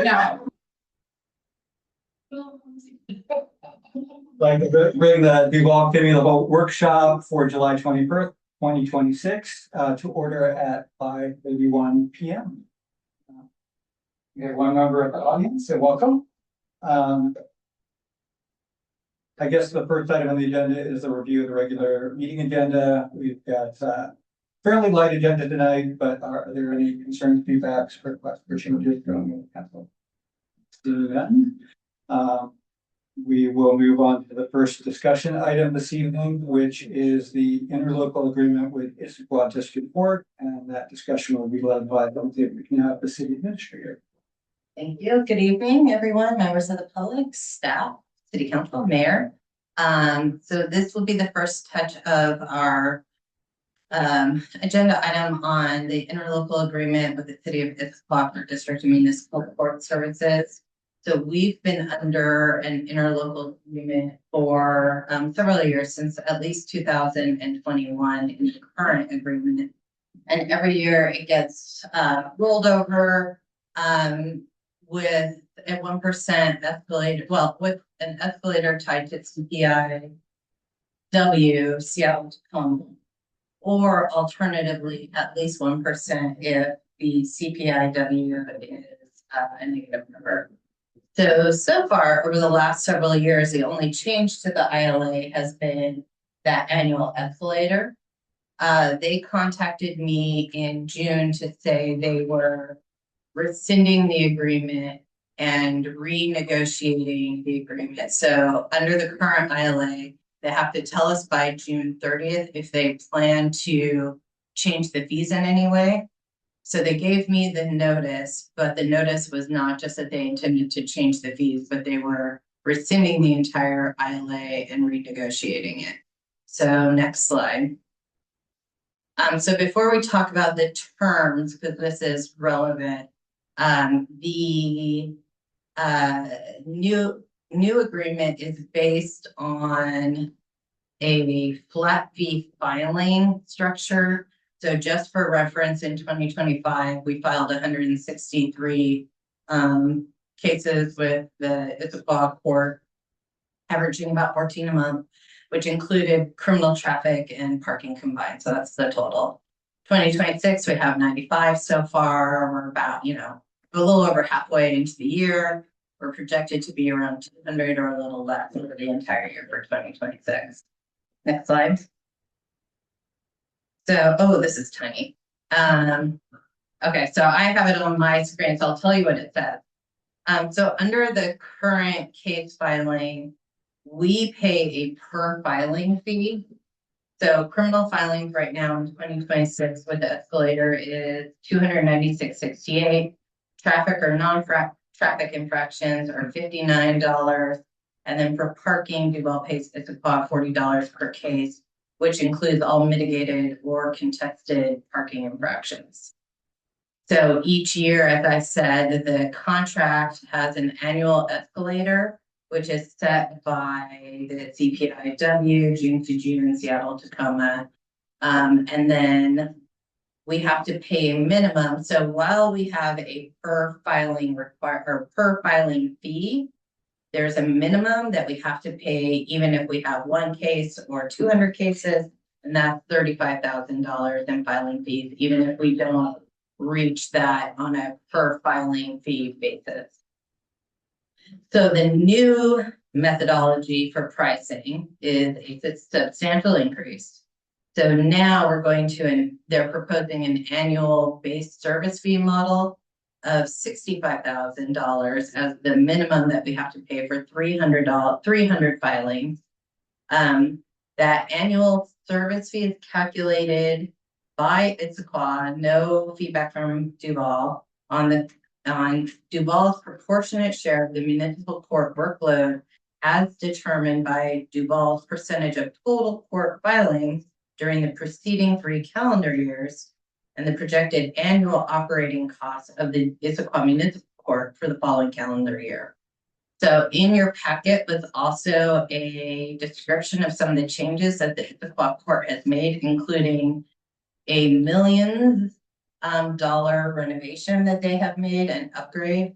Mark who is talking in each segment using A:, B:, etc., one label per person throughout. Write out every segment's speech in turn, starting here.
A: No.
B: Like to bring the Duval Committee of the Vote workshop for July 21st, 2026 to order at 5:31 p.m. We have one member of the audience, so welcome. I guess the first item on the agenda is a review of the regular meeting agenda. We've got fairly light agenda tonight, but are there any concerns, feedbacks, requests for changes from the council? None. We will move on to the first discussion item this evening, which is the interlocal agreement with Issaquah District Court, and that discussion will be led by the city administrator.
C: Thank you. Good evening, everyone, members of the public, staff, city council, mayor. So this will be the first touch of our agenda item on the interlocal agreement with the city of Issaquah for district and municipal court services. So we've been under an interlocal agreement for several years, since at least 2021 in the current agreement. And every year it gets rolled over with a 1% escalator, well, with an escalator tied to CPI W, Seattle Tacoma, or alternatively at least 1% if the CPI W is a negative number. So far, over the last several years, the only change to the ILA has been that annual escalator. They contacted me in June to say they were rescinding the agreement and renegotiating the agreement. So under the current ILA, they have to tell us by June 30th if they plan to change the fees in any way. So they gave me the notice, but the notice was not just that they intended to change the fees, but they were rescinding the entire ILA and renegotiating it. So next slide. So before we talk about the terms, because this is relevant, the new agreement is based on a flat fee filing structure. So just for reference, in 2025, we filed 163 cases with the Issaquah court, averaging about 14 a month, which included criminal, traffic, and parking combined. So that's the total. 2026, we have 95 so far. We're about, a little over halfway into the year. We're projected to be around 200 or a little less over the entire year for 2026. Next slide. So, this is tiny. Okay, so I have it on my screen, so I'll tell you what it says. So under the current case filing, we pay a per filing fee. So criminal filings right now in 2026 with the escalator is $296.68. Traffic or non-traffic infractions are $59. And then for parking, Duval pays Issaquah $40 per case, which includes all mitigated or contested parking infractions. So each year, as I said, the contract has an annual escalator, which is set by the CPIW, June to June, Seattle Tacoma. And then we have to pay a minimum. So while we have a per filing fee, there's a minimum that we have to pay even if we have one case or 200 cases, and that's $35,000 in filing fees, even if we don't reach that on a per filing fee basis. So the new methodology for pricing is a substantial increase. So now we're they're proposing an annual base service fee model of $65,000 as the minimum that we have to pay for 300 filings. That annual service fee is calculated by Issaquah, no feedback from Duval, on Duval's proportionate share of the municipal court workload as determined by Duval's percentage of total court filings during the preceding 3 calendar years, and the projected annual operating costs of the Issaquah Municipal Court for the following calendar year. So in your packet was also a description of some of the changes that the Issaquah Court has made, including a $1 million renovation that they have made, an upgrade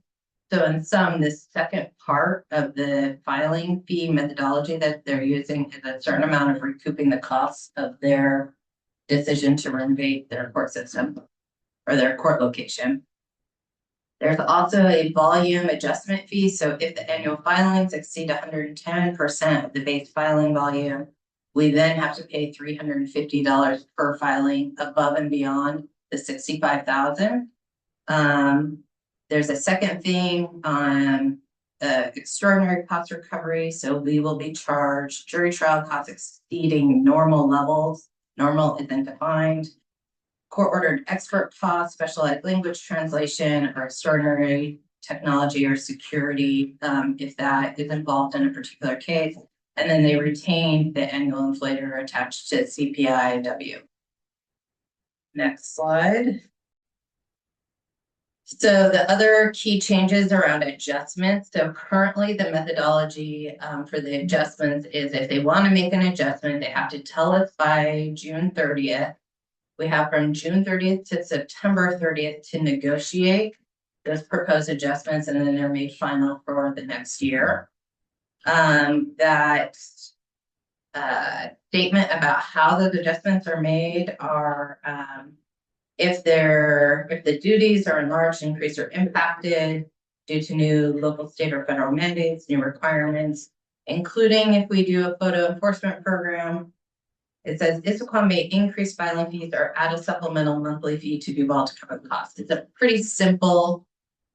C: So in sum, this second part of the filing fee methodology that they're using is a certain amount of recouping the costs of their decision to renovate their court system or their court location. There's also a volume adjustment fee. So if the annual filings exceed 110% of the base filing volume, we then have to pay $350 per filing above and beyond the $65,000. There's a second thing on extraordinary cost recovery. So we will be charged jury trial costs exceeding normal levels. Normal isn't defined. Court-ordered expert costs, specialized language translation, or extraordinary technology or security, if that is involved in a particular case. And then they retain the annual inflator attached to CPI-W. Next slide. So the other key changes around adjustments. So currently the methodology for the adjustments is if they want to make an adjustment, they have to tell us by June 30th. We have from June 30th to September 30th to negotiate those proposed adjustments, and then they're made final for the next year. That statement about how those adjustments are made are if the duties are enlarged, increased, or impacted due to new local, state, or federal mandates, new requirements, including if we do a photo enforcement program. It says Issaquah may increase filing fees or add a supplemental monthly fee to Duval to cover the cost. It's a pretty simple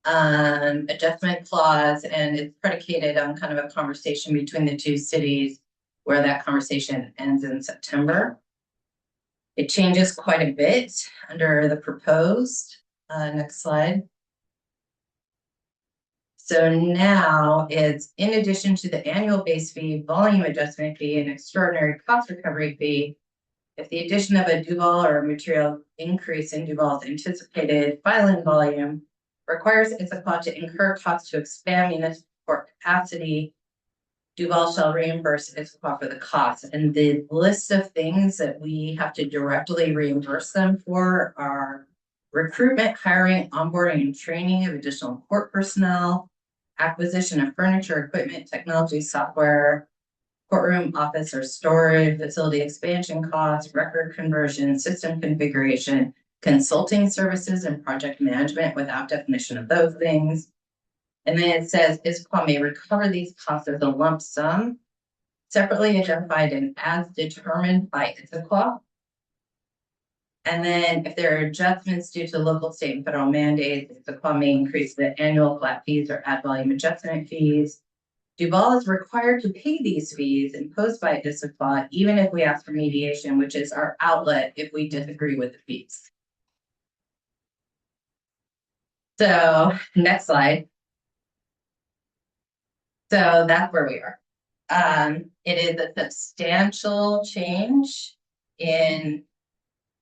C: adjustment clause, and it's predicated on kind of a conversation between the two cities where that conversation ends in September. It changes quite a bit under the proposed. Next slide. So now it's in addition to the annual base fee, volume adjustment fee, and extraordinary cost recovery fee, if the addition of a Duval or a material increase in Duval's anticipated filing volume requires Issaquah to incur costs to expand municipal court capacity, Duval shall reimburse Issaquah for the cost. And the list of things that we have to directly reimburse them for are recruitment, hiring, onboarding, and training of additional court personnel, acquisition of furniture, equipment, technology, software, courtroom, office, or storage, facility expansion costs, record conversion, system configuration, consulting services, and project management without definition of those things. And then it says Issaquah may recover these costs as a lump sum, separately identified and as determined by Issaquah. And then if there are adjustments due to local, state, and federal mandates, Issaquah may increase the annual flat fees or ad volume adjustment fees. Duval is required to pay these fees imposed by Issaquah, even if we ask for mediation, which is our outlet if we disagree with the fees. So next slide. So that's where we are. It is a substantial change in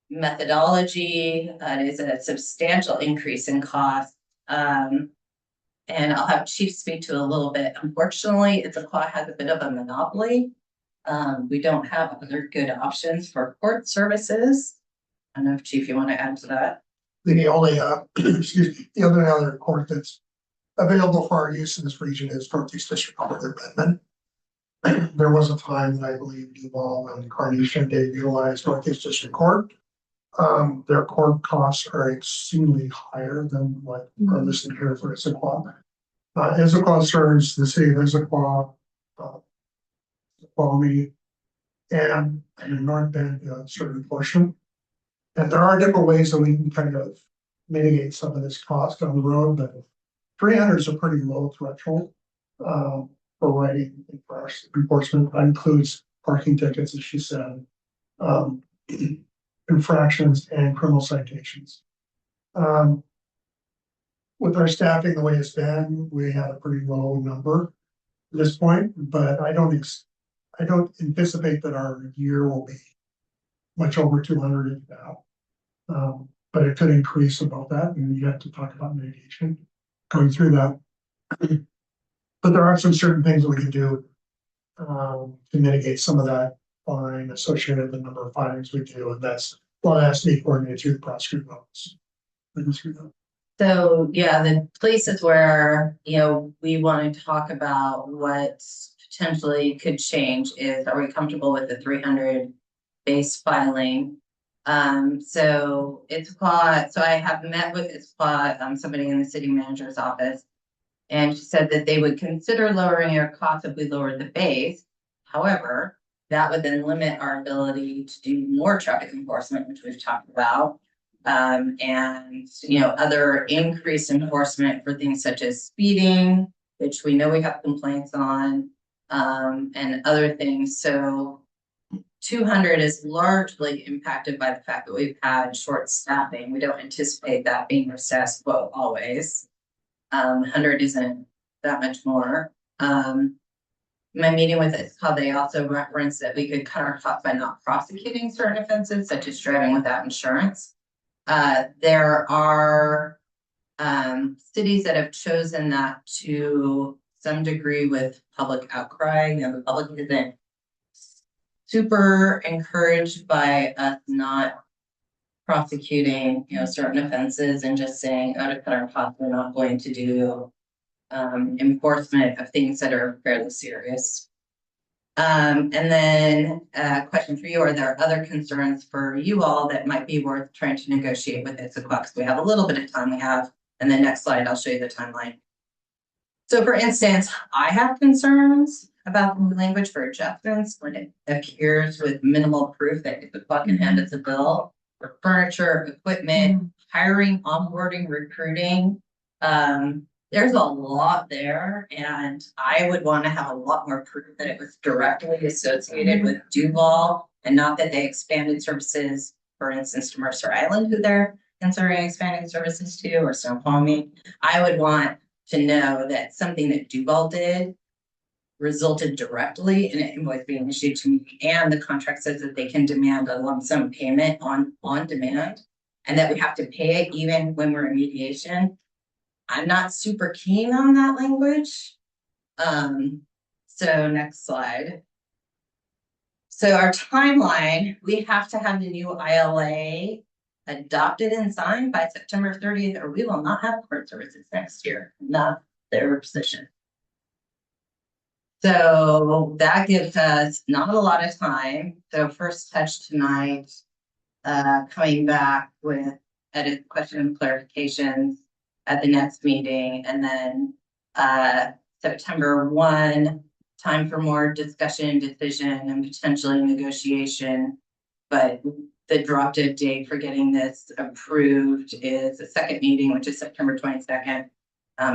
C: methodology. It is a substantial increase in cost. And I'll have Chief speak to a little bit. Unfortunately, Issaquah has a bit of a monopoly. We don't have other good options for court services. I don't know if Chief, you want to add to that?
A: The only, excuse me, the other court that's available for our use in this region is Northeast District Court of Redmond. There was a time that I believe Duval and Carnation did utilize Northeast District Court. Their court costs are extremely higher than what are listed here for Issaquah. Issaquah serves the city of Issaquah, Kwame, and North Bend, a certain portion. And there are different ways that we can kind of mitigate some of this cost on the road, but 300 is a pretty low threshold for writing for our enforcement. That includes parking tickets, as she said, infractions, and criminal citations. With our staffing the way it's been, we have a pretty low number at this point, but I don't anticipate that our year will be much over 200 now. But it could increase above that, and you have to talk about mitigation going through that. But there are some certain things that we can do to mitigate some of that fine associated with the number of filings we do, and that's well, that has to be coordinated through the prosecutor's office.
C: So, yeah, the places where, we want to talk about what potentially could change is, are we comfortable with the 300 base filing? So I have met with ISPA, somebody in the city manager's office. And she said that they would consider lowering our cost if we lowered the base. However, that would then limit our ability to do more traffic enforcement, which we've talked about. And other increased enforcement for things such as speeding, which we know we have complaints on, and other things. So 200 is largely impacted by the fact that we've had short staffing. We don't anticipate that being our status quo always. 100 isn't that much more. My meeting with ISPA, they also referenced that we could cut our costs by not prosecuting certain offenses, such as driving without insurance. There are cities that have chosen that to some degree with public outcry. The public isn't super encouraged by us not prosecuting, certain offenses and just saying, to cut our costs, we're not going to do enforcement of things that are fairly serious. And then a question for you, are there other concerns for you all that might be worth trying to negotiate with ISSAQA? Because we have a little bit of time we have, and the next slide, I'll show you the timeline. So for instance, I have concerns about the language for adjustments when it appears with minimal proof that ISSAQA can hand us a bill for furniture, equipment, hiring, onboarding, recruiting. There's a lot there, and I would want to have a lot more proof that it was directly associated with Duval and not that they expanded services, for instance, to Mercer Island, who they're considering expanding services to, or Snoqualmie. I would want to know that something that Duval did resulted directly in an invoice being issued to me, and the contract says that they can demand a lump sum payment on demand, and that we have to pay it even when we're in mediation. I'm not super keen on that language. So next slide. So our timeline, we have to have the new ILA adopted and signed by September 30th, or we will not have court services next year, not their position. So that gives us not a lot of time. So first touch tonight, coming back with edit question and clarifications at the next meeting, and then September 1, time for more discussion, decision, and potentially negotiation. But the drop dead date for getting this approved is the second meeting, which is September 22nd,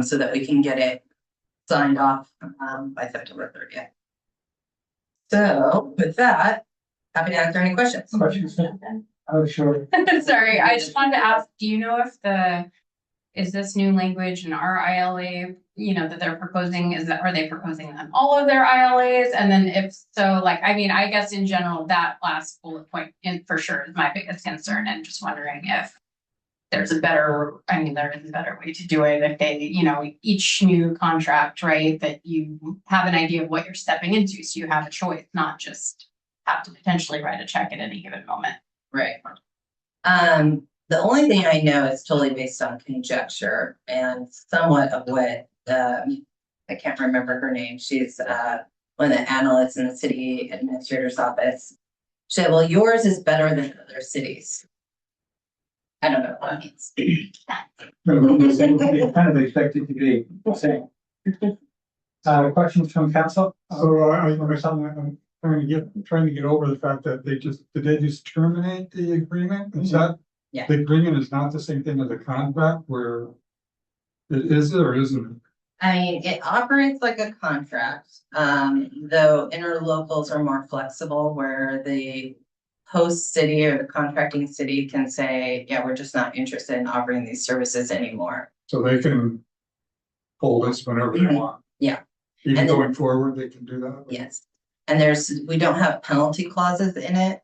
C: so that we can get it signed off by September 30th. So with that, happy to answer any questions.
B: Oh, sure.
D: Sorry, I just wanted to ask, do you know if is this new language in our ILA, that they're proposing, are they proposing on all of their ILAs? And then if so, I guess in general, that last bullet point for sure is my biggest concern, and just wondering if there's a better, there is a better way to do it if they, each new contract, right, that you have an idea of what you're stepping into, so you have a choice, not just have to potentially write a check at any given moment.
C: Right. The only thing I know is totally based on conjecture and somewhat of what I can't remember her name. She's one of the analysts in the city administrator's office. She said, well, yours is better than other cities. I don't know what that means.
B: Kind of expected to be saying. Questions from council?
E: So I remember something I'm trying to get over the fact that did they just terminate the agreement? Is that
C: Yeah.
E: the agreement is not the same thing as the contract where it is or isn't it?
C: It operates like a contract, though interlocals are more flexible, where the host city or the contracting city can say, yeah, we're just not interested in offering these services anymore.
E: So they can pull this whenever they want.
C: Yeah.
E: Even
C: And then-
E: going forward, they can do that.
C: Yes. And we don't have penalty clauses in it,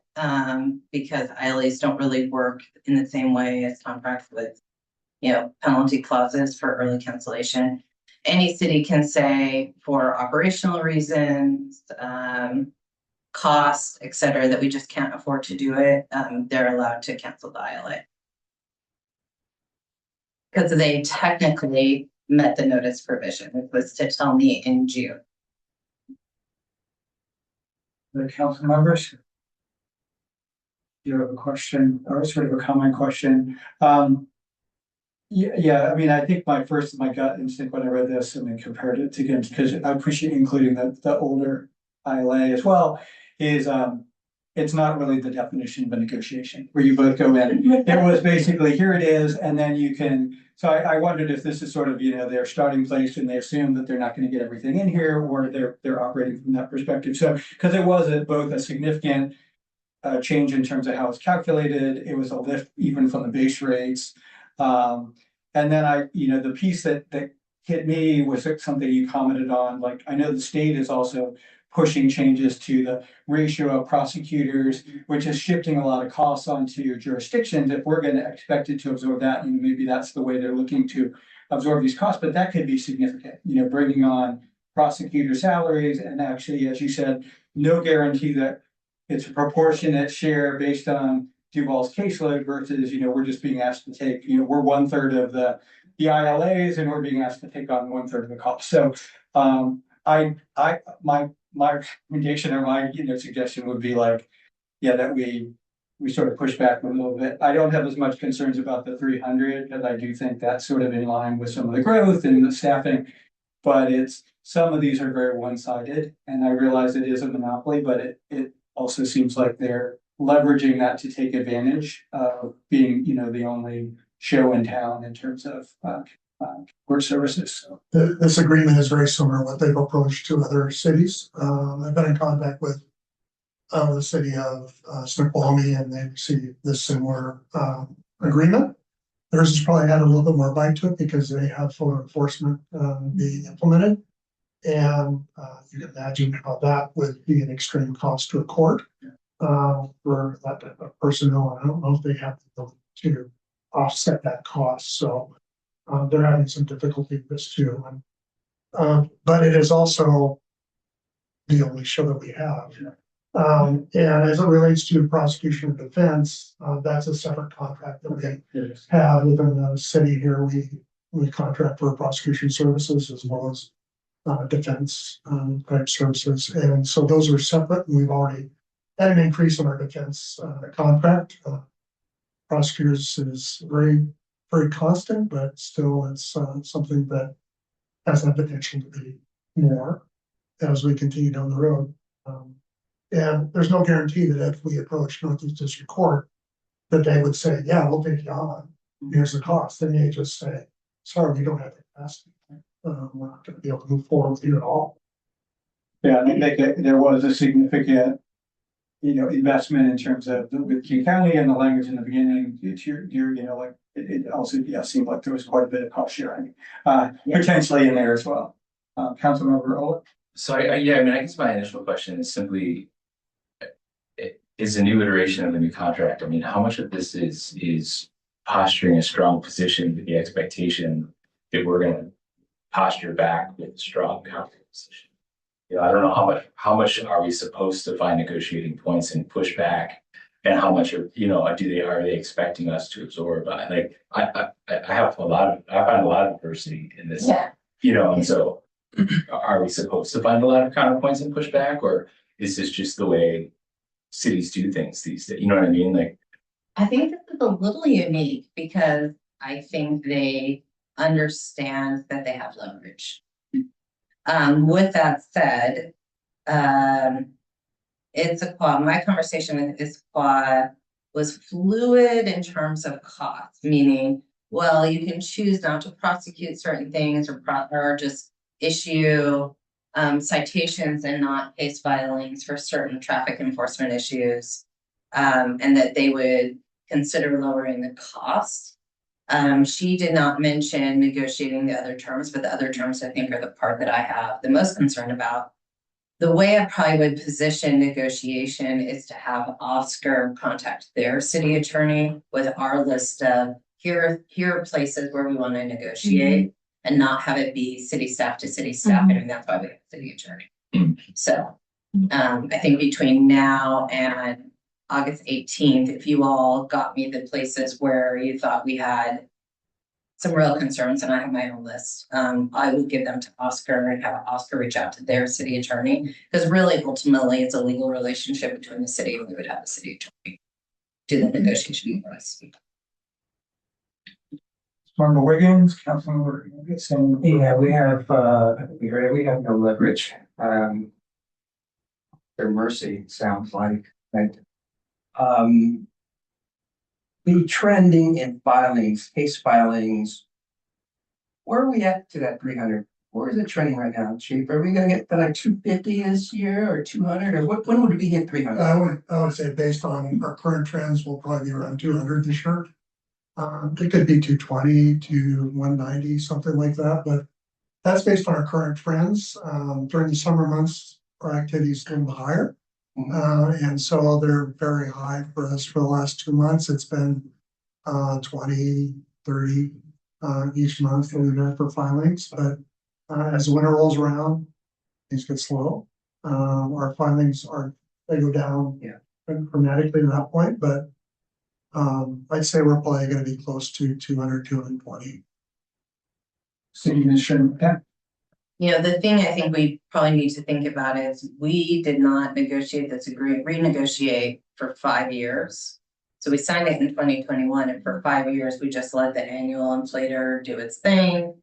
C: because ILAs don't really work in the same way as contracts with, penalty clauses for early cancellation. Any city can say for operational reasons, cost, et cetera, that we just can't afford to do it. They're allowed to cancel the ILA. Because they technically met the notice provision, which was to tell me in June.
B: The council members? You have a question or sort of a comment question? Yeah, I mean, I think my gut instinct when I read this and then compared it against, because I appreciate including the older ILA as well, is it's not really the definition of a negotiation where you both go in. It was basically, here it is, and then you can, so I wondered if this is sort of, their starting place and they assume that they're not going to get everything in here, or they're operating from that perspective. So, because it was both a significant change in terms of how it's calculated, it was a lift even from the base rates. And then the piece that hit me was something you commented on, like, I know the state is also pushing changes to the ratio of prosecutors, which is shifting a lot of costs onto jurisdictions. If we're going to expect it to absorb that, maybe that's the way they're looking to absorb these costs, but that could be significant, bringing on prosecutor salaries. And actually, as you said, no guarantee that it's a proportionate share based on Duval's caseload versus, we're just being asked to take, we're 1/3 of the ILAs and we're being asked to take on 1/3 of the cost. So my recommendation or my suggestion would be like, yeah, that we sort of push back a little bit. I don't have as much concerns about the 300 because I do think that's sort of in line with some of the growth and the staffing, but some of these are very one-sided, and I realize it is a monopoly, but it also seems like they're leveraging that to take advantage of being the only show in town in terms of court services. So.
A: This agreement is very similar to what they've approached to other cities. I've been in contact with the city of Snoqualmie, and they received this similar agreement. Theirs has probably had a little bit more bite to it because they have full enforcement being implemented. And you can imagine how that would be an extreme cost to a court for that type of personnel. I don't know if they have the ability to offset that cost. So they're having some difficulty with this too. But it is also the only show that we have. And as it relates to prosecution and defense, that's a separate contract that we have within the city here. We contract for prosecution services as well as defense type services. And so those are separate, and we've already had an increase in our defense contract. Prosecutors is very, very constant, but still it's something that has the potential to be more as we continue down the road. And there's no guarantee that if we approach Northeast District Court, that they would say, yeah, we'll take you on. Here's the cost. They may just say, sorry, we don't have the capacity. We're not going to be able to move forward with you at all.
B: Yeah, I think there was a significant, investment in terms of with King County and the language in the beginning. It also seemed like there was quite a bit of cost sharing potentially in there as well. Councilmember Olive.
F: So I guess my initial question is simply, is a new iteration of the new contract. I mean, how much of this is posturing a strong position with the expectation that we're going to posture back with a strong counter position? I don't know how much are we supposed to find negotiating points and push back, and how much are they expecting us to absorb? I find a lot of adversity in this.
C: Yeah.
F: And so are we supposed to find a lot of counterpoints and push back, or is this just the way cities do things these days? You know what I mean? Like,
C: I think this is a little unique because I think they understand that they have leverage. With that said, my conversation with Issaquah was fluid in terms of cost, meaning, well, you can choose not to prosecute certain things or just issue citations and not case filings for certain traffic enforcement issues, and that they would consider lowering the cost. She did not mention negotiating the other terms, but the other terms I think are the part that I have the most concern about. The way I probably would position negotiation is to have Oscar contact their city attorney with our list of here are places where we want to negotiate, and not have it be city staff to city staff. And that's why we have city attorney. So I think between now and August 18th, if you all got me the places where you thought we had some real concerns, and I have my own list. I would give them to Oscar and have Oscar reach out to their city attorney, because really ultimately it's a legal relationship between the city, and we would have the city attorney do the negotiation for us.
B: Member Wiggins, Councilmember Wiggins.
G: Yeah, we have, we have no leverage. Their mercy sounds like, right? The trending in filings, case filings. Where are we at to that 300? Where is it trending right now, Chief? Are we gonna get to like 250 this year or 200 or when would we hit 300?
A: I would say based on our current trends, we'll probably be around 200 this year. It could be 220 to 190, something like that, but that's based on our current trends. During the summer months, our activities tend to be higher. And so they're very high for us for the last 2 months. It's been 20, 30 each month that we've had for filings, but as the winter rolls around, things get slow. Our filings they go down dramatically at that point, but I'd say we're probably gonna be close to 200, 220.
B: City Administrator,
C: You know, the thing I think we probably need to think about is we did not negotiate this agreement, renegotiate for 5 years. So we signed it in 2021, and for 5 years, we just let the annual inflator do its thing.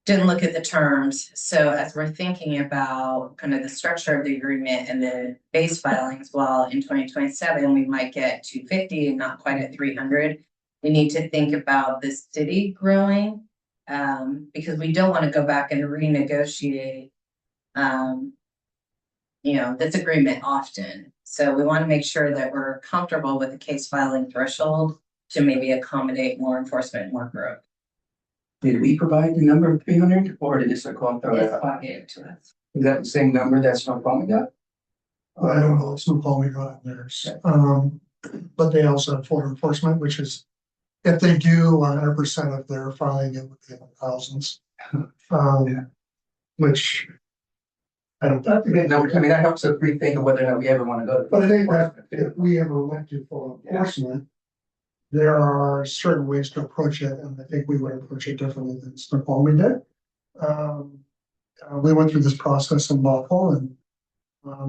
C: Didn't look at the terms. So as we're thinking about kind of the structure of the agreement and the base filings, while in 2027, we might get 250 and not quite at 300. We need to think about the city growing. Because we don't want to go back and renegotiate, this agreement often. So we want to make sure that we're comfortable with the case filing threshold to maybe accommodate more enforcement, more growth.
G: Did we provide the number of 300 or did this call throw it
C: It's
G: out?
C: what gave it to us.
G: Is that the same number that's not calling got?
A: I don't know, some calling got in theirs. But they also have full enforcement, which is if they do 100% of their filing, it would be in the thousands. Which I don't.
G: That's a good number. I mean, that helps us rethink of whether or not we ever want to go to.
A: But I think that if we ever went to full enforcement, there are certain ways to approach it, and I think we would approach it differently than Snoqualmie did. We went through this process in Bothell, and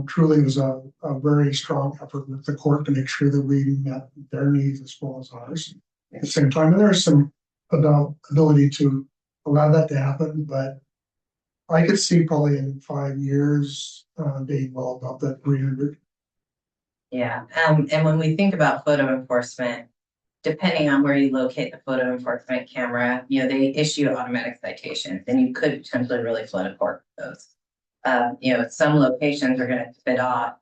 A: truly it was a very strong effort with the court to make sure that we met their needs as well as ours. At the same time, and there's some ability to allow that to happen, but I could see probably in 5 years being well above that 300.
C: Yeah, and when we think about photo enforcement, depending on where you locate the photo enforcement camera, they issue automatic citations, and you could potentially really flood a court with those. Some locations are gonna spit off,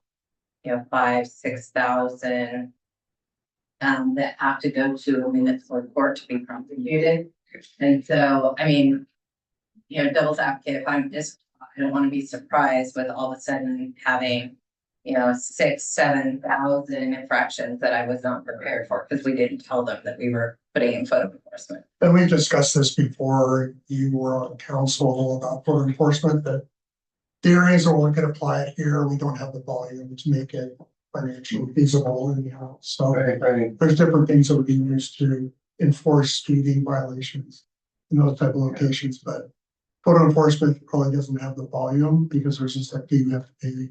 C: 5,000-6,000 that have to go to a municipal court to be prosecuted. And so, devil's advocate, I don't want to be surprised with all of a sudden having, 6,000-7,000 infractions that I was not prepared for because we didn't tell them that we were putting in photo enforcement.
A: And we discussed this before you were on council about photo enforcement, that the areas where we could apply it here, we don't have the volume to make it financially feasible anyhow. So
G: Right.
A: there's different things that would be used to enforce speeding violations in those type of locations, but photo enforcement probably doesn't have the volume because there's just a fee you have to pay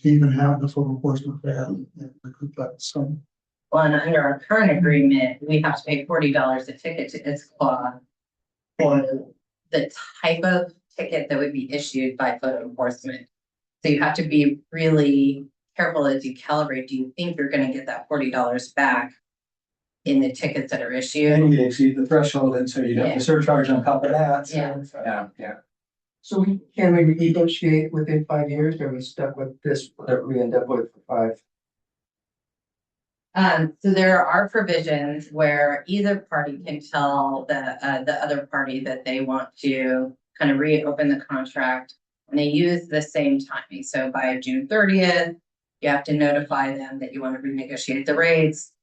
A: to even have the photo enforcement there and recoup that. So
C: Well, and under our current agreement, we have to pay $40 a ticket to ISQA for the type of ticket that would be issued by photo enforcement. So you have to be really careful as you calibrate. Do you think you're going to get that $40 back in the tickets that are issued?
B: and you exceed the threshold, and so you'd have the surcharge on top of that.
C: Yeah.
G: Yeah. So can we negotiate within 5 years or are we stuck with this, whatever we end up with for 5?
C: So there are provisions where either party can tell the other party that they want to kind of reopen the contract, and they use the same timing. So by June 30th, you have to notify them that you want to renegotiate the rates.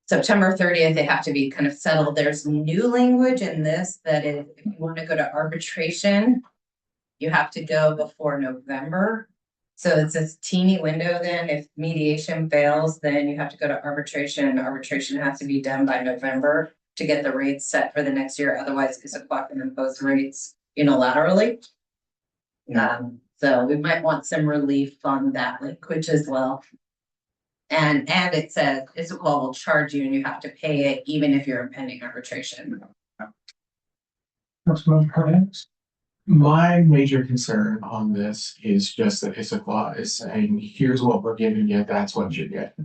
C: September 30th, they have to be kind of settled. There's new language in this that is, if you want to go to arbitration, you have to go before November. So it's this teeny window then. If mediation fails, then you have to go to arbitration, and arbitration has to be done by November. to get the rates set for the next year, otherwise Issaquah can impose rates unilaterally. So we might want some relief on that language as well. And it says Issaquah will charge you and you have to pay it even if you're in pending arbitration.
E: Councilmember Hernandez.
H: My major concern on this is just that Issaquah is saying, here's what we're giving you, that's what you get.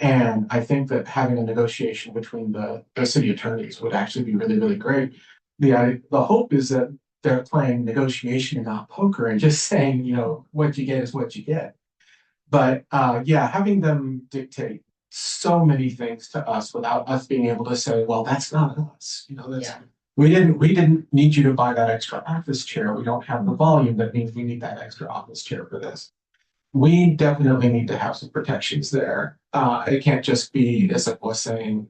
H: And I think that having a negotiation between the city attorneys would actually be really, really great. The hope is that they're playing negotiation and not poker and just saying, you know, what you get is what you get. But yeah, having them dictate so many things to us without us being able to say, well, that's not us, you know, that's.
C: Yeah.
H: We didn't need you to buy that extra office chair. We don't have the volume that means we need that extra office chair for this. We definitely need to have some protections there. It can't just be Issaquah saying,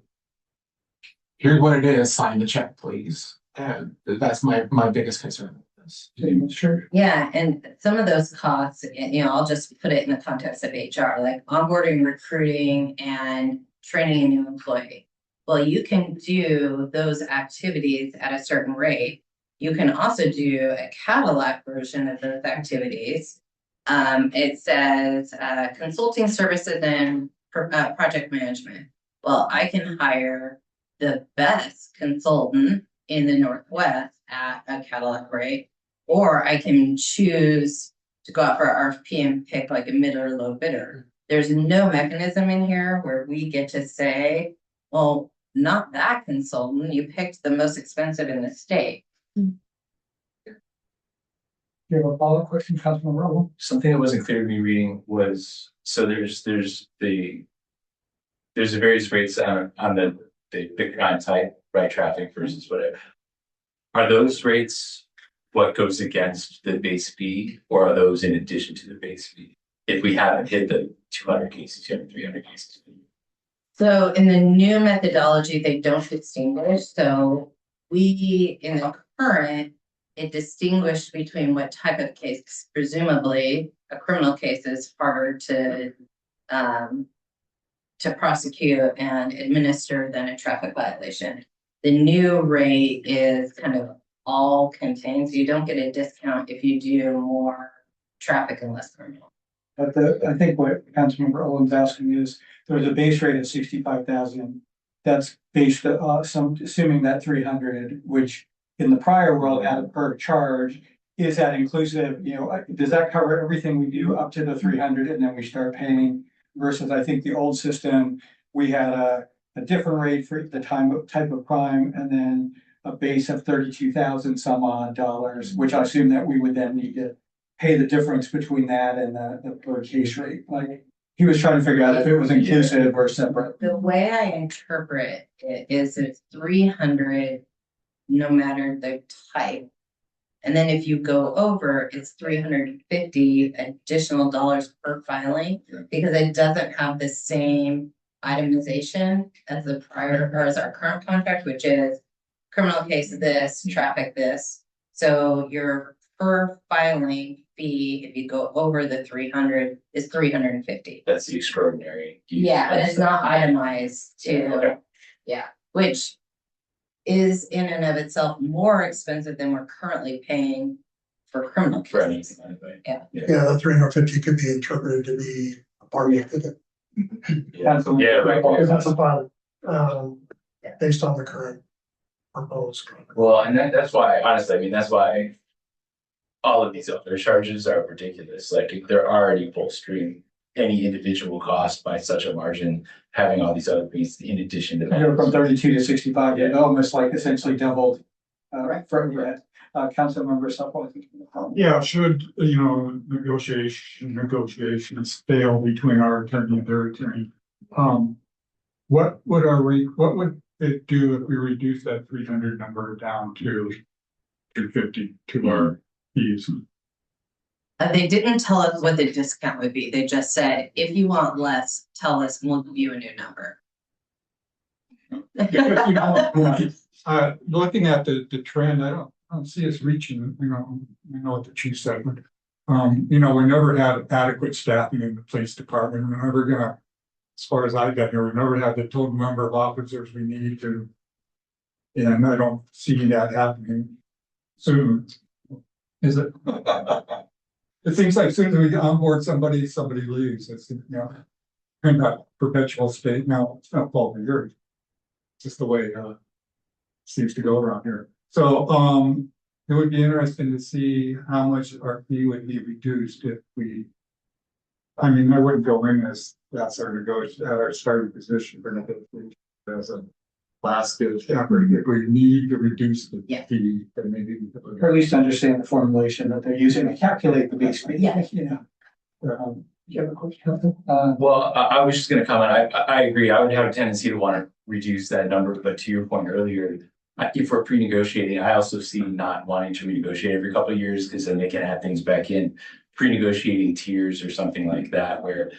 H: here's what it is, sign the check, please. And that's my biggest concern with this.
E: Sure.
C: Yeah, and some of those costs, you know, I'll just put it in the context of HR, like onboarding, recruiting, and training a new employee. Well, you can do those activities at a certain rate. You can also do a Cadillac version of those activities. It says consulting services and project management. Well, I can hire the best consultant in the Northwest at a Cadillac rate, or I can choose to go out for RFP and pick like a mid or low bidder. There's no mechanism in here where we get to say, well, not that consultant, you picked the most expensive in the state.
E: You have a follow-up question, Councilman Rowland?
F: Something that wasn't clear to me reading was, so there's the various rates on the crime type, right, traffic versus whatever. Are those rates what goes against the base fee, or are those in addition to the base fee? If we haven't hit the 200 cases, 300 cases.
C: So in the new methodology, they don't distinguish. So we, in the current, it distinguished between what type of case, presumably a criminal case is harder to prosecute and administer than a traffic violation. The new rate is kind of all contained, so you don't get a discount if you do more traffic and less criminal.
B: But I think what Councilmember Owens asking is, there's a base rate of 65,000. That's based assuming that 300, which in the prior world had a per charge. Is that inclusive? You know, does that cover everything we do up to the 300 and then we start paying? Versus, I think the old system, we had a different rate for the type of crime, and then a base of 32,000 some odd dollars, which I assume that we would then need to pay the difference between that and the per case rate. Like, he was trying to figure out if it was inclusive or separate.
C: The way I interpret it is it's 300 no matter the type. And then if you go over, it's 350 additional dollars per filing, because it doesn't have the same itemization as the prior, or as our current contract, which is criminal case this, traffic this. So your per filing fee, if you go over the 300, is 350.
F: That's the extraordinary.
C: Yeah, but it's not itemized to,
F: Okay.
C: yeah, which is in and of itself more expensive than we're currently paying for criminal
F: For
C: cases.
F: anything, anyway.
A: Yeah, the 350 could be interpreted to be a party of it.
F: Yeah, right.
A: That's about, based on the current proposed.
F: Well, and that's why, honestly, I mean, that's why all of these other charges are ridiculous. Like, if they're already bolstering any individual cost by such a margin, having all these other fees in addition to
B: I go from
F: that.
B: 32 to 65, it almost like essentially doubled.
C: Right.
B: For that, Councilmember Supple.
E: Yeah, should, you know, negotiations fail between our attorney and their attorney. What would it do if we reduce that 300 number down to 250 to our fees?
C: They didn't tell us what the discount would be. They just said, if you want less, tell us and we'll give you a new number.
E: Looking at the trend, I don't see us reaching, you know, I know what the chief said, but you know, we never had adequate staffing in the police department. We're never gonna, as far as I got here, we never had the total number of officers we need to And I don't see that happening soon. Is it? It seems like soon as we onboard somebody, somebody leaves. It's, you know, in that perpetual state. Now, it's not fault of yours. It's just the way, seems to go around here. So, it would be interesting to see how much our fee would be reduced if we. I mean, I wouldn't go in as that's our our starting position for nothing as a last ditch effort. If we need to reduce the
C: Yeah.
E: fee, then maybe. we could-
B: Or at least understand the formulation that they're using to calculate the base fee.
C: Yeah.
B: You know. Do you have a question?
F: Well, I was just gonna comment, I agree, I would have a tendency to wanna reduce that number, but to your point earlier. If we're pre-negotiating, I also see not wanting to renegotiate every couple of years, because then they can add things back in. Pre-negotiating tiers or something like that, where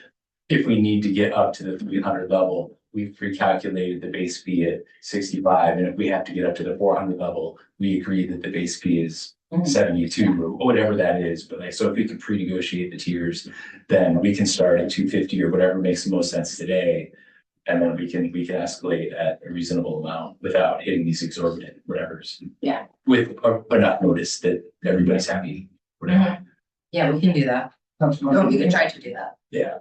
F: if we need to get up to the 300 level, we've pre-calculated the base fee at 65, and if we have to get up to the 400 level, we agree that the base fee is
C: Mhm.
F: 72 or whatever that is. But like, so if we can pre-negotiate the tiers, then we can start at 250 or whatever makes the most sense today. And then we can escalate at a reasonable amount without hitting these exorbitant whatevers.
C: Yeah.
F: With enough notice that everybody's happy, whatever.
C: Yeah, we can do that. Or we can try to do that.
F: Yeah.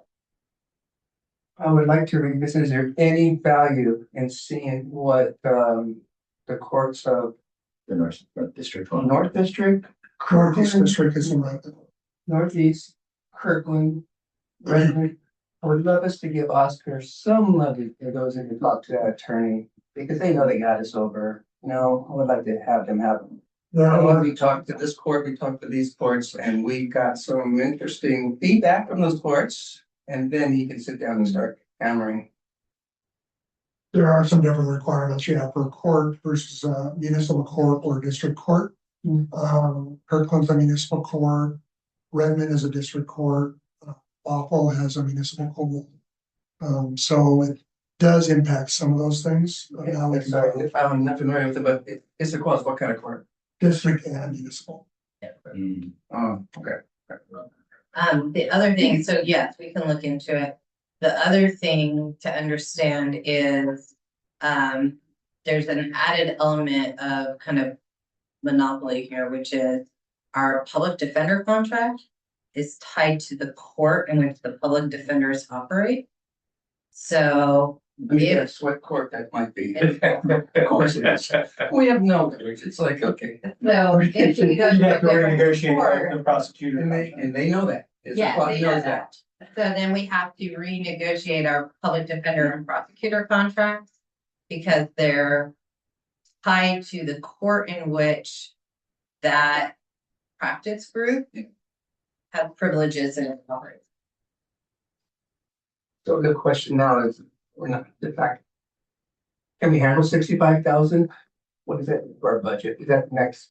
G: I would like to revisit, is there any value in seeing what, the courts of
F: The North District one.
G: North District,
A: Northeast District is in my,
G: Northeast, Kirkland, Redmond? I would love us to give Oscar some levy that goes in to talk to that attorney, because they know they got us over. You know, I would like to have them have them. We talked to this court, we talked to these courts, and we got some interesting feedback from those courts. And then he can sit down and start hammering.
A: there are some different requirements you have for a court versus a municipal court or district court. Kirkland's a municipal court, Redmond is a district court, Bothell has a municipal court. So it does impact some of those things. Now we can
G: Sorry,
A: go
G: if I'm not familiar with it, but it's a clause, what kind of court?
A: district and municipal.
F: Mm.
G: Oh, okay.
C: The other thing, so yes, we can look into it. The other thing to understand is, there's an added element of kind of monopoly here, which is our public defender contract is tied to the court in which the public defenders operate. So
G: I mean,
C: if,
G: that's what court that might be. Of course it is. We have no leverage. It's like, okay.
C: so if we go
B: You
C: to a
B: have to
C: different
B: renegotiate
C: court,
B: the prosecutor.
G: And they know that. It's a
C: yeah,
G: clause
C: they
G: knows
C: know that. So then we have to renegotiate our public defender and prosecutor contracts because they're tied to the court in which that practice group have privileges and authority.
G: So the question now is, we're not, the fact. Can we handle 65,000? What is that for our budget? Is that next?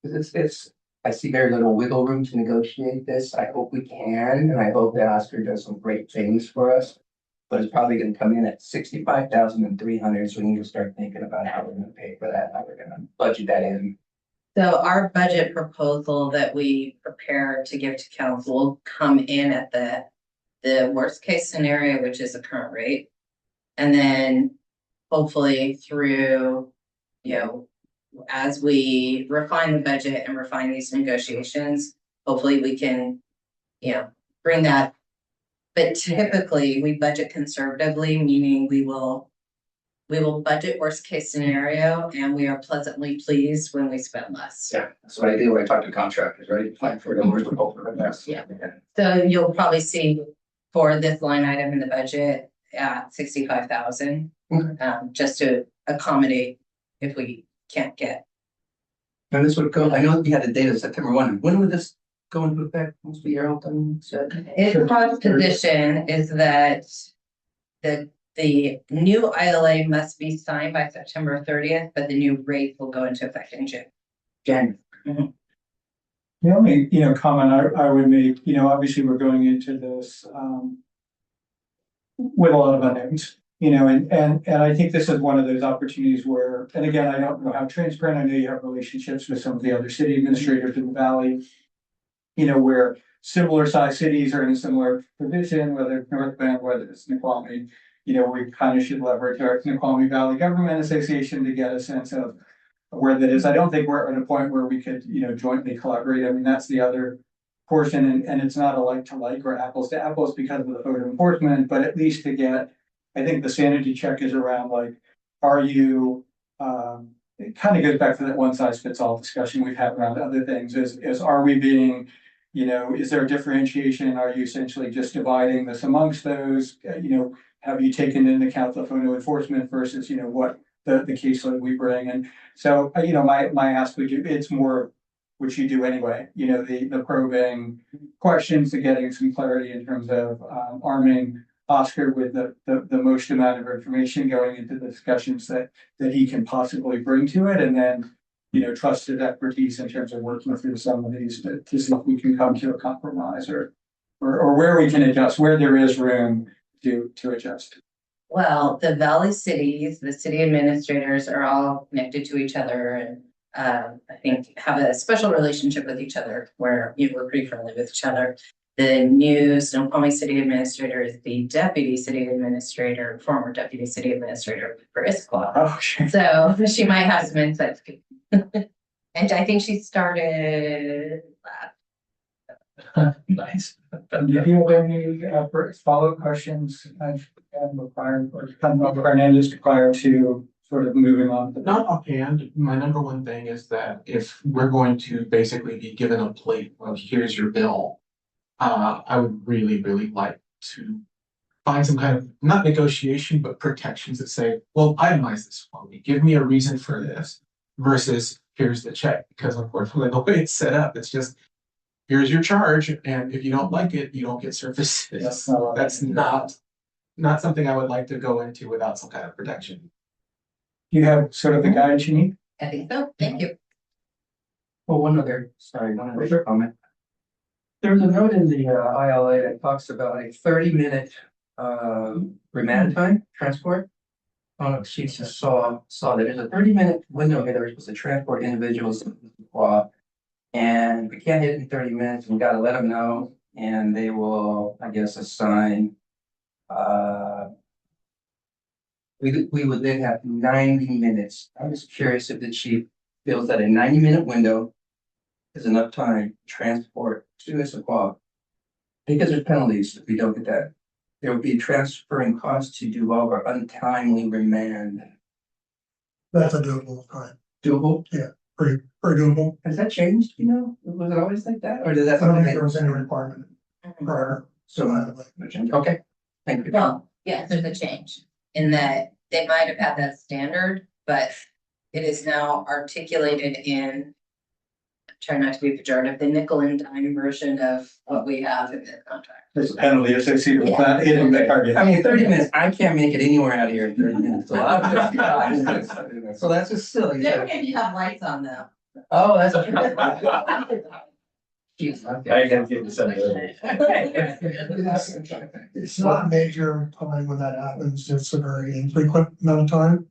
G: Because it's, I see very little wiggle room to negotiate this. I hope we can, and I hope that Oscar does some great things for us. But it's probably gonna come in at 65,300, so we need to start thinking about how we're gonna pay for that, how we're gonna budget that in.
C: So our budget proposal that we prepare to give to council will come in at the worst case scenario, which is the current rate. And then hopefully through, you know, as we refine the budget and refine these negotiations, hopefully we can, you know, bring that. But typically we budget conservatively, meaning we will budget worst case scenario and we are pleasantly pleased when we spend less.
G: Yeah, that's what I do when I talk to contractors, right? Plan for the worst, hope for the best.
C: Yeah. So you'll probably see for this line item in the budget at 65,000. Just to accommodate if we can't get.
G: And this would go, I know we had a date of September 1. When would this go into effect? Must be Earlton said.
C: Its position is that the new ILA must be signed by September 30th, but the new rate will go into effect in June.
G: January.
B: The only, comment I would make, obviously we're going into this, with a lot of unknowns. And I think this is one of those opportunities where, and again, I don't know how transparent, I know you have relationships with some of the other city administrators in the valley. Where similar sized cities are in a similar position, whether it's North Bend, whether it's Snoqualmie. we kind of should leverage our Snoqualmie Valley Government Association to get a sense of where that is. I don't think we're at a point where we could, jointly collaborate. I mean, that's the other portion, and it's not a like to like or apples to apples because of the photo enforcement, but at least to get, I think the sanity check is around like, are you, it kind of goes back to that one size fits all discussion we've had around other things is are we being, is there a differentiation? Are you essentially just dividing this amongst those? Have you taken into account the photo enforcement versus, what the caseload we bring? And so, my ask would you, it's more, which you do anyway, the probing questions to getting some clarity in terms of arming Oscar with the most amount of information going into the discussions that he can possibly bring to it. And then, trusted expertise in terms of working through some of these to see if we can come to a compromise or where we can adjust, where there is room to adjust.
C: Well, the Valley cities, the city administrators are all connected to each other and I think have a special relationship with each other where we're pretty friendly with each other. The new Snoqualmie City Administrator is the Deputy City Administrator, former Deputy City Administrator for Issaquah.
B: Oh, sure.
C: So she might have some insights. And I think she started
F: Nice.
B: Do you have any follow-up questions required or Hernandez prior to sort of moving on?
H: Not offhand, my number one thing is that if we're going to basically be given a plate of here's your bill, I would really, really like to find some kind of, not negotiation, but protections that say, well, itemize this for me, give me a reason for this versus here's the check. Because unfortunately, the way it's set up, it's just, here's your charge, and if you don't like it, you don't get services. That's not something I would like to go into without some kind of protection.
B: You have sort of the guidance you need?
C: I think so. Thank you.
G: Well, one other comment. There's a note in the ILA that talks about a 30-minute remand time transport. She just saw that there's a 30-minute window here that we're supposed to transport individuals and we can't hit it in 30 minutes. We gotta let them know, and they will, I guess, assign. We would then have 90 minutes. I'm just curious if the chief feels that a 90-minute window is enough time to transport to Issaquah. Because there's penalties if we don't get that. There will be transferring costs to do all of our untimely remand.
A: That's a doable time,
G: Doable?
A: pretty doable.
G: Has that changed, Was it always like that, or did that?
A: I don't think there was any requirement prior.
G: So, okay, thank you.
C: Well, yes, there's a change in that they might have had that standard, but it is now articulated in, try not to be pejorative, the nickel and dime version of what we have in the contract.
B: There's a penalty associated with that in the target.
G: I mean, 30 minutes, I can't make it anywhere out of here in 30 minutes, so I'm just, so that's just silly.
C: Never can you have lights on though.
G: Oh, that's.
F: I can get this under.
A: It's not a major time when that happens, it's a very infrequent amount of time.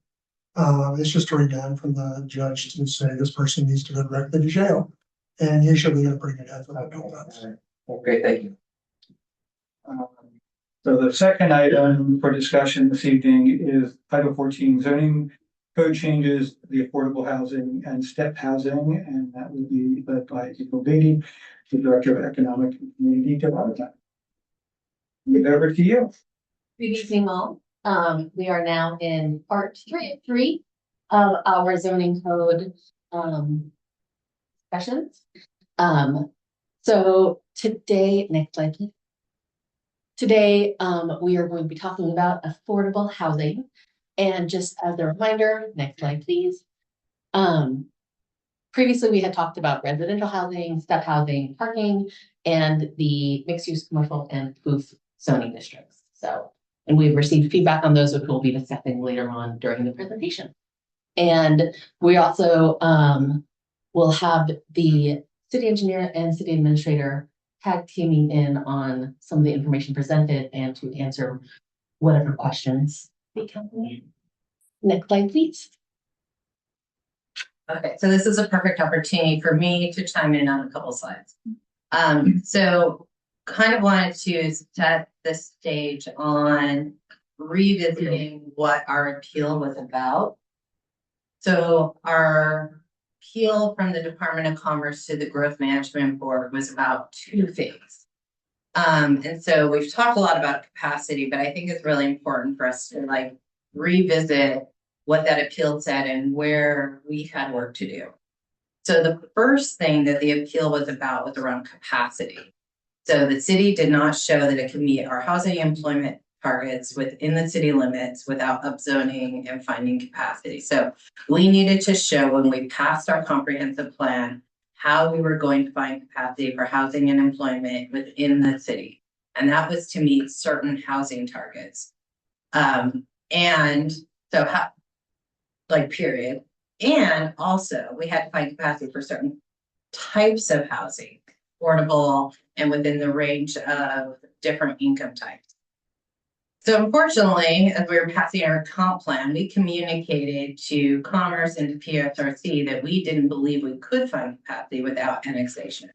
A: It's just a remand from the judge to say this person needs to go directly to jail. And usually gonna bring it out for that.
G: Okay, thank you.
B: So the second item for discussion this evening is Title 14 zoning code changes, the affordable housing and step housing, and that would be led by April Beatty, the Director of Economic and Community Development. Over to you.
I: Good evening all. We are now in part three of our zoning code sessions. So today, next slide, please. Today, we are going to be talking about affordable housing. And just as a reminder, next slide, please. Previously, we had talked about residential housing, step housing, parking, and the mixed-use commercial and POOF zoning districts. So, and we've received feedback on those, which we'll be discussing later on during the presentation. And we also will have the city engineer and city administrator tag teaming in on some of the information presented and to answer whatever questions they come in. Next slide, please.
C: Okay, so this is a perfect opportunity for me to chime in on a couple slides. So kind of wanted to set the stage on revisiting what our appeal was about. So our appeal from the Department of Commerce to the Growth Management Board was about two things. And so we've talked a lot about capacity, but I think it's really important for us to like revisit what that appeal said and where we had work to do. So the first thing that the appeal was about was around capacity. So the city did not show that it could meet our housing employment targets within the city limits without upzoning and finding capacity. So we needed to show when we passed our comprehensive plan how we were going to find capacity for housing and employment within the city. And that was to meet certain housing targets. And so period. And also we had to find capacity for certain types of housing, affordable and within the range of different income types. So unfortunately, as we were passing our comp plan, we communicated to Commerce and to PSRC that we didn't believe we could find capacity without annexation.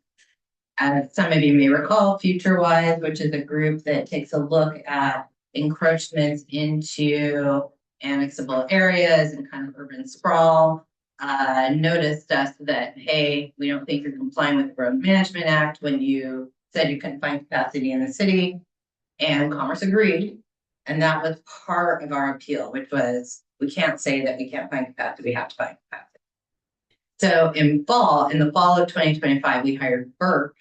C: As some of you may recall, FutureWise, which is a group that takes a look at encroachments into annexable areas and kind of urban sprawl, noticed us that, hey, we don't think you're complying with the Road Management Act when you said you couldn't find capacity in the city. And Commerce agreed. And that was part of our appeal, which was, we can't say that we can't find capacity, we have to find capacity. So in the fall of 2025, we hired Burke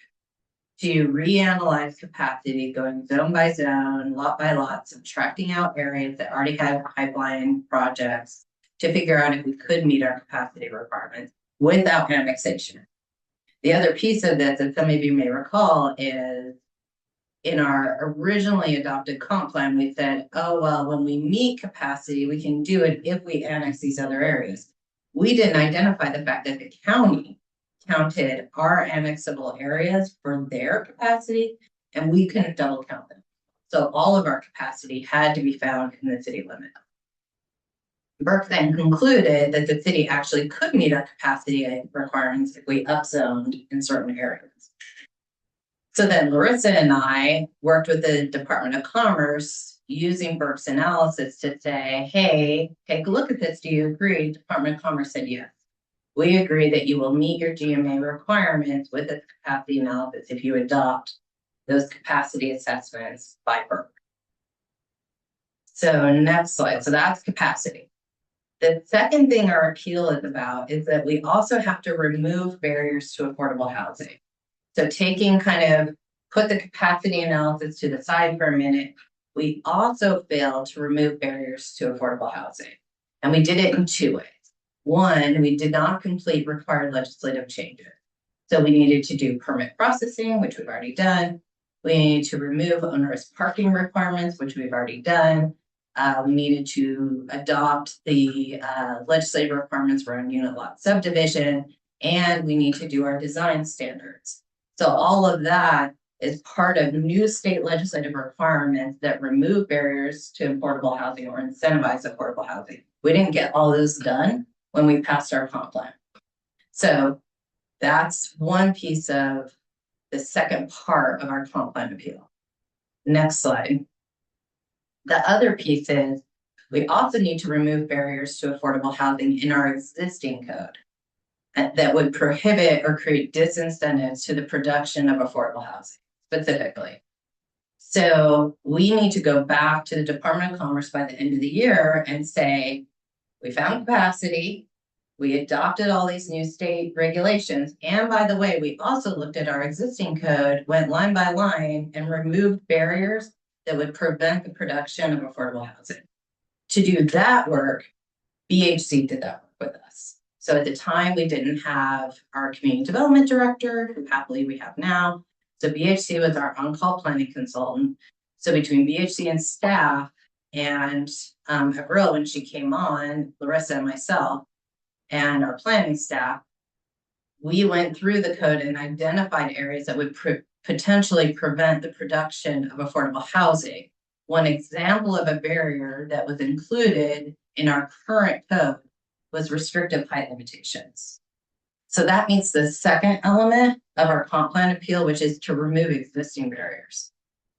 C: to reanalyze capacity, going zone by zone, lot by lot, subtracting out areas that already had pipeline projects to figure out if we could meet our capacity requirements without annexation. The other piece of this, that some of you may recall, is in our originally adopted comp plan, we said, oh, well, when we meet capacity, we can do it if we annex these other areas. We didn't identify the fact that the county counted our annexable areas for their capacity, and we couldn't double count them. So all of our capacity had to be found in the city limit. Burke then concluded that the city actually could meet our capacity requirements if we upzoned in certain areas. So then Larissa and I worked with the Department of Commerce using Burke's analysis to say, hey, take a look at this. Do you agree? Department of Commerce said yes. We agree that you will meet your GMA requirements with the capacity analysis if you adopt those capacity assessments by Burke. So next slide. So that's capacity. The second thing our appeal is about is that we also have to remove barriers to affordable housing. So put the capacity analysis to the side for a minute, we also failed to remove barriers to affordable housing. And we did it in two ways. One, we did not complete required legislative changes. So we needed to do permit processing, which we've already done. We needed to remove onerous parking requirements, which we've already done. We needed to adopt the legislative requirements around unit lot subdivision, and we need to do our design standards. So all of that is part of new state legislative requirements that remove barriers to affordable housing or incentivize affordable housing. We didn't get all those done when we passed our comp plan. So that's one piece of the second part of our comp plan appeal. Next slide. The other piece is we also need to remove barriers to affordable housing in our existing code that would prohibit or create disincentives to the production of affordable housing specifically. So we need to go back to the Department of Commerce by the end of the year and say, we found capacity, we adopted all these new state regulations, and by the way, we also looked at our existing code, went line by line, and removed barriers that would prevent the production of affordable housing. To do that work, BHC did that work with us. So at the time, we didn't have our community development director, who happily we have now. So BHC was our on-call planning consultant. So between BHC and staff and Avril, when she came on, Larissa and myself, and our planning staff, we went through the code and identified areas that would potentially prevent the production of affordable housing. One example of a barrier that was included in our current code was restrictive height limitations. So that means the second element of our comp plan appeal, which is to remove existing barriers.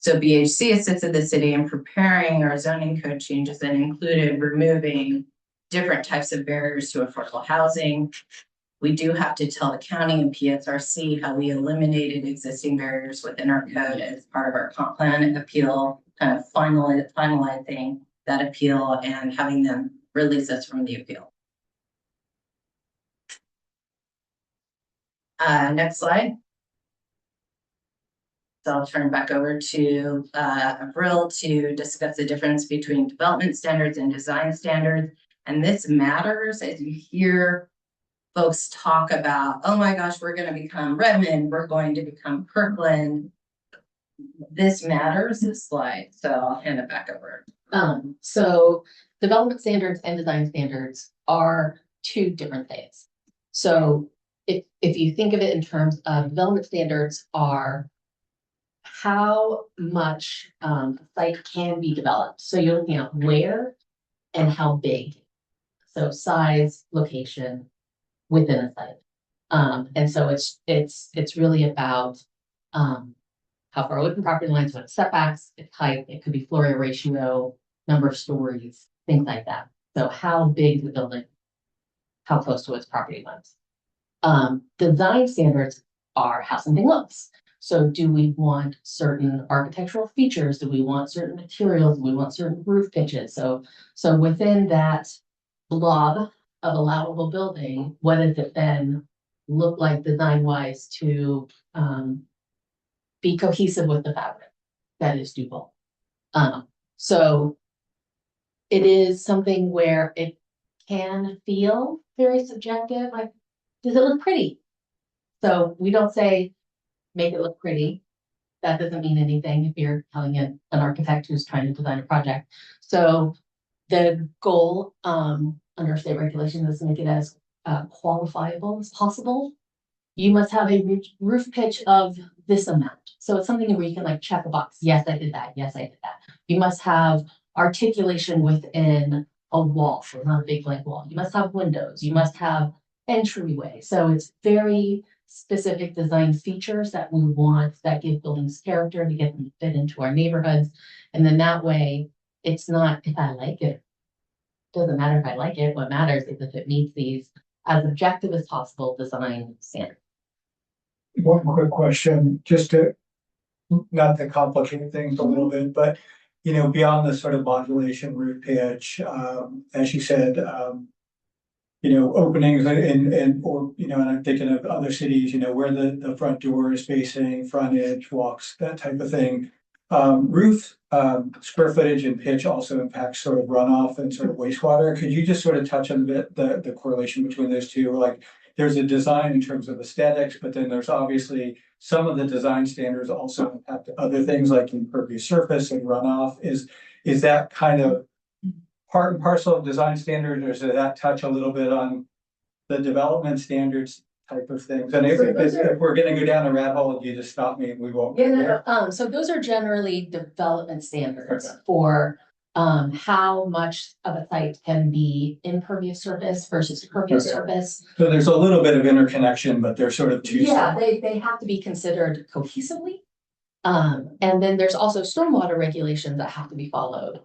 C: So BHC assisted the city in preparing our zoning code changes and included removing different types of barriers to affordable housing. We do have to tell the county and PSRC how we eliminated existing barriers within our code as part of our comp plan appeal, kind of finalizing that appeal and having them release us from the appeal. Next slide. So I'll turn it back over to Avril to discuss the difference between development standards and design standards. And this matters as you hear folks talk about, oh my gosh, we're going to become Redmond, we're going to become Kirkland. This matters, this slide. So I'll hand it back over.
I: So development standards and design standards are two different things. So if you think of it in terms of development standards are how much site can be developed. So you're looking at where and how big. So size, location within a site. And so it's really about how far away from property lines, what setbacks, its height, it could be floor area ratio, number of stories, things like that. So how big the building, how close to its property lines. Design standards are how something looks. So do we want certain architectural features? Do we want certain materials? Do we want certain roof pitches? So within that blob of allowable building, what does it then look like design wise to be cohesive with the fabric that is doable? So it is something where it can feel very subjective. Like, does it look pretty? So we don't say make it look pretty. That doesn't mean anything if you're telling an architect who's trying to design a project. So the goal under state regulations is to make it as qualifiable as possible. You must have a roof pitch of this amount. So it's something where you can like check a box. Yes, I did that. Yes, I did that. You must have articulation within a wall, so not a big blank wall. You must have windows. You must have entryway. So it's very specific design features that we want that give buildings character to get them to fit into our neighborhoods. And then that way, it's not if I like it. Doesn't matter if I like it. What matters is if it meets these as objective as possible design standards.
B: One quick question, just to, not to complicate things a little bit, but, you know, beyond the sort of modulation roof pitch, as you said, you know, openings and, or, you know, and I'm thinking of other cities, you know, where the front door is facing, frontage, walks, that type of thing. Roof, square footage and pitch also impacts sort of runoff and sort of wastewater. Could you just sort of touch on a bit the correlation between those two? Like, there's a design in terms of aesthetics, but then there's obviously some of the design standards also impact other things like impervious surface and runoff. Is that kind of part and parcel of design standards, or does that touch a little bit on the development standards type of things? And if we're gonna go down a rat hole, you just stop me and we won't.
I: So those are generally development standards for how much of a site can be impervious surface versus pervious surface.
B: So there's a little bit of interconnection, but they're sort of two.
I: Yeah, they have to be considered cohesively. And then there's also stormwater regulations that have to be followed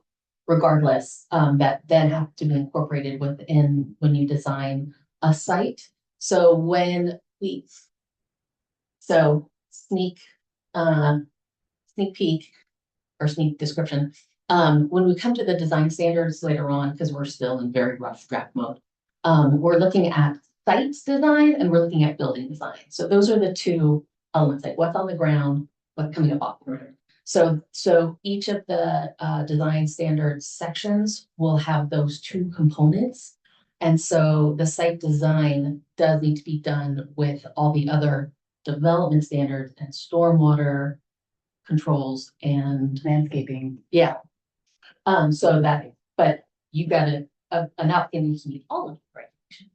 I: regardless, that then have to be incorporated within when you design a site. So when we, sneak peek or sneak description, when we come to the design standards later on, because we're still in very rough draft mode, we're looking at site design and we're looking at building design. So those are the two elements, like what's on the ground, what's coming up off the ground. So each of the design standards sections will have those two components. And so the site design does need to be done with all the other development standards and stormwater controls and landscaping. Yeah. So that, but you got an applicant needs to meet all of the regulations.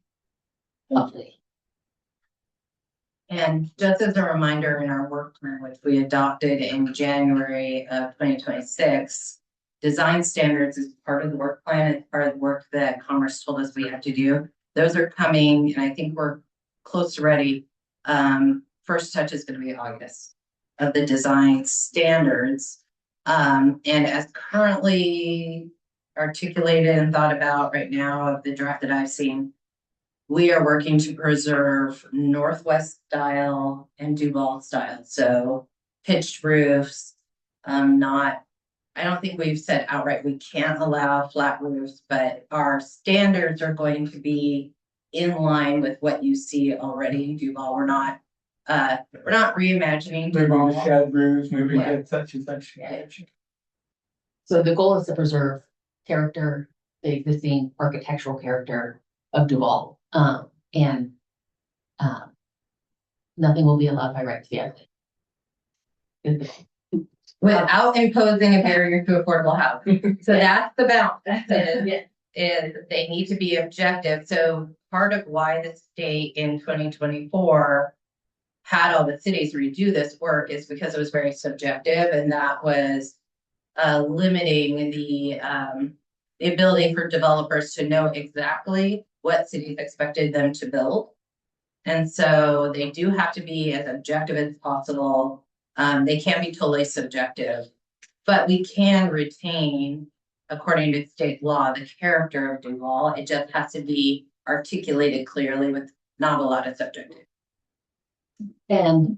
I: Lovely.
C: And just as a reminder, in our work plan, which we adopted in January of 2026, design standards is part of the work plan. It's part of the work that Commerce told us we have to do. Those are coming, and I think we're close to ready. First touch is going to be August of the design standards. And as currently articulated and thought about right now of the draft that I've seen, we are working to preserve Northwest style and Duval style, so pitched roofs. Not, I don't think we've said outright we can't allow flat roofs, but our standards are going to be in line with what you see already in Duval. We're not reimagining
B: Moving
C: Duval.
B: the shed roofs, moving
C: Yeah.
B: to such and such.
C: Yeah.
I: So the goal is to preserve character, the existing architectural character of Duval. And nothing will be allowed by right to be ugly.
C: Without imposing a barrier to affordable housing. So that's the balance, is they need to be objective. So part of why the state in 2024 had all the cities redo this work is because it was very subjective, and that was limiting the ability for developers to know exactly what cities expected them to build. And so they do have to be as objective as possible. They can't be totally subjective, but we can retain, according to state law, the character of Duval. It just has to be articulated clearly with not a lot of subjective.
I: And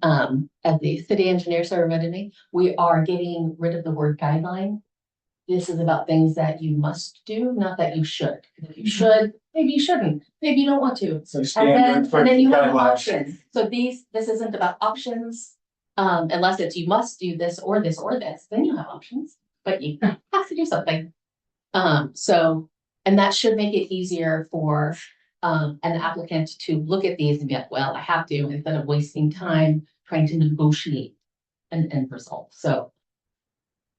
I: as the city engineer sort of reminded me, we are getting rid of the word guideline. This is about things that you must do, not that you should. If you should, maybe you shouldn't, maybe you don't want to.
B: So
I: And then you have
B: guidelines.
I: options. So this isn't about options. Unless it's you must do this or this or this, then you have options, but you have to do something. And that should make it easier for an applicant to look at these and be like, well, I have to, instead of wasting time trying to negotiate an end result. So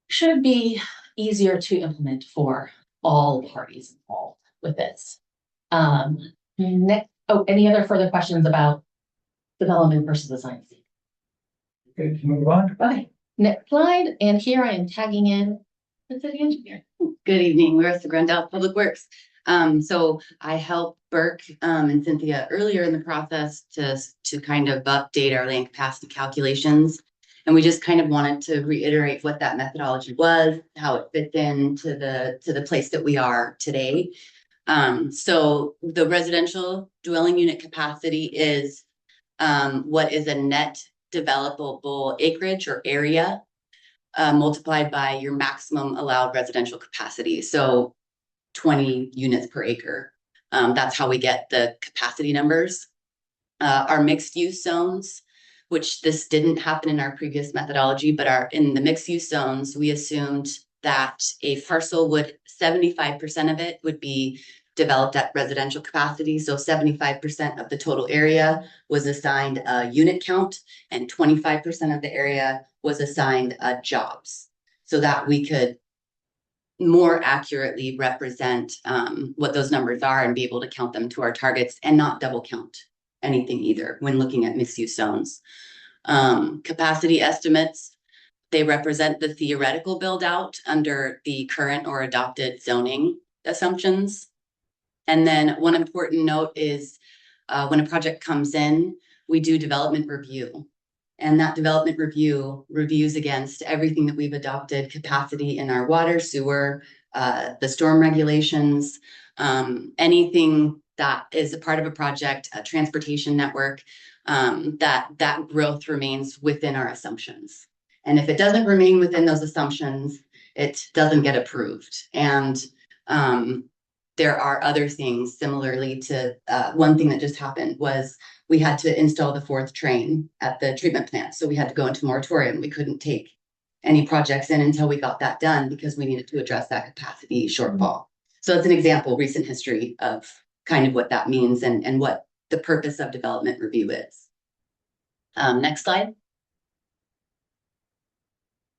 I: should be easier to implement for all parties involved with this. Any other further questions about development versus design?
B: Good to move on.
I: Okay, next slide, and here I am tagging in the city engineer.
J: Good evening, Marissa Grandel, Public Works. So I helped Burke and Cynthia earlier in the process to kind of update our land capacity calculations. And we just kind of wanted to reiterate what that methodology was, how it fits into the place that we are today. So the residential dwelling unit capacity is what is a net developable acreage or area multiplied by your maximum allowed residential capacity. So 20 units per acre. That's how we get the capacity numbers. Our mixed use zones, which this didn't happen in our previous methodology, but in the mixed use zones, we assumed that a parcel 75% of it would be developed at residential capacity. So 75% of the total area was assigned a unit count and 25% of the area was assigned jobs, so that we could more accurately represent what those numbers are and be able to count them to our targets and not double count anything either when looking at mixed use zones. Capacity estimates, they represent the theoretical build out under the current or adopted zoning assumptions. And then one important note is when a project comes in, we do development review. And that development review reviews against everything that we've adopted capacity in our water, sewer, the storm regulations, anything that is a part of a project, a transportation network, that growth remains within our assumptions. And if it doesn't remain within those assumptions, it doesn't get approved. And there are other things similarly to one thing that just happened was we had to install the 4th train at the treatment plant. So we had to go into moratorium. We couldn't take any projects in until we got that done because we needed to address that capacity shortfall. So it's an example, recent history of kind of what that means and what the purpose of development review is. Next slide.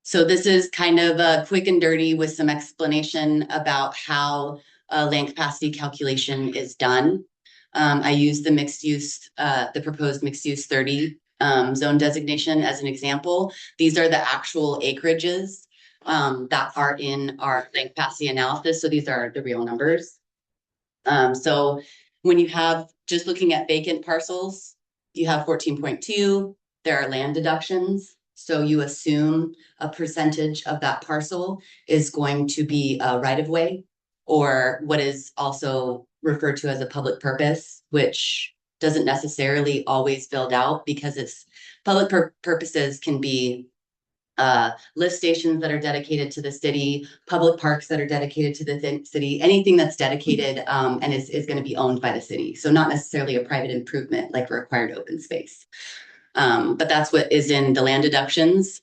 J: So this is kind of a quick and dirty with some explanation about how land capacity calculation is done. I use the mixed use, the proposed mixed use 30 zone designation as an example. These are the actual acreages that are in our land capacity analysis. So these are the real numbers. So when you have just looking at vacant parcels, you have 14.2. There are land deductions. So you assume a percentage of that parcel is going to be a right of way or what is also referred to as a public purpose, which doesn't necessarily always build out because it's purposes can be lift stations that are dedicated to the city, public parks that are dedicated to the city, anything that's dedicated and is going to be owned by the city. So not necessarily a private improvement like required open space. But that's what is in the land deductions.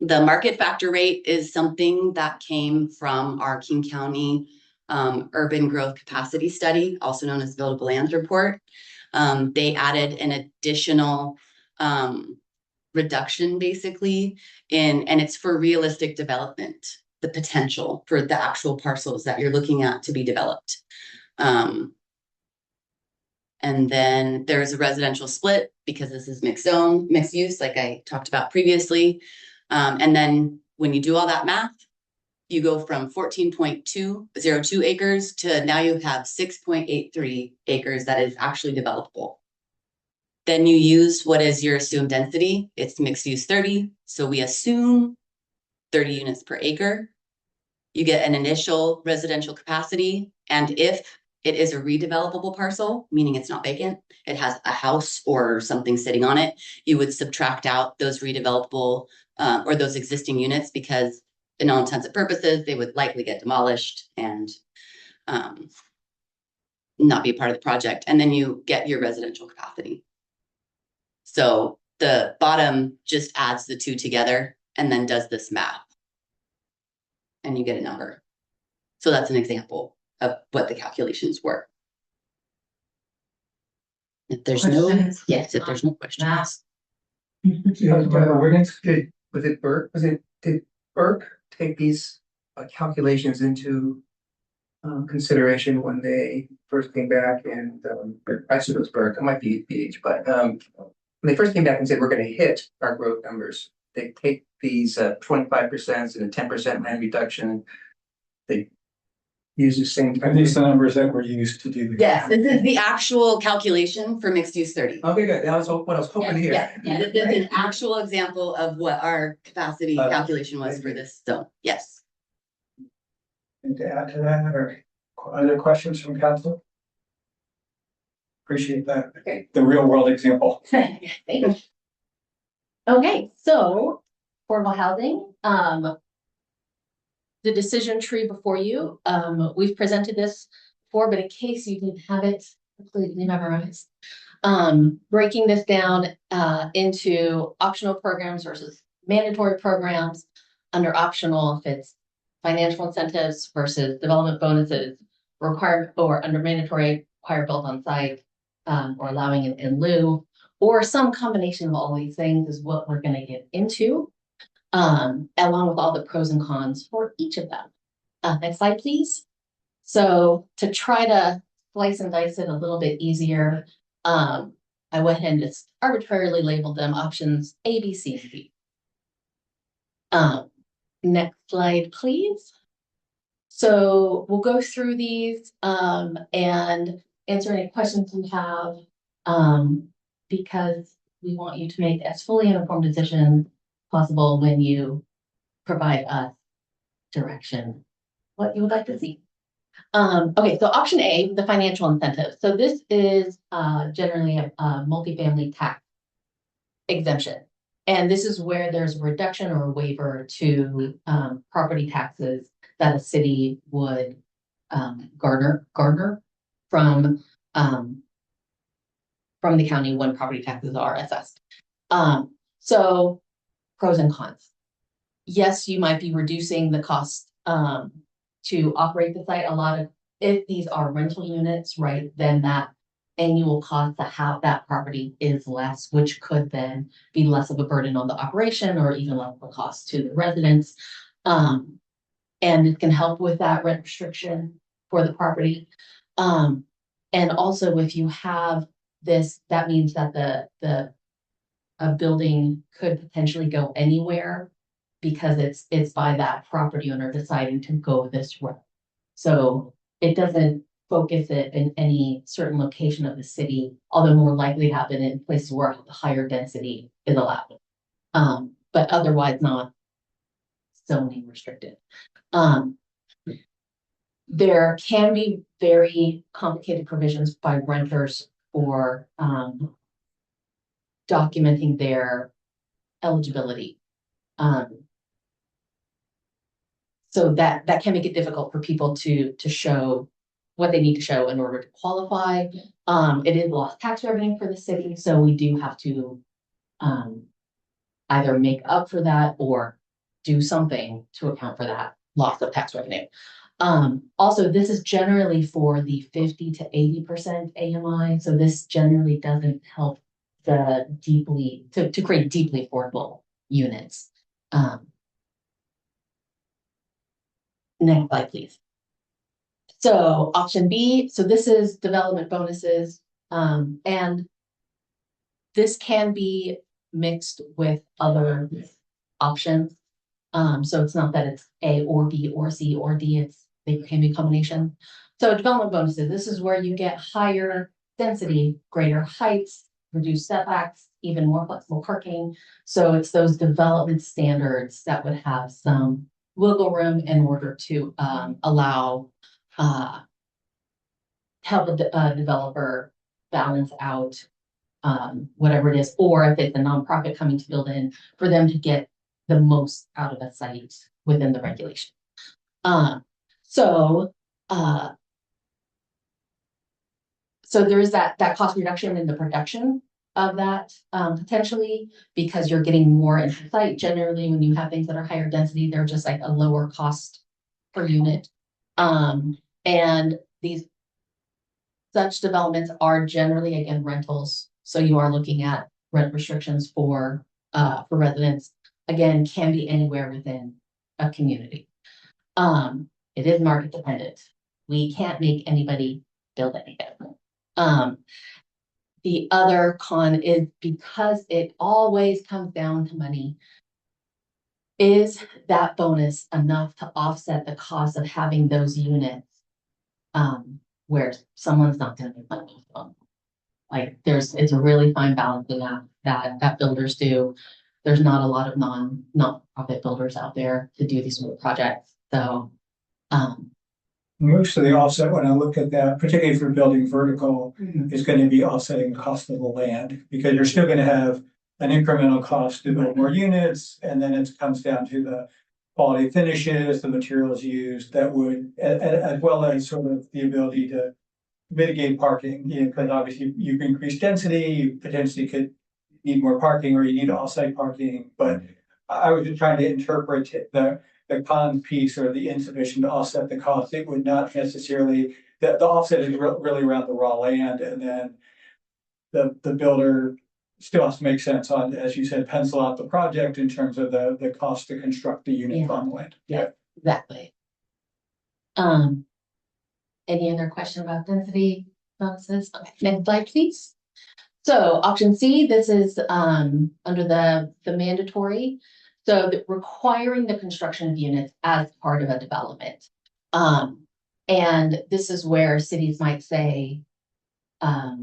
J: The market factor rate is something that came from our King County urban growth capacity study, also known as buildable lands report. They added an additional reduction basically and it's for realistic development, the potential for the actual parcels that you're looking at to be developed. And then there's a residential split because this is mixed zone, mixed use, like I talked about previously. And then when you do all that math, you go from 14.202 acres to now you have 6.83 acres that is actually developable. Then you use what is your assumed density. It's mixed use 30. So we assume 30 units per acre. You get an initial residential capacity. And if it is a redevelopable parcel, meaning it's not vacant, it has a house or something sitting on it, you would subtract out those redevelopable or those existing units because in all intents and purposes, they would likely get demolished and not be a part of the project. And then you get your residential capacity. So the bottom just adds the two together and then does this math. And you get a number. So that's an example of what the calculations were. If there's
C: Questions?
J: yes, if there's no questions.
G: Did Burke take these calculations into consideration when they first came back and I assume it was Burke, it might be BH, but when they first came back and said we're going to hit our growth numbers, they take these 25% and a 10% land reduction. They use the same.
B: Are these the numbers that were used to do the?
J: Yes, this is the actual calculation for mixed use 30.
G: Okay, good. That was what I was hoping to hear.
J: Yeah, this is an actual example of what our capacity calculation was for this zone. Yes.
B: And to add to that, or other questions from council? Appreciate that.
I: Okay.
B: The real world example.
I: Thank you. Okay, so affordable housing, the decision tree before you, we've presented this before, but in case you didn't have it completely memorized. Breaking this down into optional programs versus mandatory programs. Under optional, if it's financial incentives versus development bonuses, required or under mandatory, required built on site, or allowing it in lieu, or some combination of all these things is what we're going to get into, along with all the pros and cons for each of them. Next slide, please. So to try to slice and dice it a little bit easier, I went ahead and just arbitrarily labeled them options A, B, C, and D. Next slide, please. So we'll go through these and answer any questions you have, because we want you to make as fully informed decision possible when you provide us direction, what you would like to see. Okay, so option A, the financial incentive. So this is generally a multifamily tax exemption. And this is where there's a reduction or a waiver to property taxes that a city would garner from the county when property taxes are assessed. So pros and cons. Yes, you might be reducing the cost to operate the site. A lot of, if these are rental units, right, then that annual cost to have that property is less, which could then be less of a burden on the operation or even less of a cost to the residents. And it can help with that rent restriction for the property. And also if you have this, that means that a building could potentially go anywhere because it's by that property owner deciding to go this route. So it doesn't focus it in any certain location of the city, although more likely to happen in places where the higher density is allowed. but otherwise not zoning restricted. Um, there can be very complicated provisions by renters for, documenting their eligibility. So that can make it difficult for people to show what they need to show in order to qualify. It is lost tax revenue for the city, so we do have to either make up for that or do something to account for that loss of tax revenue. Also, this is generally for the 50 to 80% AMI, so this generally doesn't help the deeply to create deeply affordable units. Next slide, please. So option B, so this is development bonuses, and this can be mixed with other options. So it's not that it's A or B or C or D, they can be a combination. So development bonuses, this is where you get higher density, greater heights, reduced setbacks, even more flexible parking. So it's those development standards that would have some wiggle room in order to allow help a developer balance out whatever it is, or if it's a nonprofit coming to build in, for them to get the most out of a site within the regulation. So there is that cost reduction in the production of that potentially, because you're getting more into site. Generally, when you have things that are higher density, they're just like a lower cost per unit. And these such developments are generally, again, rentals. So you are looking at rent restrictions for residents. Again, can be anywhere within a community. It is market dependent. We can't make anybody build anything. The other con is, because it always comes down to money, is that bonus enough to offset the cost of having those units where someone's not going to make money off them? Like it's a really fine balancing act that builders do. There's not a lot of non-profit builders out there to do these sort of projects. So
B: most of the offset, when I look at that, particularly for building vertical, is going to be offsetting the cost of the land, because you're still going to have an incremental cost to build more units, and then it comes down to the quality of finishes, the materials used, that would, as well as sort of the ability to mitigate parking, because obviously you can increase density, you potentially could need more parking, or you need off-site parking. But I was just trying to interpret the con piece, or the insufficient to offset the cost. It would not necessarily, the offset is really around the raw land, and then the builder still has to make sense on, as you said, pencil out the project in terms of the cost to construct the unit on the land.
I: Yeah, exactly. Any other question about density bonuses? Okay, next slide, please. So option C, this is under the mandatory. So requiring the construction of units as part of a development. And this is where cities might say 10%,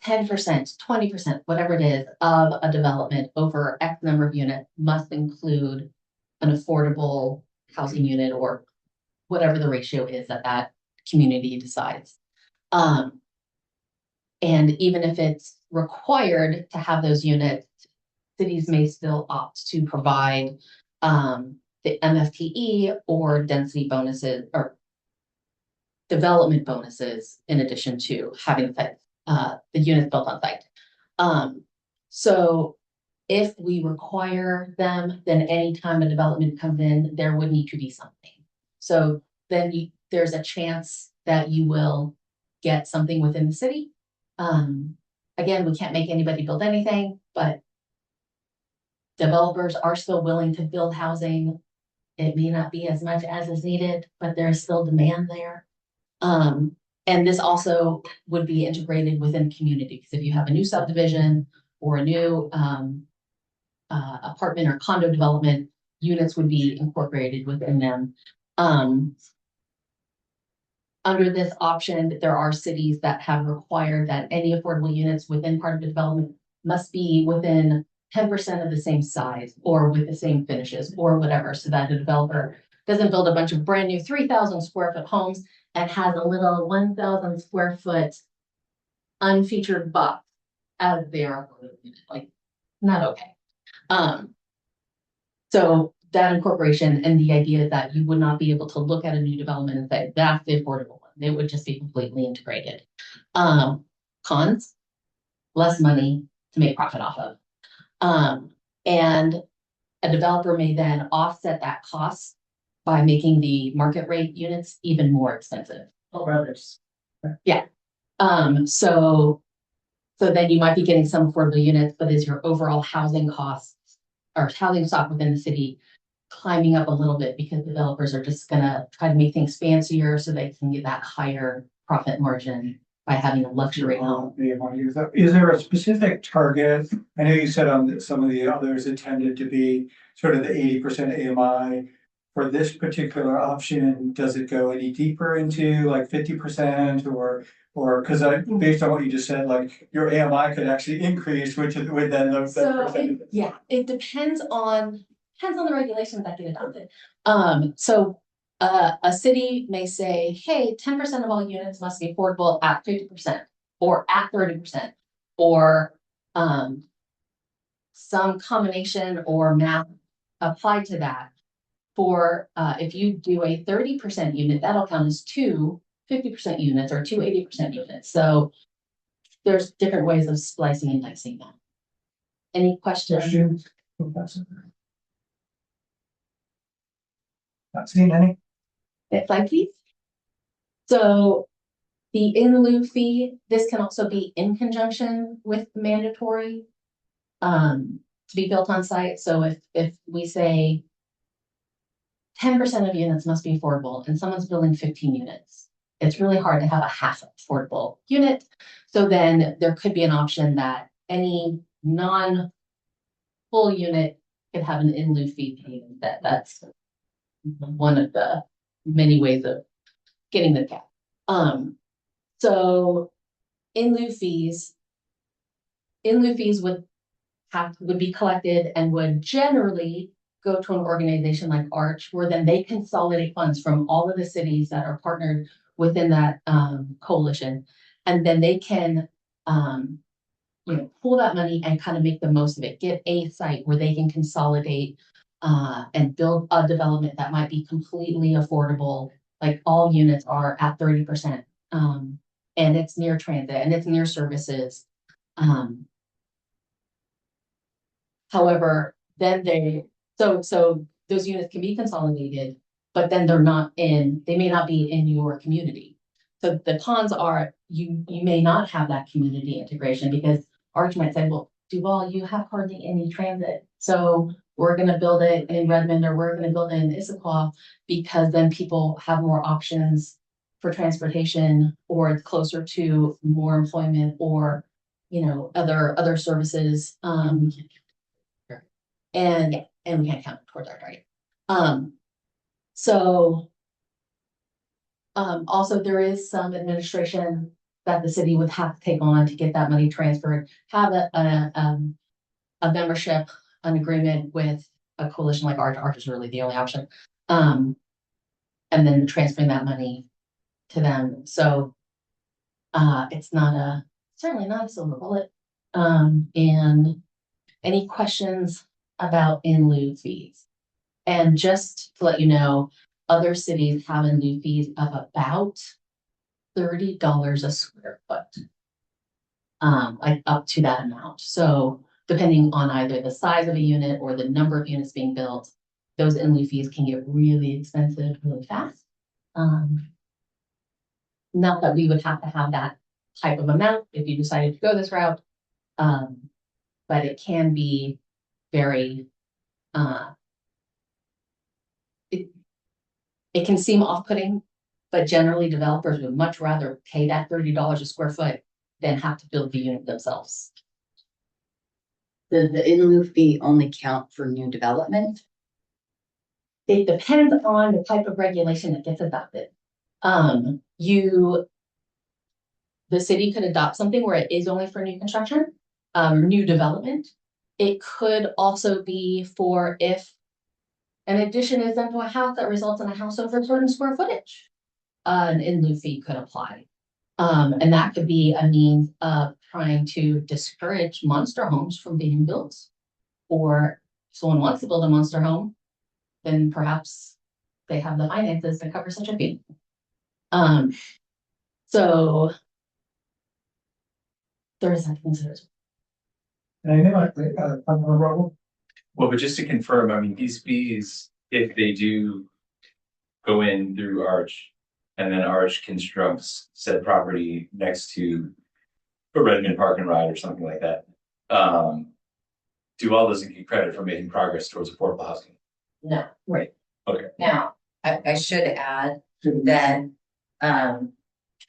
I: 20%, whatever it is, of a development over X number of units must include an affordable housing unit, or whatever the ratio is that community decides. And even if it's required to have those units, cities may still opt to provide the MFTE or density bonuses or development bonuses, in addition to having the units built on site. So if we require them, then anytime a development comes in, there would need to be something. So then there's a chance that you will get something within the city. Again, we can't make anybody build anything, but developers are still willing to build housing. It may not be as much as is needed, but there's still demand there. And this also would be integrated within communities. If you have a new subdivision or a new apartment or condo development, units would be incorporated within them. Under this option, there are cities that have required that any affordable units within part of the development must be within 10% of the same size or with the same finishes or whatever, so that a developer doesn't build a bunch of brand new 3,000 square foot homes and has a little 1,000 square foot unfeatured box as their, like, not okay. So that incorporation and the idea that you would not be able to look at a new development and say, that's the affordable one. It would just be completely integrated. Cons, less money to make profit off of. And a developer may then offset that cost by making the market rate units even more expensive.
B: Oh, brothers.
I: Yeah. So then you might be getting some affordable units, but is your overall housing costs or housing stock within the city climbing up a little bit because developers are just gonna try to make things fancier so they can get that higher profit margin by having a luxury home.
B: Is there a specific target? I know you said on some of the others intended to be sort of the 80% AMI. For this particular option, does it go any deeper into like 50% or because based on what you just said, like your AMI could actually increase, which would then those.
I: So it depends on the regulations that get adopted. A city may say, hey, 10% of all units must be affordable at 50% or at 30% or some combination or math applied to that. For if you do a 30% unit, that'll count as 2 50% units or 2 80% units. So there's different ways of splicing and dicing that. Any questions?
B: Not seeing any.
I: Next slide, please. So the in lieu fee, this can also be in conjunction with mandatory to be built on site. So if we say 10% of units must be affordable and someone's building 15 units, it's really hard to have a half affordable unit. So then there could be an option that any non-full unit could have an in lieu fee paid. That's one of the many ways of getting the cap. So in lieu fees would be collected and would generally go to an organization like Arch, where then they consolidate funds from all of the cities that are partnered within that coalition, and then they can pull that money and kind of make the most of it. Get a site where they can consolidate and build a development that might be completely affordable, like all units are at 30%, and it's near transit and it's near services. However, then so those units can be consolidated, but then they may not be in your community. So the cons are you may not have that community integration because Arch might say, well, Duval, you have hardly any transit. So we're going to build it in Redmond or we're going to build it in Issaquah because then people have more options for transportation or it's closer to more employment or, other services. And we can't count towards our target. Also there is some administration that the city would have to take on to get that money transferred, have a membership, an agreement with a coalition like Arch. Arch is really the only option. And then transferring that money to them. So it's certainly not a silver bullet. And any questions about in lieu fees? And just to let you know, other cities have in lieu fees of about $30 a square foot, like up to that amount. So depending on either the size of a unit or the number of units being built, those in lieu fees can get really expensive really fast. Not that we would have to have that type of amount if you decided to go this route, but it can be very, it can seem off-putting, but generally developers would much rather pay that $30 a square foot than have to build the unit themselves.
J: Does the in lieu fee only count for new development?
I: It depends on the type of regulation that gets adopted. The city could adopt something where it is only for new construction, new development. It could also be for if an addition is done to a house that results in a house over a certain square footage. An in lieu fee could apply. And that could be a means of trying to discourage monster homes from being built. Or if someone wants to build a monster home, then perhaps they have the finances to cover such a fee. So there is that to consider.
B: Anything like, Robert?
F: Well, but just to confirm, I mean, these fees, if they do go in through Arch, and then Arch constructs said property next to a Redmond Park and Ride or something like that, Duval doesn't get credit for making progress towards affordable housing.
C: No, right.
F: Okay.
C: Now, I should add that,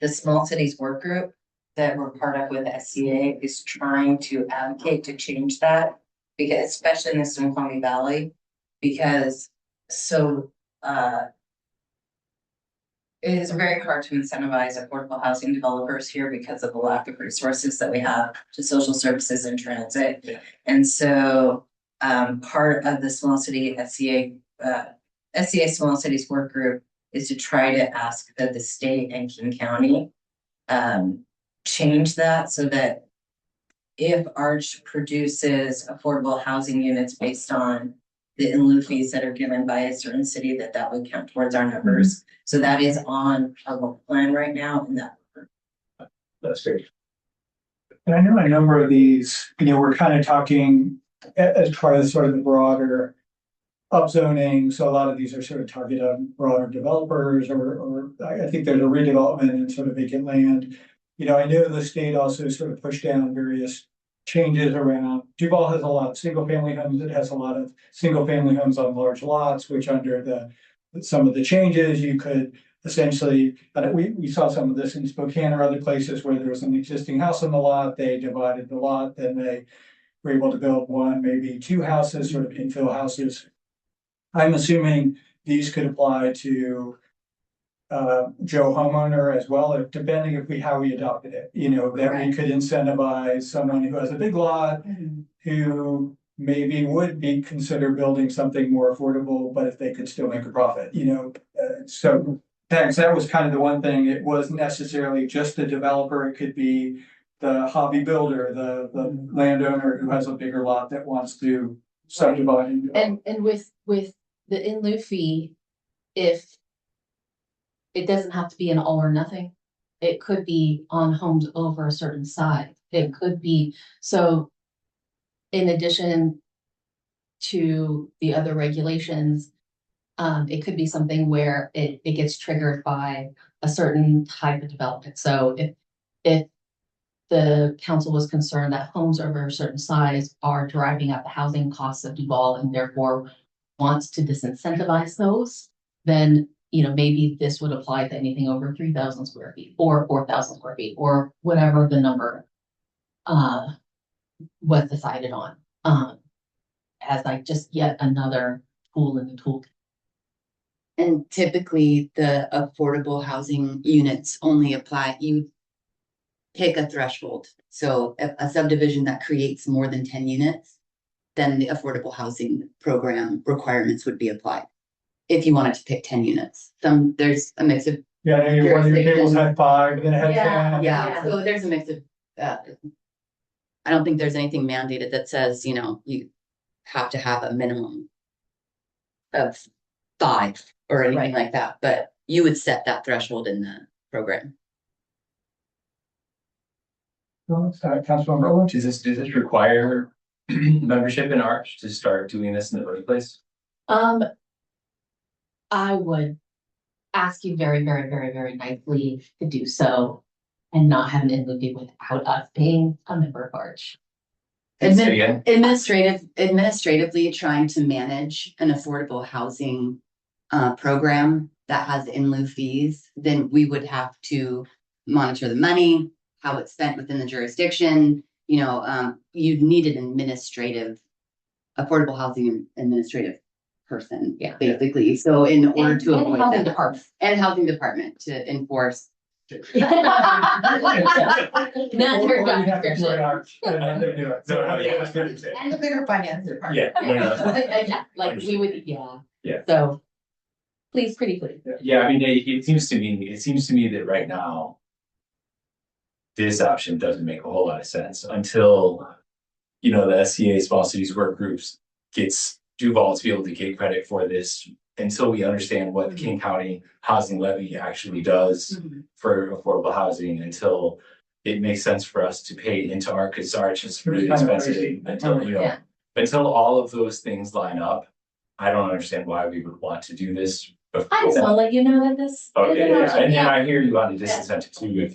C: the small cities work group that we're part of with SCA is trying to advocate to change that. Because especially in the Snoqualmie Valley, because it is very hard to incentivize affordable housing developers here because of the lack of resources that we have to social services and transit.
F: Yeah.
C: And so, part of the small city SCA Small Cities Work Group is to try to ask that the state and King County change that so that if Arch produces affordable housing units based on the in lieu fees that are given by a certain city, that would count towards our numbers. So that is on our work plan right now, and that.
F: That's great.
B: And I know a number of these, we're kind of talking as part of sort of the broader upzoning. So a lot of these are sort of targeted on broader developers, or I think there's a redevelopment and sort of vacant land. I know the state also sort of pushed down various changes around. Duval has a lot of single family homes. It has a lot of single family homes on large lots, which under some of the changes, you could essentially, we saw some of this in Spokane or other places where there was an existing house on the lot. They divided the lot, then they were able to build one, maybe two houses, sort of infill houses. I'm assuming these could apply to Joe homeowner as well, depending how we adopted it, that we could incentivize someone who has a big lot who maybe would be consider building something more affordable, but if they could still make a profit, so that was kind of the one thing. It wasn't necessarily just the developer. It could be the hobby builder, the landowner who has a bigger lot that wants to subdivide.
I: And with the in lieu fee, if it doesn't have to be an all or nothing, it could be on homes over a certain size. It could be, so in addition to the other regulations, it could be something where it gets triggered by a certain type of development. So if the council was concerned that homes over a certain size are driving up the housing costs of Duval and therefore wants to disincentivize those, then maybe this would apply to anything over 3,000 square feet or 4,000 square feet or whatever the number was decided on, as like just yet another tool in the toolkit.
J: And typically the affordable housing units only apply, you pick a threshold. So if a subdivision that creates more than 10 units, then the affordable housing program requirements would be applied. If you wanted to pick 10 units, there's a mix of.
B: Yeah, I know one of your tables had 5, then it had 10.
J: Yeah, so there's a mix of, I don't think there's anything mandated that says, you have to have a minimum of 5 or anything like that, but you would set that threshold in the program.
B: Councilman Rowland?
F: Does this require membership in Arch to start doing this in the first place?
I: I would ask you very, very, very, very nicely to do so and not have an in lieu fee without us being a member of Arch.
F: Say again?
J: Administratively trying to manage an affordable housing program that has in lieu fees, then we would have to monitor the money, how it's spent within the jurisdiction. You'd need an affordable housing administrative person, basically. So in order to avoid
I: housing
J: that,
I: department.
J: and housing department to enforce
I: Not your job
B: Have to do it
I: description.
B: ours, and then they do it.
F: No, no, yeah, I was gonna say.
C: And the bigger finance department.
F: Yeah, no, no.
I: Yeah, like we would, yeah.
F: Yeah.
I: So, please, pretty please.
F: Yeah, I mean, it seems to me that right now. This option doesn't make a whole lot of sense until, the SCA small cities work groups gets Duval to be able to get credit for this. Until we understand what the King County Housing Levy actually does for affordable housing, until it makes sense for us to pay into our, because our is really expensive. Until,
C: Yeah.
F: until all of those things line up, I don't understand why we would want to do this.
I: I just want to let you know that this.
F: Okay,
I: is an
F: yeah,
I: option.
F: and I hear you on the disincentive too,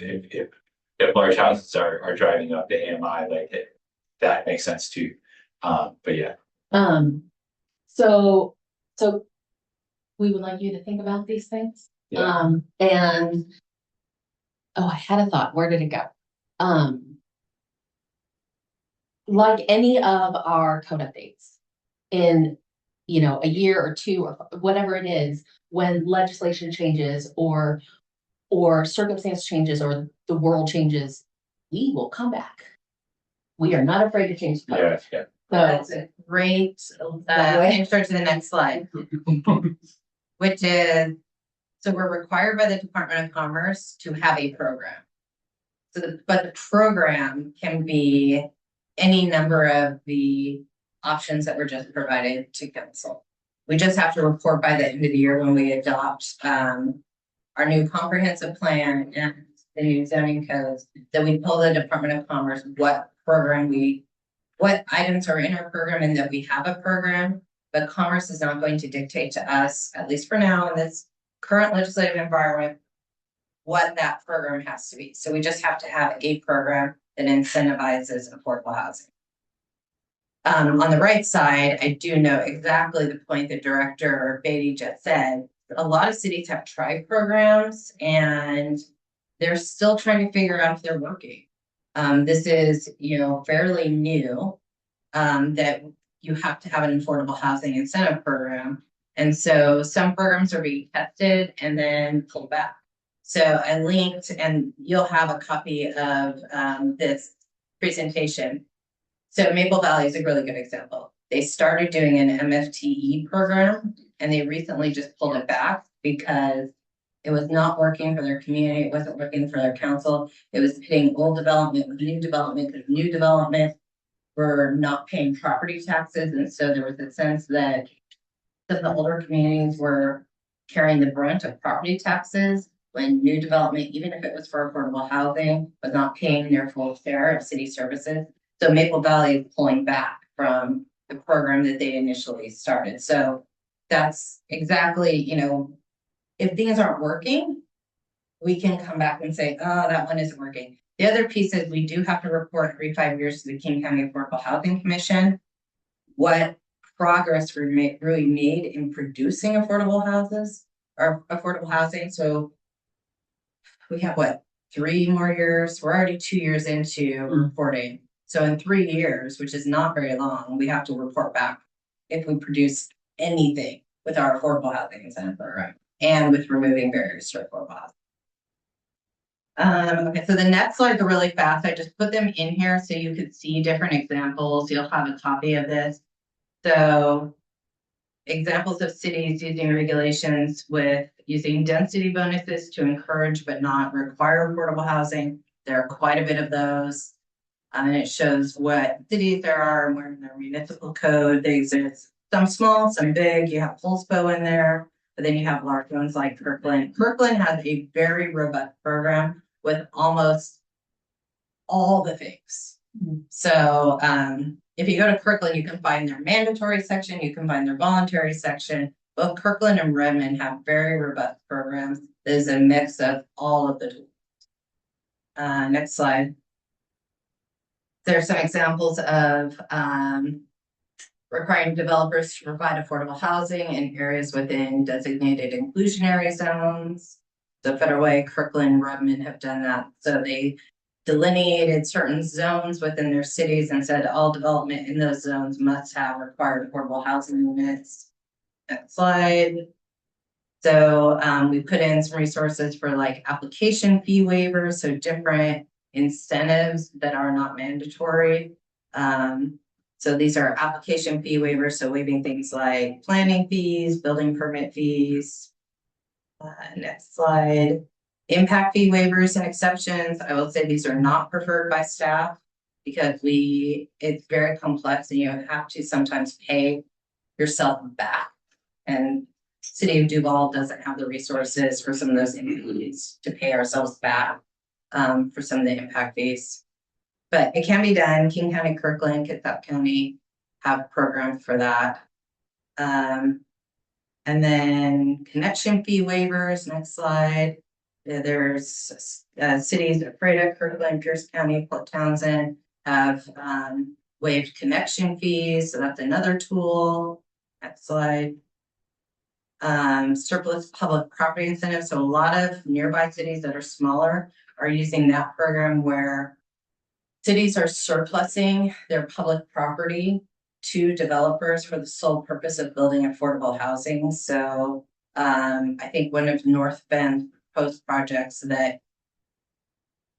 F: if large houses are driving up the AMI, like that makes sense too. But yeah.
I: So we would like you to think about these things.
F: Yeah.
I: And I had a thought. Where did it go? Like any of our code updates in, a year or two or whatever it is, when legislation changes or circumstance changes or the world changes, we will come back. We are not afraid to change the code.
F: Yeah.
C: That's a great, start to the next slide. Which is, so we're required by the Department of Commerce to have a program. But the program can be any number of the options that were just provided to council. We just have to report by the end of the year when we adopt our new comprehensive plan and the new zoning codes, that we pull the Department of Commerce, what items are in our program, and that we have a program. But Commerce is not going to dictate to us, at least for now in this current legislative environment, what that program has to be. So we just have to have a program that incentivizes affordable housing. On the right side, I do know exactly the point that Director Beatty just said. A lot of cities have tried programs and they're still trying to figure out if they're working. This is, fairly new, that you have to have an affordable housing incentive program. And so some programs are being tested and then pulled back. So I linked, and you'll have a copy of this presentation. So Maple Valley is a really good example. They started doing an MFTE program and they recently just pulled it back because it was not working for their community. It wasn't working for their council. It was hitting old development with new development, because new development were not paying property taxes. And so there was a sense that the older communities were carrying the brunt of property taxes when new development, even if it was for affordable housing, was not paying their full share of city services. So Maple Valley is pulling back from the program that they initially started. So that's exactly, if things aren't working, we can come back and say, oh, that one isn't working. The other piece is we do have to report every 5 years to the King County Affordable Housing Commission what progress we really made in producing affordable houses or affordable housing. So we have 3 more years? We're already 2 years into reporting. So in 3 years, which is not very long, we have to report back if we produce anything with our affordable housing incentive program and with removing barriers to affordable housing. Okay, so the next slides are really fast. I just put them in here so you could see different examples. You'll have a copy of this. So examples of cities using regulations with using density bonuses to encourage but not require affordable housing. There are quite a bit of those. And it shows what cities there are and where in their municipal code they exist. Some small, some big. You have Pulspo in there, but then you have large ones like Kirkland. Kirkland has a very robust program with almost all the things. So if you go to Kirkland, you can find their mandatory section, you can find their voluntary section. Both Kirkland and Redmond have very robust programs. There's a mix of all of the tools. Next slide. There are some examples of requiring developers to provide affordable housing in areas within designated inclusionary zones. So Federal Way, Kirkland, Redmond have done that. So they delineated certain zones within their cities and said all development in those zones must have required affordable housing units. Next slide. So we put in some resources for like application fee waivers, so different incentives that are not mandatory. So these are application fee waivers, so waiving things like planning fees, building permit fees. Next slide. Impact fee waivers and exceptions. I will say these are not preferred by staff because it's very complex and you have to sometimes pay yourself back. And City of Duval doesn't have the resources for some of those fees to pay ourselves back for some of the impact fees. But it can be done. King County, Kirkland, Kitsap County have programs for that. And then connection fee waivers, next slide. There's cities of Freda, Kirkland, Pierce County, Port Townsend have waived connection fees. So that's another tool. Next slide. Surplus public property incentives. So a lot of nearby cities that are smaller are using that program where cities are surplusing their public property to developers for the sole purpose of building affordable housing. So I think one of North Bend's proposed projects that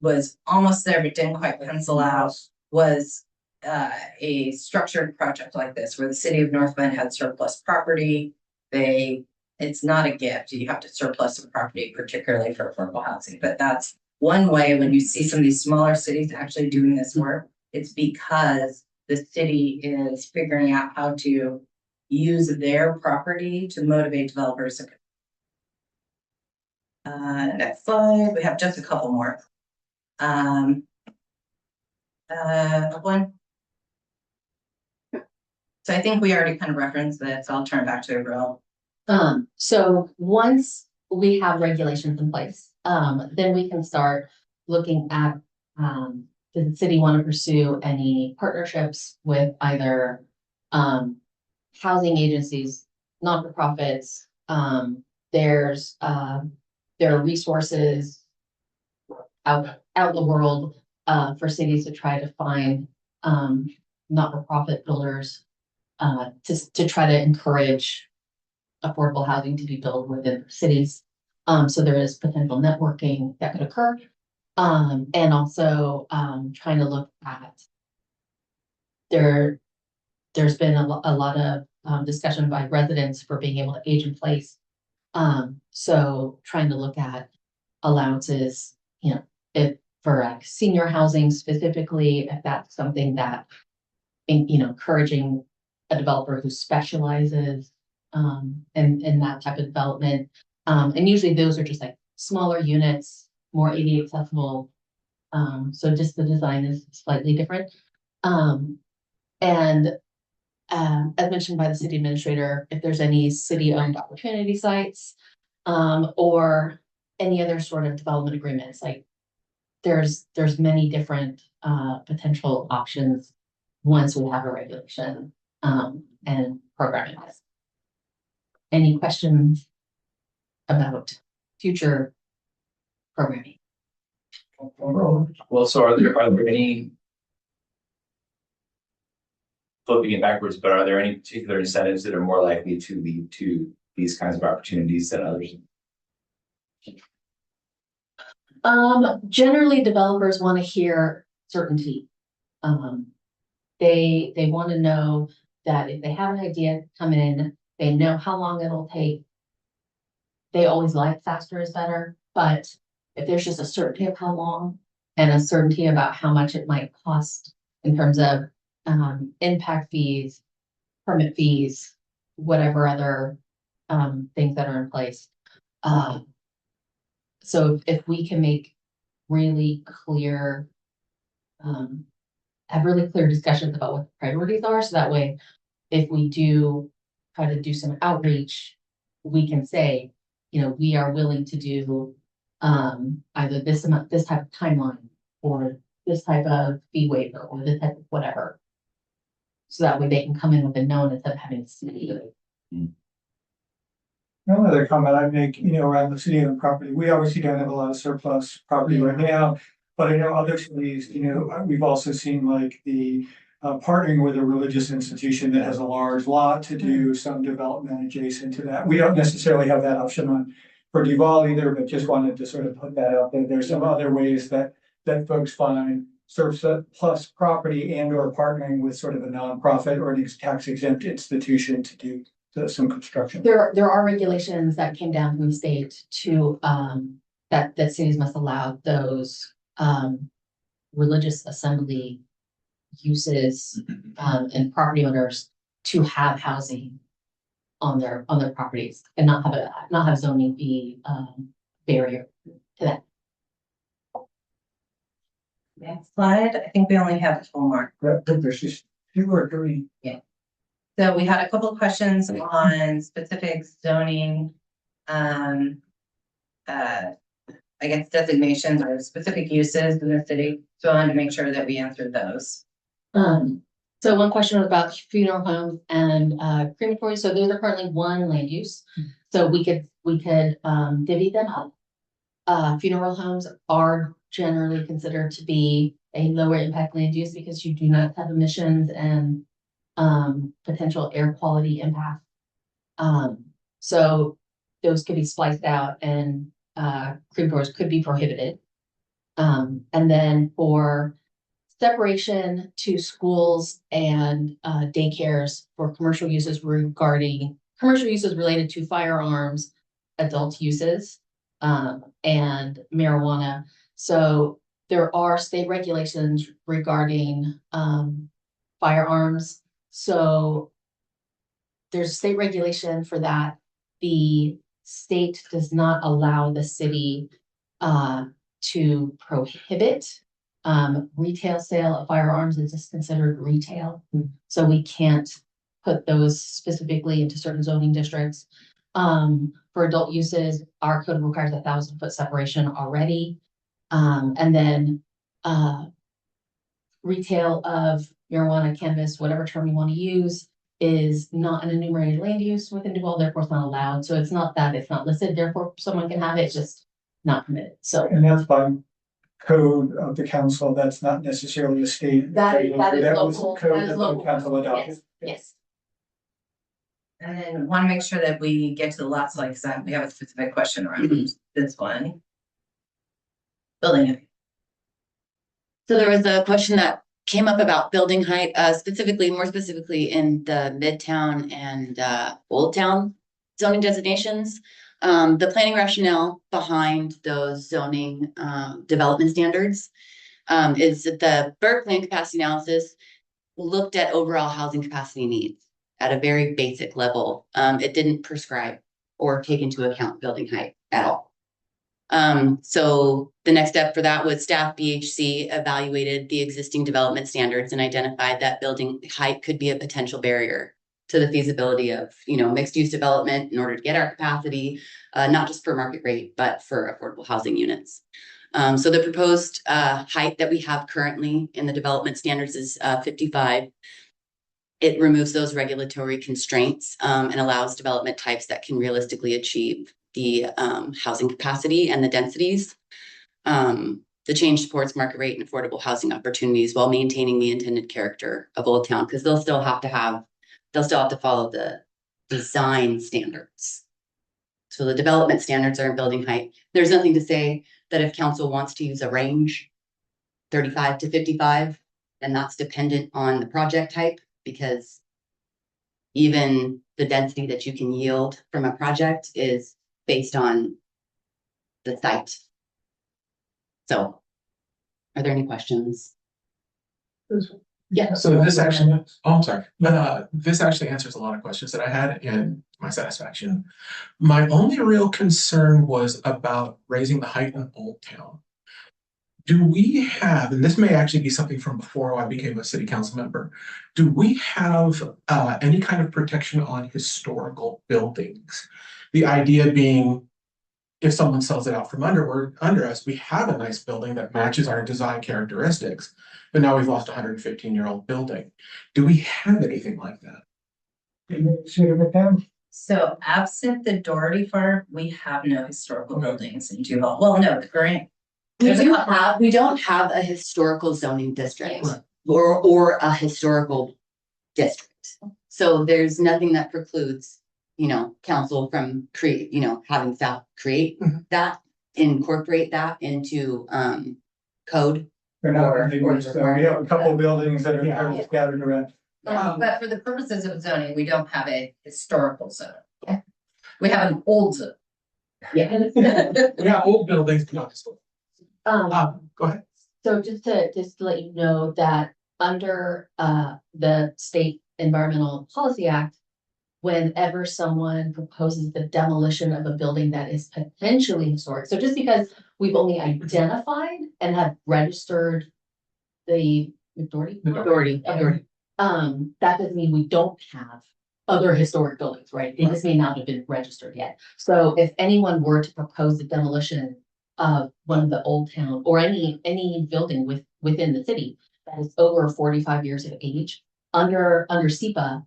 C: was almost there but didn't quite pencil out was a structured project like this, where the city of North Bend had surplus property. It's not a gift. You have to surplus the property, particularly for affordable housing. But that's one way when you see some of these smaller cities actually doing this work, it's because the city is figuring out how to use their property to motivate developers. Next slide. We have just a couple more. One. So I think we already kind of referenced this. So I'll turn it back to April.
I: So once we have regulations in place, then we can start looking at, does the city want to pursue any partnerships with either, housing agencies, not-for-profits, there are resources out in the world, for cities to try to find, not-for-profit builders, to try to encourage affordable housing to be built within cities. So there is potential networking that could occur. And also trying to look at there's been a lot of discussion by residents for being able to age in place. So trying to look at allowances, if for like senior housing specifically, if that's something that encouraging a developer who specializes in that type of development. And usually those are just like smaller units, more ADA accessible. So just the design is slightly different. And as mentioned by the city administrator, if there's any city-owned opportunity sites, or any other sort of development agreements, like there's many different potential options once we have a regulation and programming. Any questions about future programming?
F: Well, so are there any, flipping it backwards, but are there any particular incentives that are more likely to lead to these kinds of opportunities than others?
I: Generally, developers want to hear certainty. They want to know that if they have an idea come in, they know how long it'll take. They always like faster is better, but if there's just a certainty of how long and a certainty about how much it might cost in terms of impact fees, permit fees, whatever other things that are in place. So if we can make really clear, have really clear discussions about what the priorities are, so that way, if we do try to do some outreach, we can say, we are willing to do either this type of timeline, or this type of fee waiver, or this type of whatever. So that way they can come in with a known instead of having to see.
B: The only other comment I'd make, around the city and property, we obviously don't have a lot of surplus property right now. But I know other cities, we've also seen like the partnering with a religious institution that has a large lot to do some development adjacent to that. We don't necessarily have that option on for Duval either, but just wanted to sort of put that out there. There's some other ways that folks find surplus property and or partnering with sort of a nonprofit or an tax exempt institution to do some construction.
I: There are regulations that came down from the state to, that cities must allow those, religious assembly uses, and property owners to have housing on their properties and not have zoning be, barrier to that.
C: Next slide, I think we only have two more.
B: There's just 2 or 3.
C: So we had a couple of questions on specific zoning, I guess designations or specific uses in the city. So I wanted to make sure that we answered those.
I: So one question was about funeral homes and crematory. So those are currently one land use. So we could divvy them up. Funeral homes are generally considered to be a lower impact land use because you do not have emissions and potential air quality impact. So those could be spliced out and crematories could be prohibited. And then for separation to schools and daycares for commercial uses related to firearms, adult uses, and marijuana. So there are state regulations regarding firearms. So there's state regulation for that. The state does not allow the city to prohibit retail sale of firearms. Is just considered retail. So we can't put those specifically into certain zoning districts. For adult uses, our code requires 1,000-foot separation already. And then retail of marijuana, cannabis, whatever term you want to use, is not an enumerated land use within Duval, therefore it's not allowed. So it's not that it's not listed, therefore someone can have it, it's just not permitted. So
B: And that's by code of the council. That's not necessarily a state.
I: that is
B: was
I: local.
B: Code
I: That
B: that
I: is
B: the
I: local.
B: council adopted.
I: Yes.
C: And then want to make sure that we get to the last slide because we have a specific question around this one. Building height.
J: So there was a question that came up about building height, more specifically in the Midtown and Old Town zoning designations. The planning rationale behind those zoning development standards is that the Burke Land Capacity Analysis looked at overall housing capacity needs at a very basic level. It didn't prescribe or take into account building height at all. So the next step for that was staff BHC evaluated the existing development standards and identified that building height could be a potential barrier to the feasibility of, mixed use development in order to get our capacity, not just for market rate, but for affordable housing units. So the proposed height that we have currently in the development standards is 55. It removes those regulatory constraints and allows development types that can realistically achieve the housing capacity and the densities. The change supports market rate and affordable housing opportunities while maintaining the intended character of Old Town, because they'll still have to follow the design standards. So the development standards are in building height. There's nothing to say that if council wants to use a range, 35 to 55, then that's dependent on the project type, because even the density that you can yield from a project is based on the site. So, are there any questions?
I: Yeah.
H: So this actually, I'm sorry. This actually answers a lot of questions that I had in my satisfaction. My only real concern was about raising the height in Old Town. Do we have, and this may actually be something from before I became a city council member, do we have any kind of protection on historical buildings? The idea being, if someone sells it out from under us, we have a nice building that matches our design characteristics, but now we've lost a 115-year-old building. Do we have anything like that?
C: So absent the Doherty Farm, we have no historical buildings in Duval. Well, no, the Grant.
J: We don't have a historical zoning district. or a historical district. So there's nothing that precludes, council from having staff create that, incorporate that into, code.
B: They're not,
J: Or-
B: we have a couple buildings that are
H: Yeah.
B: kind of scattered around.
C: But for the purposes of zoning, we don't have a historical zone. We have an old zone.
I: Yeah.
H: Yeah, old buildings, but not historic. Go ahead.
I: So just to let you know that under the State Environmental Policy Act, whenever someone proposes the demolition of a building that is potentially historic, so just because we've only identified and have registered the majority, that doesn't mean we don't have other historic buildings, right? They just may not have been registered yet. So if anyone were to propose the demolition of one of the old town or any building within the city that is over 45 years of age, under SEPA,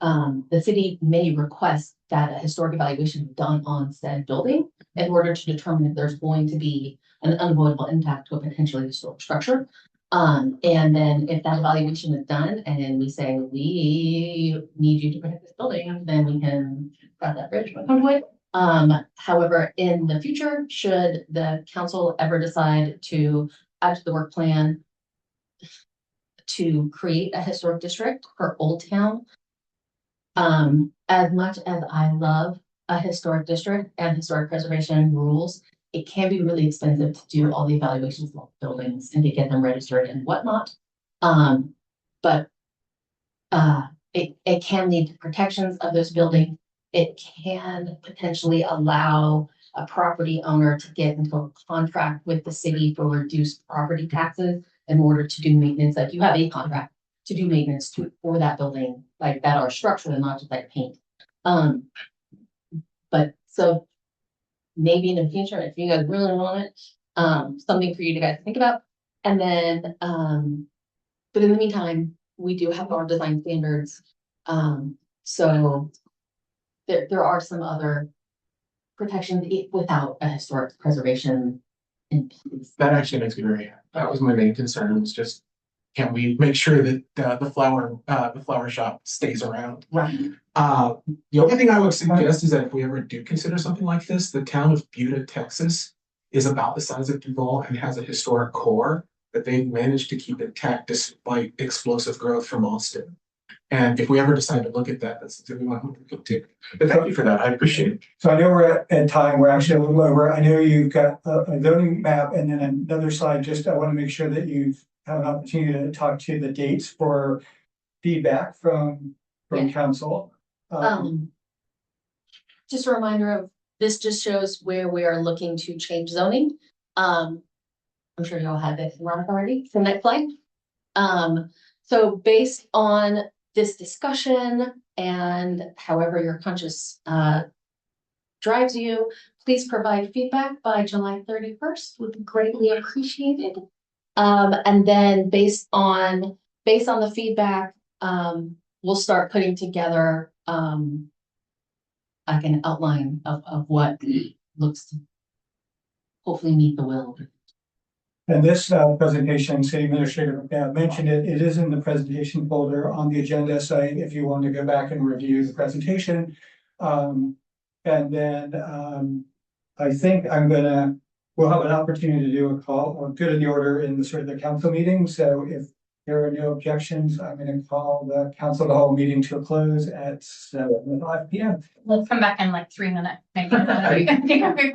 I: the city may request that a historic evaluation be done on said building in order to determine if there's going to be an unavoidable impact to a potentially historic structure. And then if that evaluation is done and then we say, we need you to protect this building, then we can cross that bridge when we come to it. However, in the future, should the council ever decide to add to the work plan to create a historic district for Old Town, as much as I love a historic district and historic preservation rules, it can be really expensive to do all the evaluations of buildings and to get them registered and whatnot. But it can lead to protections of those buildings. It can potentially allow a property owner to get into a contract with the city for reduced property taxes in order to do maintenance. Like you have a contract to do maintenance for that building, like that are structural and not just like paint. But so maybe in the future, if you guys really want it, something for you to guys think about. And then, but in the meantime, we do have our design standards. So there are some other protections without a historic preservation in place.
H: That actually makes me very happy. That was my main concern, was just, can we make sure that the flower shop stays around?
I: Right.
H: The only thing I would suggest is that if we ever do consider something like this, the town of Buda, Texas is about the size of Duval and has a historic core that they've managed to keep intact despite explosive growth from Austin. And if we ever decide to look at that, that's something we want to look into. But thank you for that. I appreciate it.
B: So I know we're at time, we're actually a little over. I know you've got a zoning map and then another slide. Just, I want to make sure that you've had an opportunity to talk to the dates for feedback from
I: Yeah.
B: council.
I: Just a reminder of, this just shows where we are looking to change zoning. I'm sure you all have it run already. So next slide. So based on this discussion and however your conscience drives you, please provide feedback by July 31st, would be greatly appreciated. And then based on the feedback, we'll start putting together like an outline of what looks to hopefully meet the will.
B: And this presentation, city administrator mentioned it, it is in the presentation folder on the agenda site if you want to go back and review the presentation. And then I think we'll have an opportunity to do a call, or good in the order in the sort of the council meeting. So if there are no objections, I'm going to call the council hall meeting to a close at 7:05 p.m.
D: Let's come back in like 3 minutes, maybe.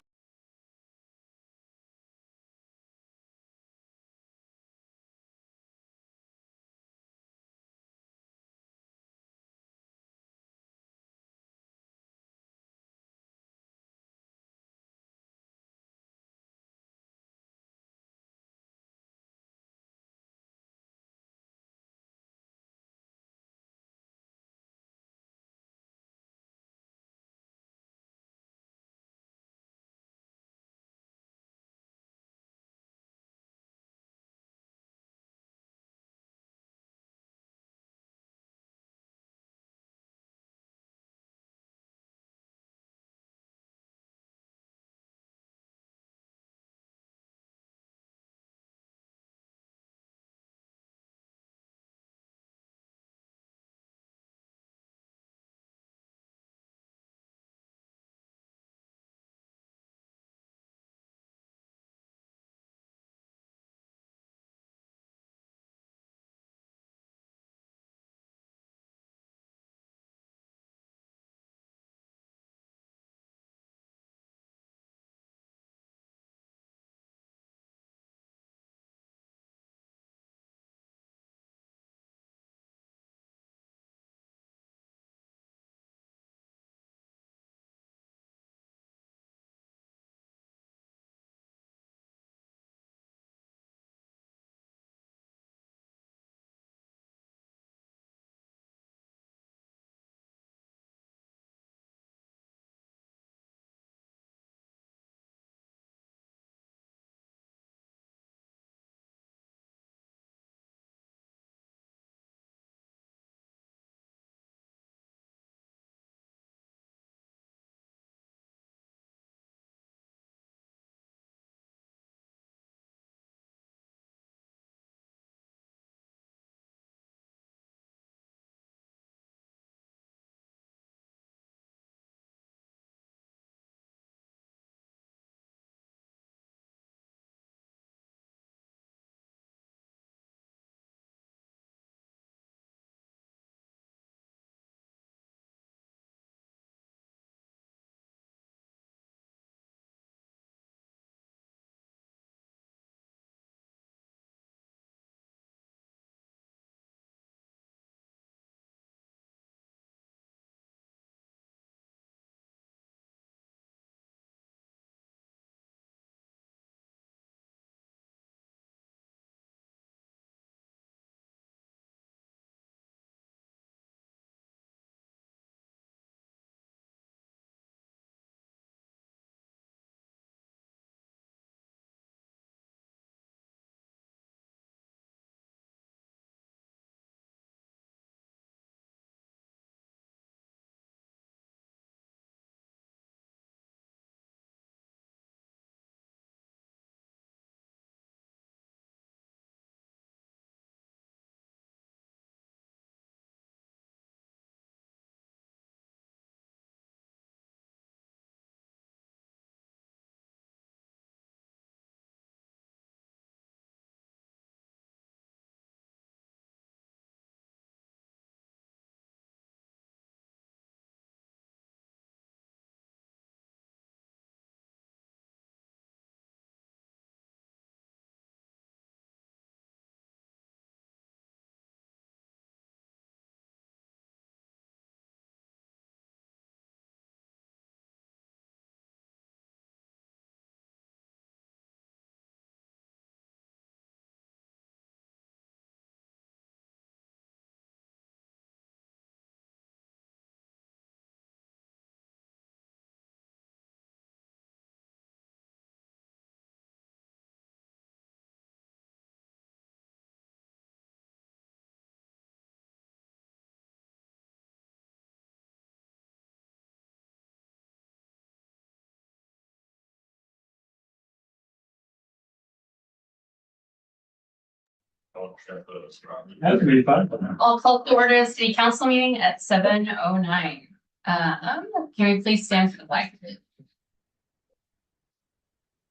B: That's gonna be fun.
D: I'll call to order the city council meeting at 7:09. Can we please stand for the flag?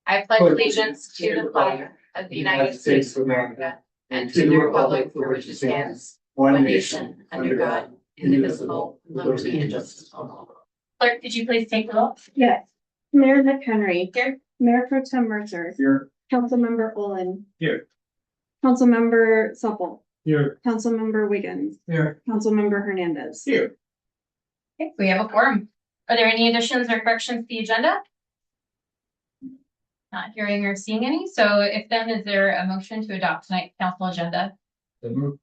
D: I pledge allegiance to the flag of the United States of America and to the republic for which it stands, one nation, under God, indivisible, with liberty and justice for all. Clerk, could you please take the roll?
K: Yes. Mayor McHenry.
D: Here.
K: Mayor Pro Tem Mercer.
B: Here.
K: Councilmember Olin.
B: Here.
K: Councilmember Supple.
B: Here.
K: Councilmember Wiggins.
B: Here.
K: Councilmember Hernandez.
B: Here.
D: Okay, we have a quorum. Are there any additions or corrections to the agenda? Not hearing or seeing any, so if then, is there a motion to adopt tonight's council agenda?
B: Second,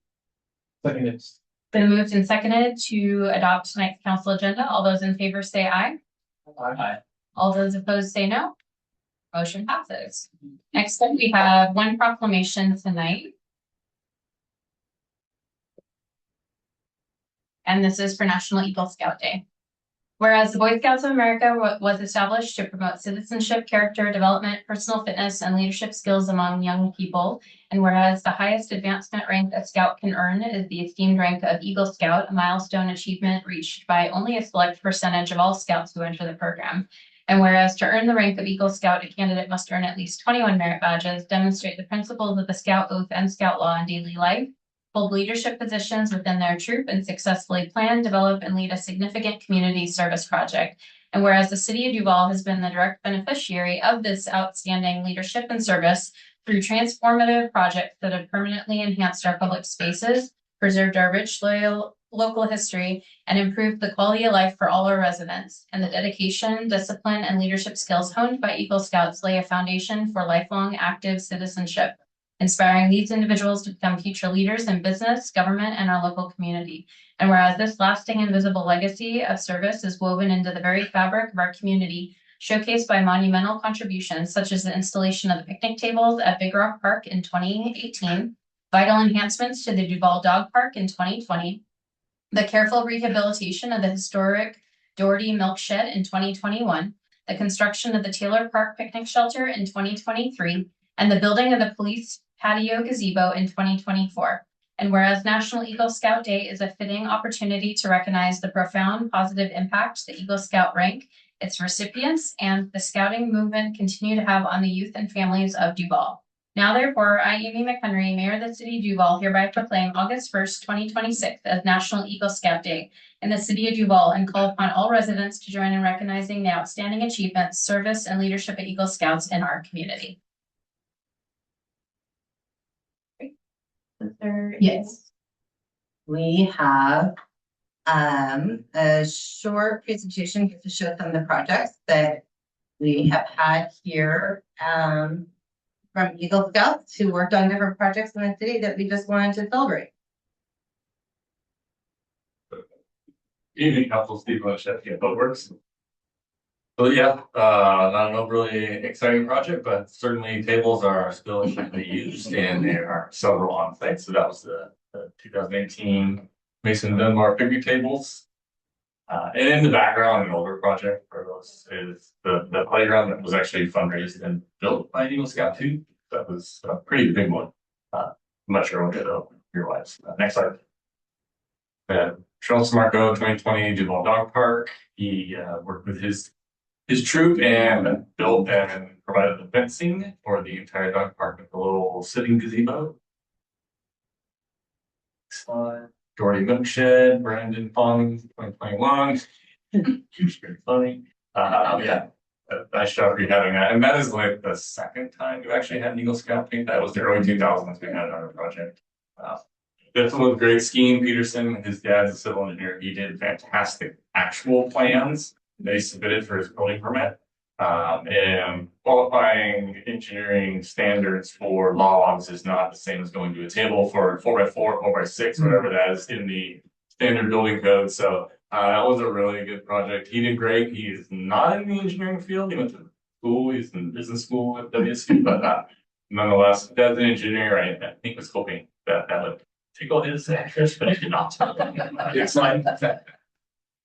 B: it's.
D: Been moved and seconded to adopt tonight's council agenda. All those in favor say aye.
B: Aye.
D: All those opposed say no. Motion passes. Next up, we have one proclamation tonight. And this is for National Eagle Scout Day. Whereas the Boy Scouts of America was established to promote citizenship, character development, personal fitness, and leadership skills among young people. And whereas the highest advancement rank a scout can earn is the esteemed rank of Eagle Scout, a milestone achievement reached by only a select percentage of all scouts who enter the program. And whereas to earn the rank of Eagle Scout, a candidate must earn at least 21 merit badges, demonstrate the principles of the Scout Oath and Scout Law in daily life, hold leadership positions within their troop, and successfully plan, develop, and lead a significant community service project. And whereas the city of Duval has been the direct beneficiary of this outstanding leadership and service through transformative projects that have permanently enhanced our public spaces, preserved our rich, local history, and improved the quality of life for all our residents. And the dedication, discipline, and leadership skills honed by Eagle Scouts lay a foundation for lifelong active citizenship, inspiring these individuals to become future leaders in business, government, and our local community. And whereas this lasting and visible legacy of service is woven into the very fabric of our community, showcased by monumental contributions such as the installation of the picnic tables at Big Rock Park in 2018, vital enhancements to the Duval Dog Park in 2020, the careful rehabilitation of the historic Doherty Milk Shed in 2021, the construction of the Taylor Park Picnic Shelter in 2023, and the building of the police patio gazebo in 2024. And whereas National Eagle Scout Day is a fitting opportunity to recognize the profound positive impact the Eagle Scout rank, its recipients, and the scouting movement continue to have on the youth and families of Duval. Now therefore, I, Amy McHenry, Mayor of the City of Duval, hereby proclaim August 1st, 2026 as National Eagle Scout Day in the City of Duval and call upon all residents to join in recognizing the outstanding achievements, service, and leadership of Eagle Scouts in our community.
C: Yes. We have a short presentation to show some of the projects that we have had here from Eagle Scouts who worked on different projects in the city that we just wanted to celebrate.
L: Evening, Council Steve Chef, Boat Works. So yeah, not an overly exciting project, but certainly tables are still efficiently used and there are several on site. So that was the 2018 Mason Dunbar picnic tables. And in the background, an older project for those is the playground that was actually fundraised and built by Eagle Scout too. That was a pretty big one. Much earlier though, your lives. Next slide. Charles Marco, 2020 Duval Dog Park. He worked with his troop and built and provided the fencing for the entire dog park with a little sitting gazebo. Next slide. Doherty Milk Shed, Brandon Fong, 2021. It's pretty funny. Yeah, nice job rehabbing that. And that is like the second time you actually had an Eagle Scout paint. That was the early 2000s we had on our project. This one was great. Skiing Peterson, his dad's a civil engineer. He did fantastic actual plans. They submitted for his building permit. And qualifying engineering standards for logs is not the same as going to a table for 4x4, 4x6, whatever that is in the standard building code. So that was a really good project. He did great. He is not in the engineering field. He went to school. He's in business school at WSU, but nonetheless, as an engineer, I think was hoping that that would tickle his interest, but it did not. It's fine.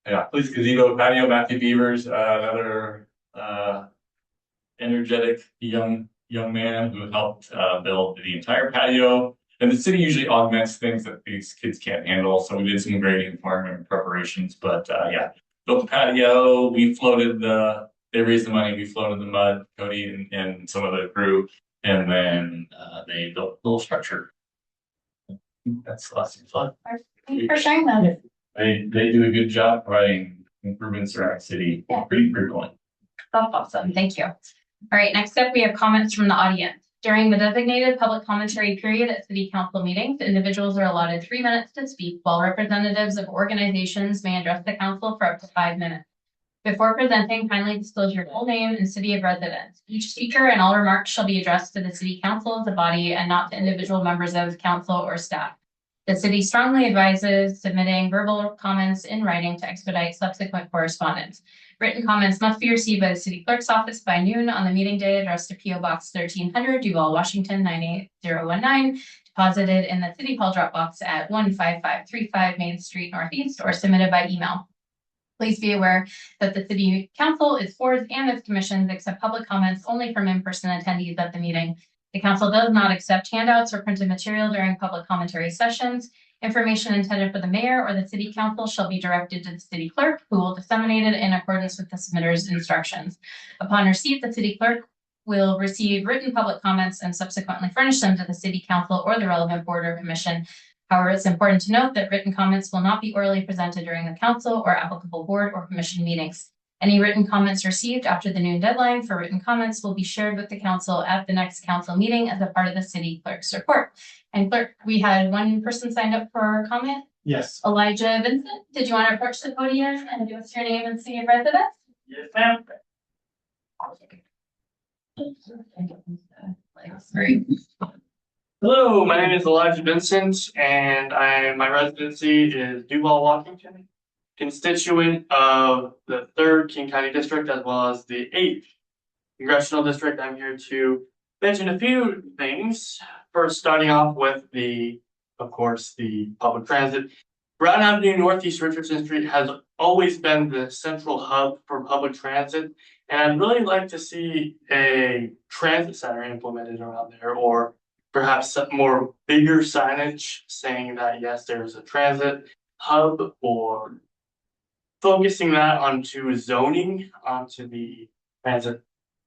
L: Yeah, police gazebo, patio, Matthew Beavers, another energetic young man who helped build the entire patio And the city usually augments things that these kids can't handle, so we did some grading for them and preparations, but yeah. Built the patio, they raised the money, we floated the mud, Cody and some of the crew, and then they built a little structure. That's lots of fun.
D: Thank you for sharing that.
L: They do a good job providing improvements around the city,
D: Yeah.
L: pretty frequently.
D: That's awesome. Thank you. All right, next up, we have comments from the audience. During the designated public commentary period at city council meetings, individuals are allotted 3 minutes to speak, while representatives of organizations may address the council for up to 5 minutes. Before presenting, kindly disclose your full name and city of residence. Each speaker and all remarks shall be addressed to the city council as a body and not to individual members of council or staff. The city strongly advises submitting verbal comments in writing to expedite subsequent correspondence. Written comments must be received by the city clerk's office by noon on the meeting day, addressed to P.O. Box 1300, Duval, Washington 98019, deposited in the City Hall drop box at 15535 Main Street Northeast, or submitted by email. Please be aware that the city council, its boards, and its commissions accept public comments only from in-person attendees at the meeting. The council does not accept handouts or printed material during public commentary sessions. Information intended for the mayor or the city council shall be directed to the city clerk, who will disseminate it in accordance with the submitter's instructions. Upon receipt, the city clerk will receive written public comments and subsequently furnish them to the city council or the relevant board or commission. However, it's important to note that written comments will not be orally presented during the council or applicable board or commission meetings. Any written comments received after the noon deadline for written comments will be shared with the council at the next council meeting as a part of the city clerk's report. And clerk, we had one person signed up for a comment.
B: Yes.
D: Elijah Vincent, did you want to approach the podium and give us your name and city of residence?
B: Yes, ma'am.
D: Great.
M: Hello, my name is Elijah Vincent, and my residency is Duval, Washington, constituent of the 3rd King County District as well as the 8th Congressional District. I'm here to mention a few things. First, starting off with of course, the public transit. Brown Avenue, Northeast Richardson Street has always been the central hub for public transit, and I'd really like to see a transit center implemented around there, or perhaps some more bigger signage saying that yes, there's a transit hub, or focusing that onto zoning, onto the transit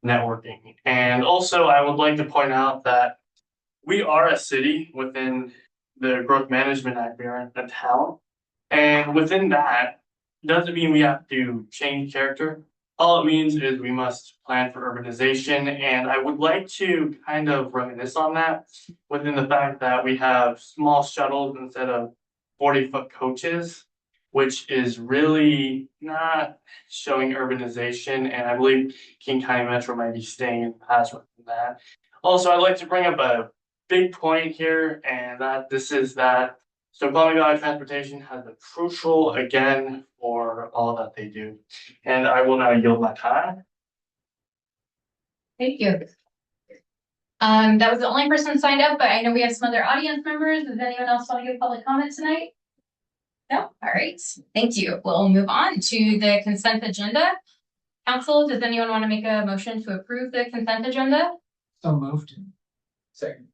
M: networking. And also, I would like to point out that we are a city within the Growth Management Act. We are a town, and within that doesn't mean we have to change character. All it means is we must plan for urbanization, and I would like to kind of reminisce on that within the fact that we have small shuttles instead of 40-foot coaches, which is really not showing urbanization, and I believe King County Metro might be staying in the past within that. Also, I'd like to bring up a big point here, and that Snoqualmie Valley Transportation has been crucial again for all that they do. And I will now yield my time.
D: Thank you. That was the only person signed up, but I know we have some other audience members. Does anyone else want to give public comment tonight? No? All right. Thank you. We'll move on to the consent agenda. Council, does anyone want to make a motion to approve the consent agenda?
B: So moved. Second.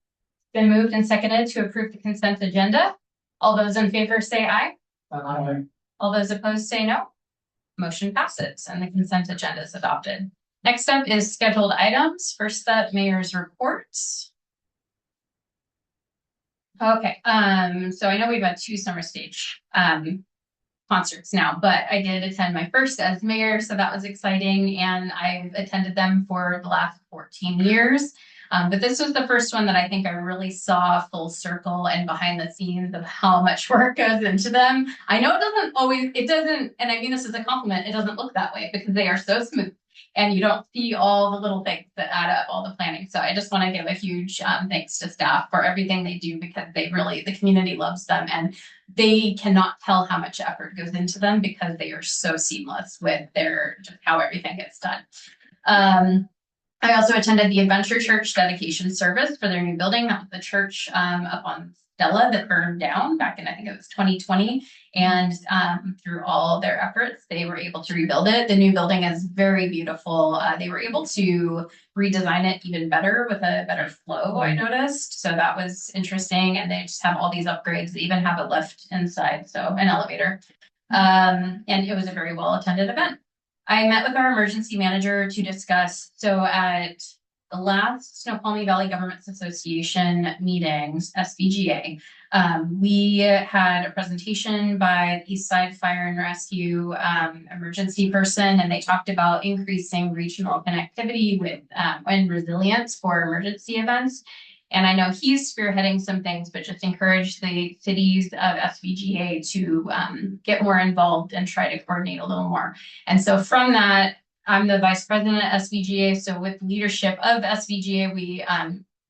D: Been moved and seconded to approve the consent agenda. All those in favor say aye.
B: Aye.
D: All those opposed say no. Motion passes and the consent agenda is adopted. Next up is scheduled items. First up, mayor's reports. Okay, so I know we've had 2 summer stage concerts now, but I did attend my first as mayor, so that was exciting, and I've attended them for the last 14 years. But this was the first one that I think I really saw full circle and behind the scenes of how much work goes into them. I know it doesn't, and I mean this as a compliment, it doesn't look that way because they are so smooth and you don't see all the little things that add up, all the planning. So I just want to give a huge thanks to staff for everything they do, because the community loves them and they cannot tell how much effort goes into them because they are so seamless with just how everything gets done. I also attended the Adventure Church dedication service for their new building. That was the church up on Stella that burned down back in, I think it was 2020. And through all their efforts, they were able to rebuild it. The new building is very beautiful. They were able to redesign it even better with a better flow, I noticed. So that was interesting. And they just have all these upgrades. They even have a lift inside, so an elevator. And it was a very well attended event. I met with our emergency manager to discuss, so at the last Snoqualmie Valley Governments Association meetings, SVGA, we had a presentation by the East Side Fire and Rescue emergency person, and they talked about increasing regional connectivity with and resilience for emergency events. And I know he's spearheading some things, but just encourage the cities of SVGA to get more involved and try to coordinate a little more. And so from that, I'm the vice president at SVGA. So with leadership of SVGA, we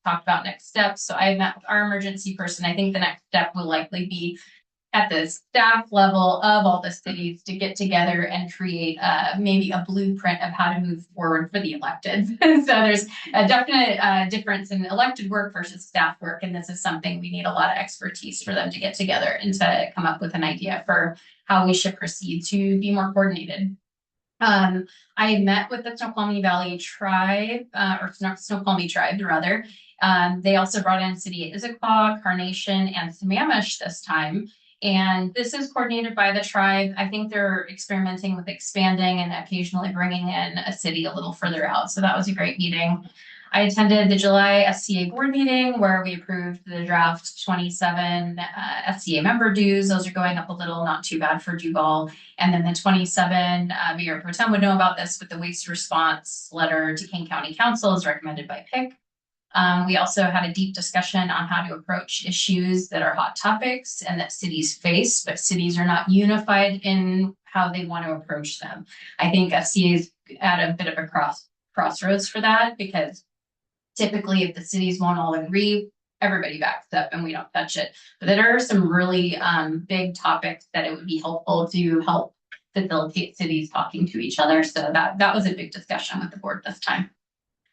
D: talked about next steps. So I met with our emergency person. I think the next step will likely be at the staff level of all the cities to get together and create maybe a blueprint of how to move forward for the elected. So there's a definite difference in elected work versus staff work. And this is something we need a lot of expertise for them to get together and to come up with an idea for how we should proceed to be more coordinated. I met with the Snoqualmie Valley Tribe, or Snoqualmie Tribe rather. They also brought in City of Issaquah, Carnation, and Sammamish this time. And this is coordinated by the tribe. I think they're experimenting with expanding and occasionally bringing in a city a little further out. So that was a great meeting. I attended the July SCA board meeting where we approved the draft 27 SCA member dues. Those are going up a little, not too bad for Duval. And then the 27, Mayor Pro Tem would know about this, with the waste response letter to King County Council is recommended by PIC. We also had a deep discussion on how to approach issues that are hot topics and that cities face, but cities are not unified in how they want to approach them. I think SCA is at a bit of a crossroads for that, because typically if the cities won't all agree, everybody backs up and we don't touch it. But there are some really big topics that it would be helpful to help facilitate cities talking to each other. So that was a big discussion with the board this time.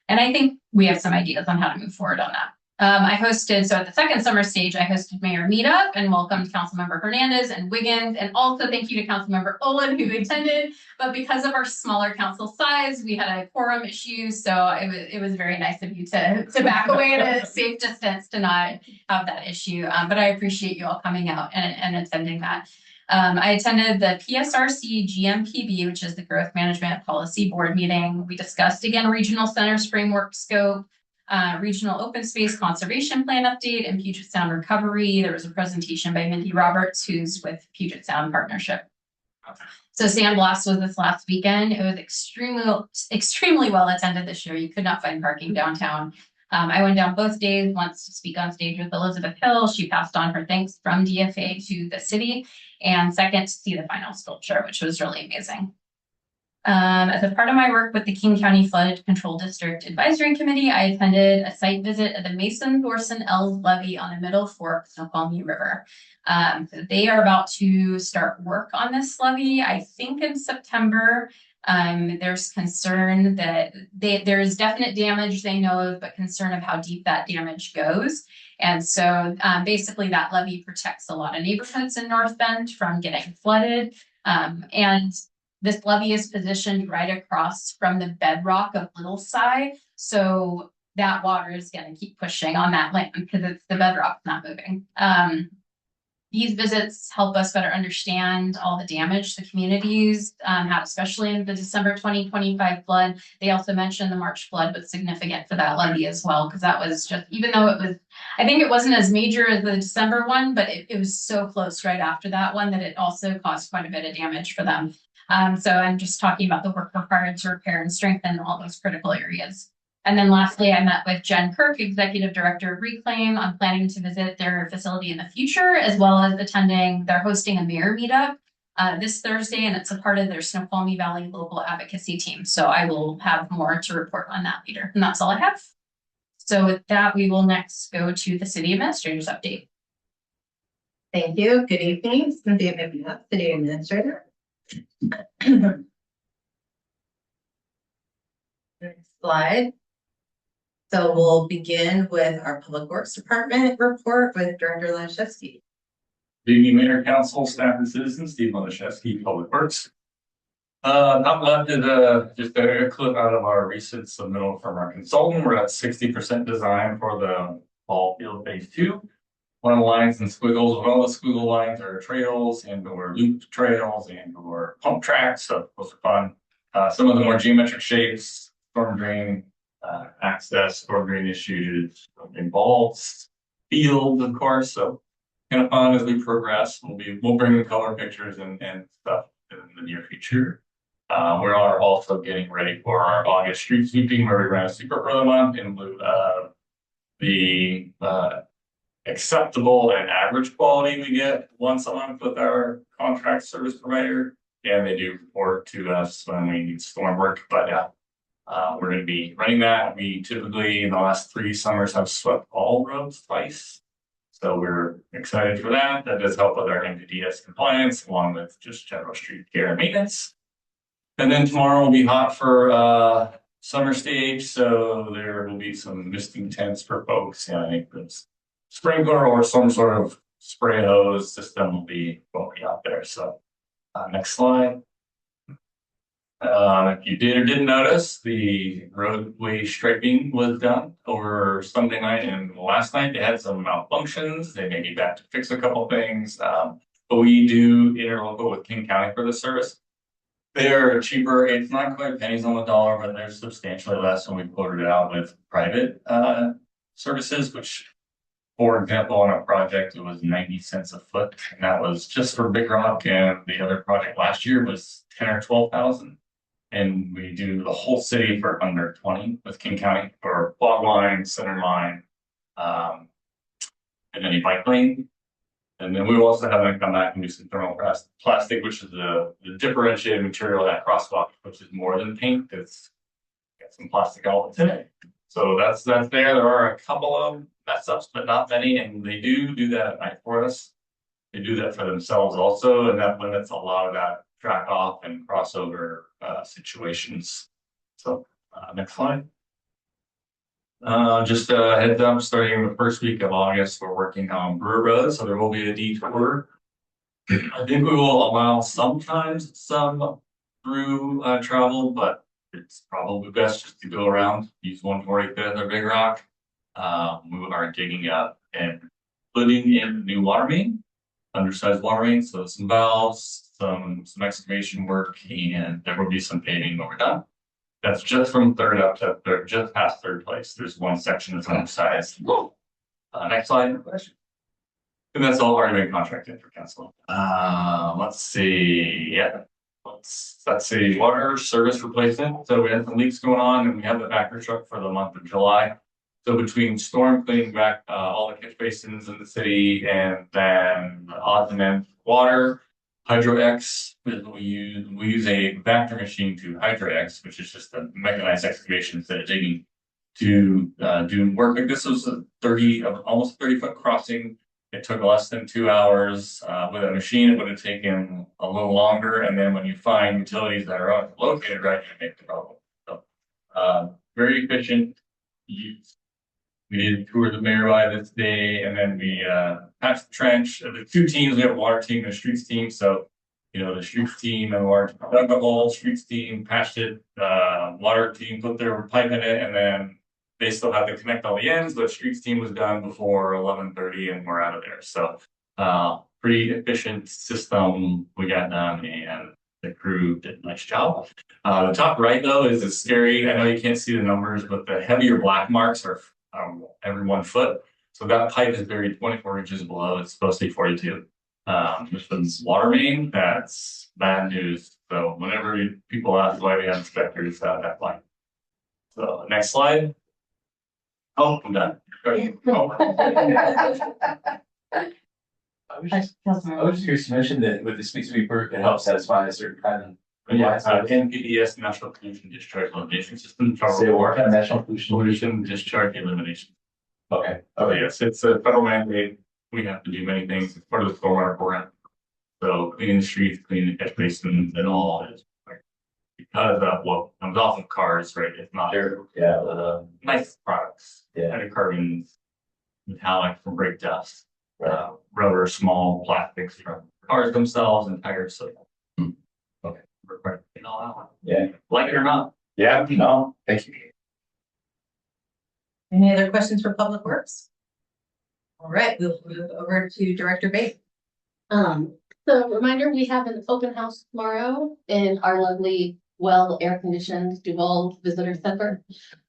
D: And I think we have some ideas on how to move forward on that. I hosted, so at the second summer stage, I hosted Mayor Meetup and welcomed Councilmember Hernandez and Wiggins. And also thank you to Councilmember Olin who attended. But because of our smaller council size, we had a quorum issue. So it was very nice of you to back away at a safe distance to not have that issue. But I appreciate you all coming out and attending that. I attended the PSRC GMPB, which is the Growth Management Policy Board meeting. We discussed, again, Regional Centers Framework Scope, Regional Open Space Conservation Plan Update, and Puget Sound Recovery. There was a presentation by Mindy Roberts, who's with Puget Sound Partnership. So Sandblast was this last weekend. It was extremely well attended this year. You could not find parking downtown. I went down both days, once to speak on stage with Elizabeth Hill. She passed on her thanks from DFA to the city, and second, to see the final sculpture, which was really amazing. As a part of my work with the King County Flood Control District Advisory Committee, I attended a site visit at the Mason-Thorson-Ells Levee on the Middle Fork Snoqualmie River. So they are about to start work on this levee, I think in September. There's concern that there's definite damage they know of, but concern of how deep that damage goes. And so basically that levee protects a lot of neighborhoods in North Bend from getting flooded. And this levee is positioned right across from the bedrock of Little Cy. So that water is going to keep pushing on that land because it's the bedrock's not moving. These visits help us better understand all the damage the communities had, especially in the December 2025 flood. They also mentioned the March flood was significant for that levee as well, because that was just, even though it was, I think it wasn't as major as the December one, but it was so close right after that one that it also caused quite a bit of damage for them. So I'm just talking about the work required to repair and strengthen all those critical areas. And then lastly, I met with Jen Kirk, Executive Director of Reclaim. I'm planning to visit their facility in the future, as well as they're hosting a mayor meetup this Thursday, and it's a part of their Snoqualmie Valley Local Advocacy Team. So I will have more to report on that later. And that's all I have. So with that, we will next go to the City Administrator's update.
C: Thank you. Good evening. Cynthia Mibina, City Administrator. Next slide. So we'll begin with our Public Works Department report with Director Lashewski.
L: Good evening, Mayor, Council, staff, and citizens. Steve Leshevsky, Public Works. Top left is just a clip out of our recent submittal from our consultant. We're at 60% design for the ball field phase 2. One of the lines and squiggles, well, the squiggle lines are trails and or looped trails and or pump tracks. So those are fun. Some of the more geometric shapes, storm drain, access, storm drain issues involves field, of course. So kind of fun as we progress. We'll bring the color pictures and stuff in the near future. We are also getting ready for our August street sweeping where we ran a super for the month in lieu of the acceptable and average quality we get once a month with our contract service provider. And they do report to us when we need storm work. But we're going to be running that. We typically in the last 3 summers have swept all roads twice. So we're excited for that. That does help with our NPDES compliance along with just general street care and maintenance. And then tomorrow will be hot for summer stage. So there will be some misting tents for folks. And I think this sprinkler or some sort of spray hose system will be out there. So next slide. If you did or didn't notice, the roadway striping was done over Sunday night and last night. They had some malfunctions. They may be back to fix a couple things. But we do interlocal with King County for the service. They're cheaper. It's not quite pennies on the dollar, but they're substantially less when we quoted it out with private services, which, for example, on a project, it was 90 cents a foot. And that was just for Big Rock. And the other project last year was 10 or 12,000. And we do the whole city for under 20 with King County for fog line, center line, and any bike lane. And then we will also have them come back and do some thermal plastic, which is the differentiated material that crosswalk, which is more than paint. It's got some plastic elements in it. So that's there. There are a couple of mess ups, but not many. And they do that at night for us. They do that for themselves also, and that limits a lot of that track off and crossover situations. So next slide. Just a heads up, starting the first week of August, we're working on Brewer Road, so there will be a detour. I think we will allow sometimes some through travel, but it's probably best just to go around, use 145th or Big Rock. We are digging up and putting in new water main, undersized water main, so some valves, some excavation work, and there will be some paving when we're done. That's just from third up to third, just past third place. There's one section that's undersized. Next slide. And that's all already been contracted for council. Let's see. Yeah. Let's see. Water service replacement. So we had some leaks going on, and we have the backer truck for the month of July. So between storm cleaning back all the catch basins in the city, and then the odds and ends water, Hydro-X is what we use. We use a vector machine to Hydro-X, which is just a mechanized excavation instead of digging, to do work like this. Was a almost 30-foot crossing. It took less than 2 hours. With a machine, it would have taken a little longer. And then when you find utilities that are located right, you make the problem. So very efficient use. We did a tour of the mayor by this day, and then we patched the trench. The 2 teams, we have a water team and a streets team. So, you know, the streets team and the water team dug the hole, streets team patched it, water team put their pipe in it, and then they still have to connect all the ends. The streets team was done before 11:30, and we're out of there. So, pretty efficient system we got done, and the crew did a nice job. The top right, though, is scary. I know you can't see the numbers, but the heavier black marks are every 1 foot. So that pipe is buried 24 inches below. It's supposed to be 42. This one's water main. That's bad news. So whenever people ask why we have inspectors, that line. So next slide. Oh, I'm done.
F: I was just curious, you mentioned that with the street sweeper, it helps satisfy a certain kind of.
L: Yeah, NPDES, National Pollution Discharge Elimination System.
F: Say what? National
L: Pollution Discharge Elimination.
F: Okay.
L: Oh, yes, it's a federal mandate. We have to do many things. It's part of the stormwater program. So cleaning the streets, cleaning the catch basins, and all is because of what comes off of cars, right? It's not nice products. Hydrocarbons, metallic from brake dust, rubber, small plastics from cars themselves and tires. So okay, we're quite all out.
F: Yeah.
L: Like it or not.
F: Yeah, no, thank you.
C: Any other questions for Public Works? All right, we'll move over to Director Bate.
I: So reminder, we have an open house tomorrow in our lovely, well air-conditioned Duval Visitor Center.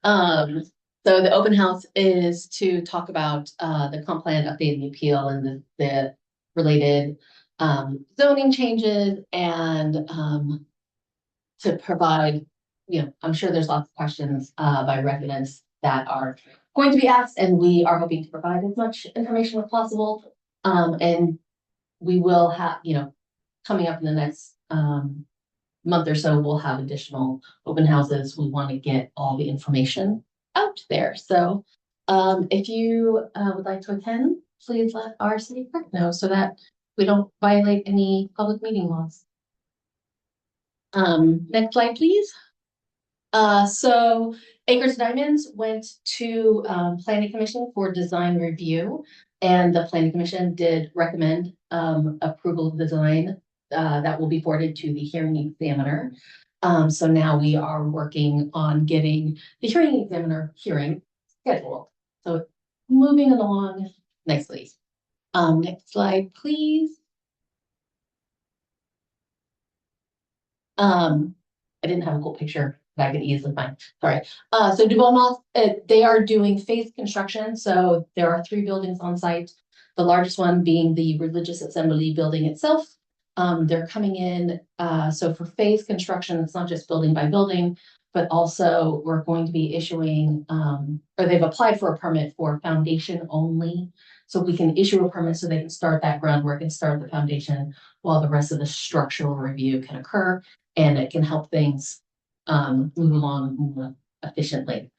I: So the open house is to talk about the comp plan update and appeal and the related zoning changes and to provide, I'm sure there's lots of questions by residents that are going to be asked, and we are hoping to provide as much information as possible. And we will have, coming up in the next month or so, we'll have additional open houses. We want to get all the information out there. So if you would like to attend, please let our city clerk know so that we don't violate any public meeting laws. Next slide, please. So Acres Diamonds went to Planning Commission for design review, and the Planning Commission did recommend approval of the design that will be forwarded to the hearing examiner. So now we are working on getting the hearing examiner hearing scheduled. So moving along nicely. Next slide, please. I didn't have a cool picture that I could easily find. Sorry. So Duval Mall, they are doing phased construction. So there are 3 buildings on site. The largest one being the Religious Assembly building itself. They're coming in. So for phased construction, it's not just building by building, but also we're going to be issuing, or they've applied for a permit for foundation only. So we can issue a permit so they can start that groundwork and start the foundation while the rest of the structural review can occur, and it can help things move along more efficiently.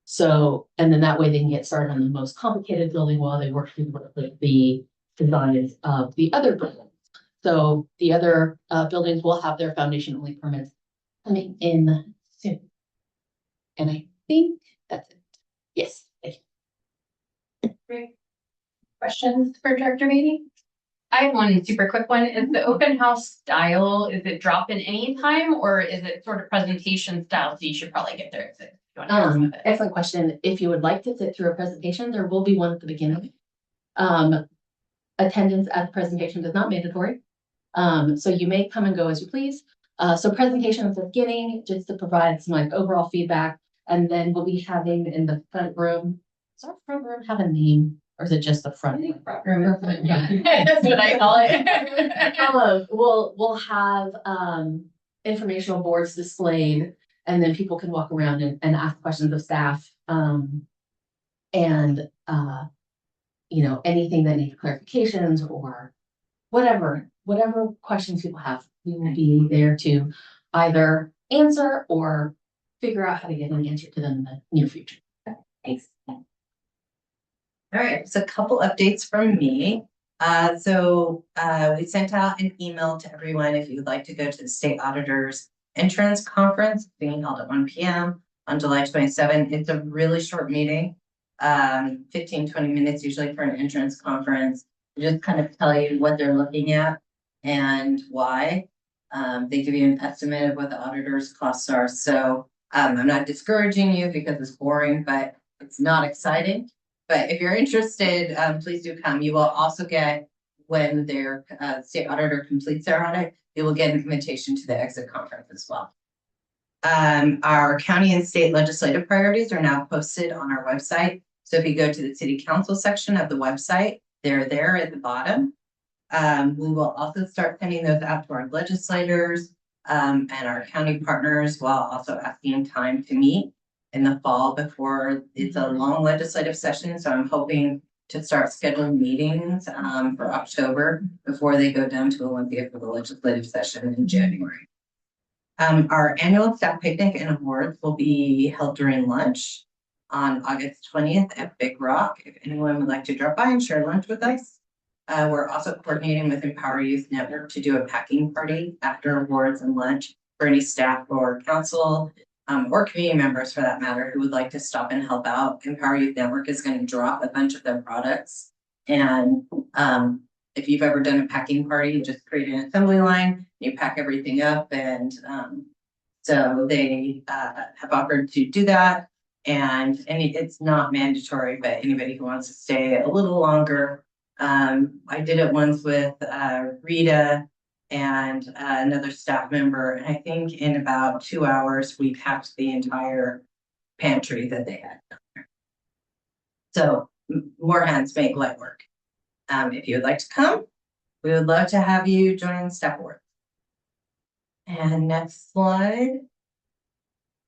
I: So, and then that way they can get started on the most complicated building while they work through the designs of the other buildings. So the other buildings will have their foundation only permits coming in soon. And I think that's it. Yes. Thank you.
D: Great. Questions for Director Beatty? I have one super quick one. Is the open house style, is it drop in any time or is it sort of presentation style? So you should probably get there.
I: Excellent question. If you would like to sit through a presentation, there will be one at the beginning. Attendance at the presentation is not mandatory. So you may come and go as you please. So presentation at the beginning, just to provide some overall feedback. And then we'll be having in the front room. Does our front room have a name? Or is it just the front room?
D: That's what I call it.
I: We'll have informational boards displayed, and then people can walk around and ask questions of staff. And anything that needs clarifications or whatever questions people have, we will be there to either answer or figure out how to get an answer to them in the near future. Thanks.
C: All right, so a couple updates from me. We sent out an email to everyone if you would like to go to the state auditor's entrance conference being held at 1 p.m. on July 27th. It's a really short meeting, 15-20 minutes usually for an entrance conference. Just kind of tell you what they're looking at and why. They give you an estimate of what the auditor's costs are. So I'm not discouraging you because it's boring, but it's not exciting. But if you're interested, please do come. You will also get, when their state auditor completes their audit, they will get an invitation to the exit conference as well. Our county and state legislative priorities are now posted on our website. So if you go to the city council section of the website, they're there at the bottom. We will also start sending those out to our legislators and our county partners while also asking time to meet in the fall before it's a long legislative session. So I'm hoping to start scheduling meetings for October before they go down to Olympia for the legislative session in January. Our annual staff picnic and awards will be held during lunch on August 20th at Big Rock. If anyone would like to drop by and share lunch with us. We're also coordinating with Empower Youth Network to do a packing party after awards and lunch for any staff or council, or community members for that matter, who would like to stop and help out. Empower Youth Network is going to drop a bunch of their products. And if you've ever done a packing party, you just create an assembly line, you pack everything up, and so they have offered to do that. And it's not mandatory, but anybody who wants to stay a little longer. I did it once with Rita and another staff member, and I think in about 2 hours we packed the entire pantry that they had down there. So more hands make light work. If you would like to come, we would love to have you join Staff Awards. And next slide.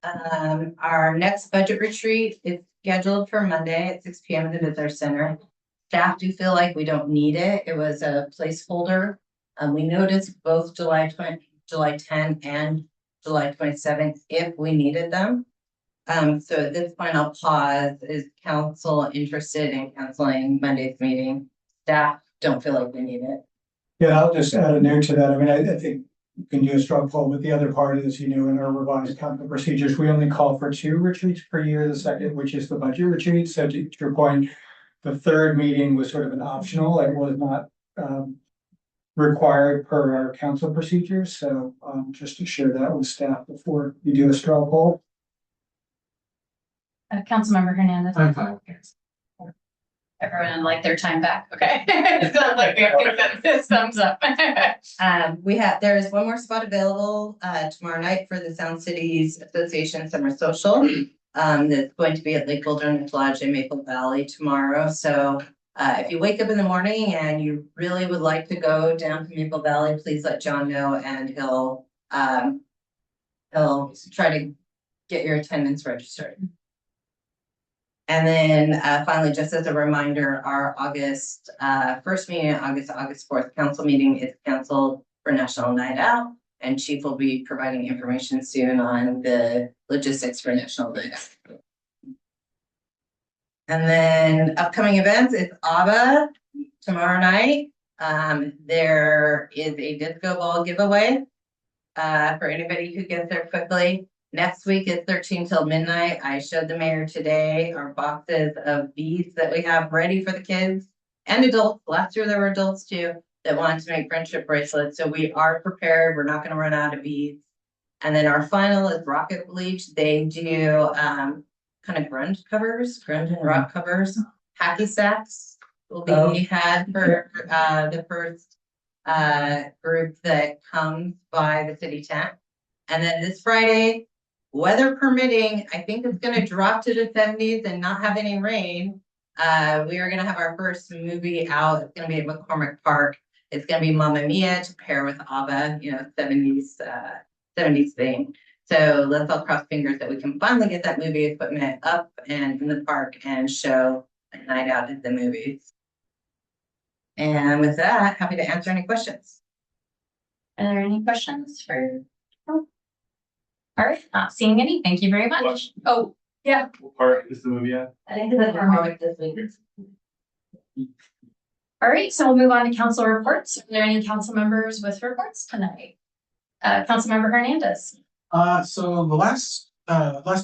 C: Our next budget retreat is scheduled for Monday at 6 p.m. at the Visitor Center. Staff do feel like we don't need it. It was a placeholder. We noticed both July 10 and July 27th if we needed them. So at this point, I'll pause. Is council interested in canceling Monday's meeting? Staff don't feel like we need it.
B: Yeah, I'll just add a note to that. I mean, I think you can do a straw poll, but the other part is, in our revised council procedures, we only call for 2 retreats per year. The second, which is the budget retreat. So to your point, the third meeting was sort of an optional. It was not required per our council procedures. So just to share that with staff before you do a straw poll.
D: Councilmember Hernandez.
H: I'm fine.
D: Everyone like their time back. Okay. It sounds like we have consensus. Thumbs up.
C: There's one more spot available tomorrow night for the Sound Cities Association Summer Social. That's going to be at Lake Wilderness Lodge in Maple Valley tomorrow. So if you wake up in the morning and you really would like to go down to Maple Valley, please let John know, and he'll try to get your attendance registered. And then finally, just as a reminder, our August 1st meeting, August 4th council meeting is canceled for National Night Out, and Chief will be providing information soon on the logistics for National Night Out. And then upcoming events, it's ABBA tomorrow night. There is a disco ball giveaway for anybody who gets there quickly. Next week is 13 till midnight. I showed the mayor today our boxes of beads that we have ready for the kids and adults. Last year there were adults too that wanted to make friendship bracelets. So we are prepared. We're not going to run out of beads. And then our final is Rocket Bleach. They do kind of grunge and rock covers. Hacky sacks will be had for the first group that comes by the city tent. And then this Friday, weather permitting, I think it's going to drop to the 70s and not have any rain. We are going to have our first movie out. It's going to be at McCormick Park. It's going to be Mamma Mia to pair with ABBA, 70s thing. So let's all cross fingers that we can finally get that movie equipment up and in the park and show a night out at the movies. And with that, happy to answer any questions.
D: Are there any questions for? Oh. All right, not seeing any. Thank you very much. Oh, yeah.
L: What part is the movie at?
C: I think it's McCormick this week.
D: All right, so we'll move on to council reports. Are there any council members with reports tonight? Councilmember Hernandez.
H: So the last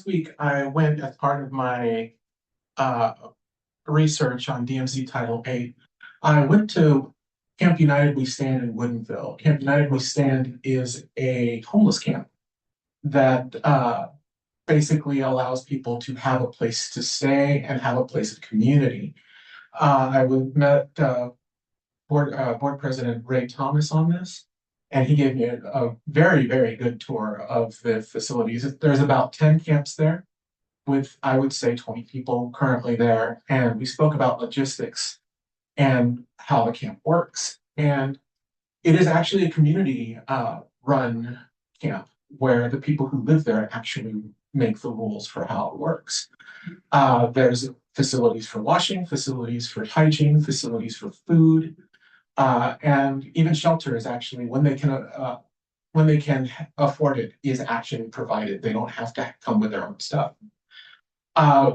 H: week I went as part of my research on DMZ Title VIII. I went to Camp United We Stand in Woodinville. Camp United We Stand is a homeless camp that basically allows people to have a place to stay and have a place of community. I met board president Ray Thomas on this, and he gave me a very, very good tour of the facilities. There's about 10 camps there with, I would say, 20 people currently there. And we spoke about logistics and how the camp works. And it is actually a community run camp where the people who live there actually make the rules for how it works. There's facilities for washing, facilities for hygiene, facilities for food, and even shelter is actually, when they can afford it, is actually provided. They don't have to come with their own stuff.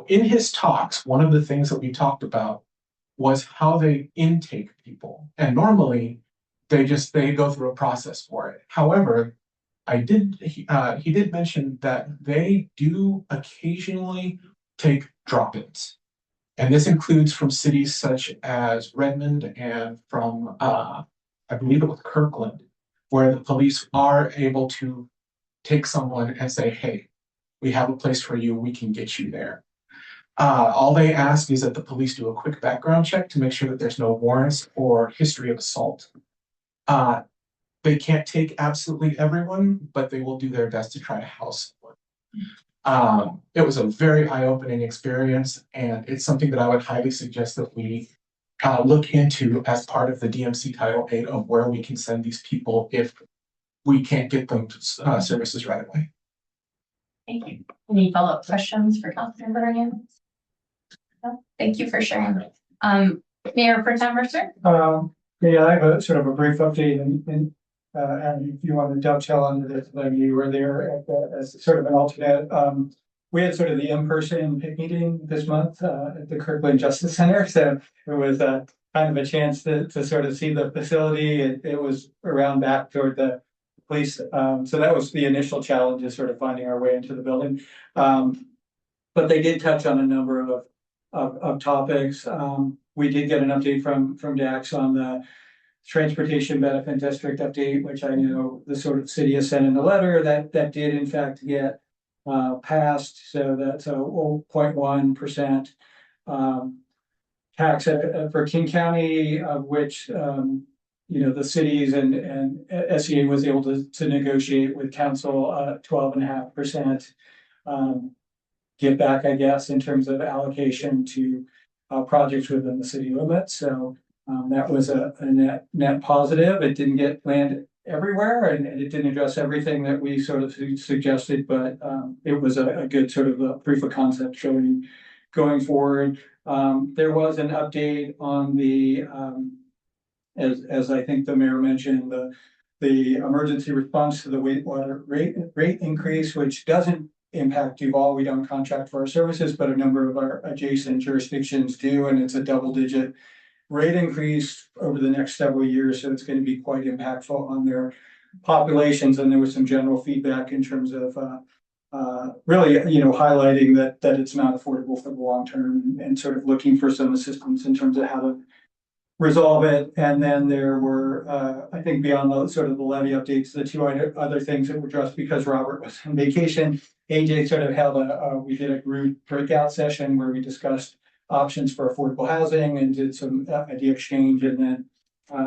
H: In his talks, one of the things that we talked about was how they intake people. And normally they go through a process for it. However, he did mention that they do occasionally take drop-ins. And this includes from cities such as Redmond and from, I believe it was Kirkland, where the police are able to take someone and say, hey, we have a place for you, we can get you there. All they ask is that the police do a quick background check to make sure that there's no warrants or history of assault. They can't take absolutely everyone, but they will do their best to try to house someone. It was a very eye-opening experience, and it's something that I would highly suggest that we look into as part of the DMC Title 8 of where we can send these people if we can't get them services right away.
D: Thank you. Any follow-up questions for Councilmember Hernandez? No? Thank you for sharing. Mayor Pro Tem Mercer?
B: Yeah, I have a sort of a brief update and if you want to dovetail onto this, then you were there as sort of an alternate. We had sort of the in-person meeting this month at the Kirkland Justice Center. So it was kind of a chance to sort of see the facility. It was around back toward the police. So that was the initial challenge, is sort of finding our way into the building. But they did touch on a number of topics. We did get an update from Dax on the Transportation Benefit District update, which I know the sort of city has sent in a letter that did in fact get passed. So that's a 0.1% tax for King County, of which the cities and SEA was able to negotiate with council 12.5% give back, I guess, in terms of allocation to projects within the city limits. So that was a net positive. It didn't get planned everywhere, and it didn't address everything that we sort of suggested, but it was a good sort of a proof of concept showing going forward. There was an update on the as I think the mayor mentioned, the emergency response to the wastewater rate increase, which doesn't impact Duval. We don't contract for our services, but a number of our adjacent jurisdictions do, and it's a double-digit rate increase over the next several years. So it's going to be quite impactful on their populations. And there was some general feedback in terms of really, highlighting that it's not affordable for the long term, and sort of looking for some assistance in terms of how to resolve it. And then there were, I think beyond the sort of the levy updates, the two other things that were addressed because Robert was on vacation. AJ sort of held we did a group breakout session where we discussed options for affordable housing and did some idea exchange, and then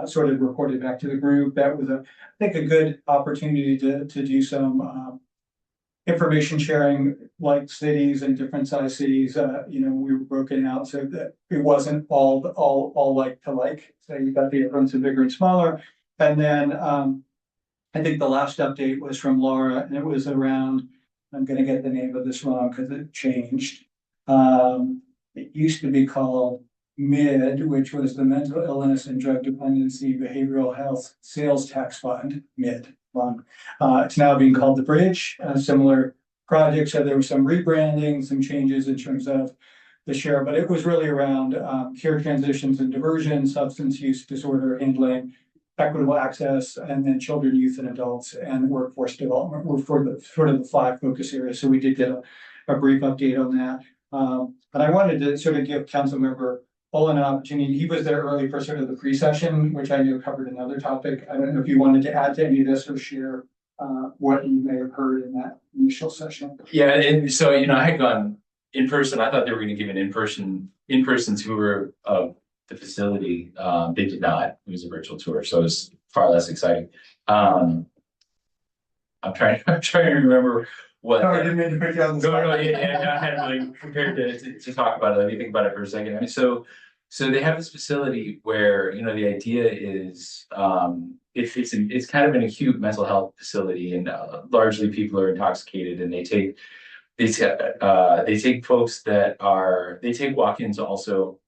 B: sort of reported back to the group. That was I think a good opportunity to do some information sharing, like cities and different size cities. We were broken out so that it wasn't all like to like. So you got the difference in bigger and smaller. And then I think the last update was from Laura, and it was around, I'm going to get the name of this wrong because it changed. It used to be called MID, which was the Mental Illness and Drug Dependency Behavioral Health Sales Tax Fund, MID. It's now being called the Bridge, a similar project. So there was some rebranding, some changes in terms of the share, but it was really around care transitions and diversion, substance use disorder handling, equitable access, and then children, youth, and adults, and workforce development were for the sort of the 5 focus areas. So we did get a brief update on that. But I wanted to sort of give Councilmember Olin an opportunity. He was there early for sort of the pre-session, which I knew covered another topic. I don't know if you wanted to add to any of this or share what you may have heard in that initial session.
F: Yeah, and so I had gone in person. I thought they were going to give an in-person tour of the facility. They did not. It was a virtual tour, so it was far less exciting. I'm trying to remember what.
B: No, I didn't mean to put you on the spot.
F: No, I hadn't really prepared to talk about it. Let me think about it for a second. I mean, so they have this facility where the idea is it's kind of an acute mental health facility, and largely people are intoxicated, and they take folks they take walk-ins also,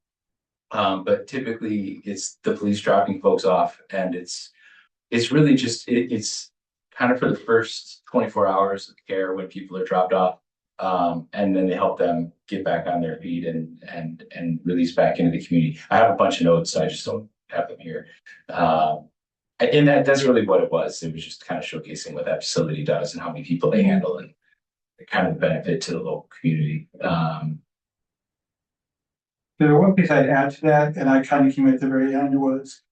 F: but typically it's the police dropping folks off, and it's really just it's kind of for the first 24 hours of care when people are dropped off. And then they help them get back on their feet and release back into the community. I have a bunch of notes, I just don't have them here. And that's really what it was. It was just kind of showcasing what that facility does and how many people they handle and the kind of benefit to the local community.
B: The one piece I'd add to that, and I kind of came at the very end, was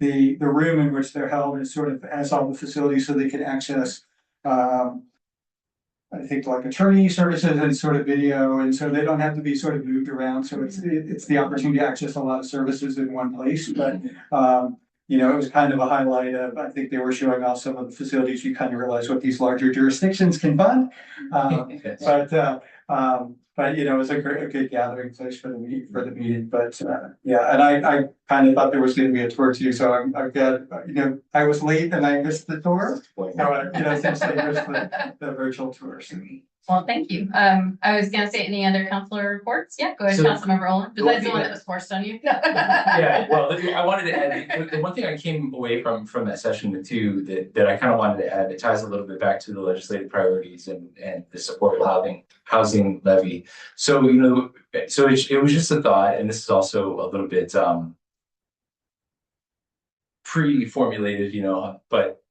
B: the room in which they're held is sort of has all the facilities so they can access I think like attorney services and sort of video, and so they don't have to be sort of moved around. So it's the opportunity to access a lot of services in one place. But you know, it was kind of a highlight of, I think they were showing off some of the facilities. You kind of realize what these larger jurisdictions can fund. But you know, it was a good gathering place for the meeting. But yeah, and I kind of thought there was going to be a tour too. So I'm glad, you know, I was late and I missed the tour. So you know, since I missed the virtual tour. So.
D: Well, thank you. I was gonna say any other counselor reports? Yeah, go ahead,
F: So-
D: Councilmember Olin. Besides the one that was forced on you.
F: Yeah, well, I wanted to add, the one thing I came away from that session with too, that I kind of wanted to add, it ties a little bit back to the legislative priorities and the support of housing levy. So, you know, so it was just a thought, and this is also a little bit pre-formulated, you know, but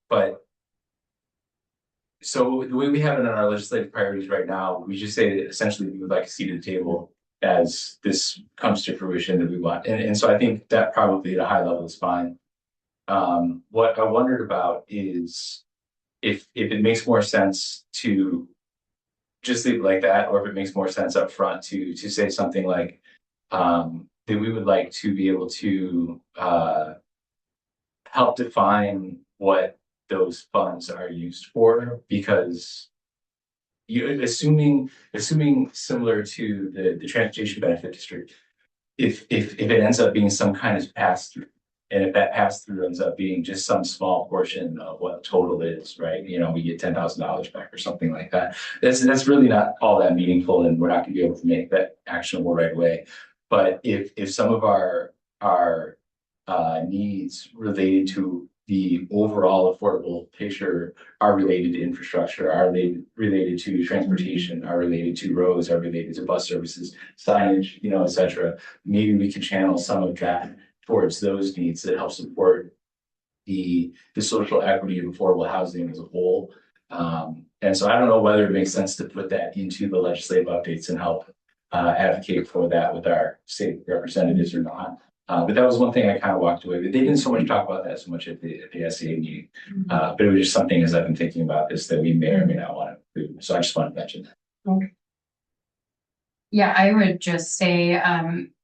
F: so the way we have it in our legislative priorities right now, we just say that essentially we would like a seat at the table as this comes to fruition that we want. And so I think that probably at a high level is fine. What I wondered about is if it makes more sense to just leave it like that, or if it makes more sense up front to say something like that we would like to be able to help define what those funds are used for, because you assuming similar to the transportation benefit district, if it ends up being some kind of pass through, and if that pass through ends up being just some small portion of what the total is, right? You know, we get $10,000 back or something like that. That's really not all that meaningful, and we're not going to be able to make that actionable right away. But if some of our needs related to the overall affordable picture are related to infrastructure, are related to transportation, are related to roads, are related to bus services, signage, you know, et cetera. Maybe we can channel some of that towards those needs that help support the social equity of affordable housing as a whole. And so I don't know whether it makes sense to put that into the legislative updates and help advocate for that with our state representatives or not. But that was one thing I kind of walked away with. They didn't so much talk about that so much at the SCA meeting. But it was just something as I've been thinking about this that we may or may not want to include. So I just wanted to mention that.
D: Okay. Yeah, I would just say,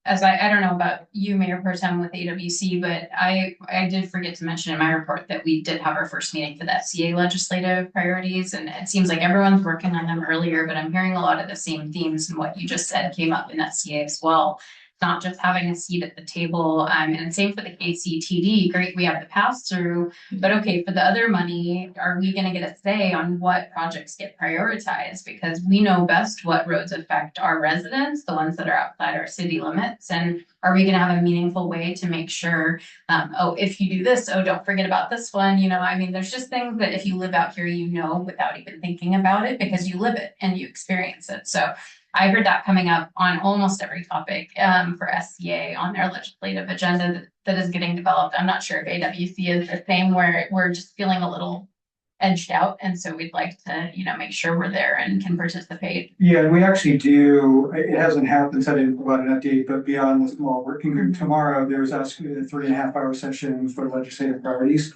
D: as I don't know about you, Mayor Pro Tem with AWC, but I did forget to mention in my report that we did have our first meeting for the SCA legislative priorities, and it seems like everyone's working on them earlier, but I'm hearing a lot of the same themes, and what you just said came up in SCA as well. Not just having a seat at the table, and same for the KCTD. Great, we have the pass through, but okay, for the other money, are we going to get a say on what projects get prioritized? Because we know best what roads affect our residents, the ones that are outside our city limits, and are we going to have a meaningful way to make sure, oh, if you do this, oh, don't forget about this one. You know, I mean, there's just things that if you live out here, you know, without even thinking about it, because you live it and you experience it. So I heard that coming up on almost every topic for SCA on their legislative agenda that is getting developed. I'm not sure if AWC is the same, where we're just feeling a little edged out. And so we'd like to, you know, make sure we're there and can participate.
B: Yeah, we actually do. It hasn't happened, so I didn't provide an update, but beyond the small working group tomorrow, there's actually a 3.5-hour session for legislative priorities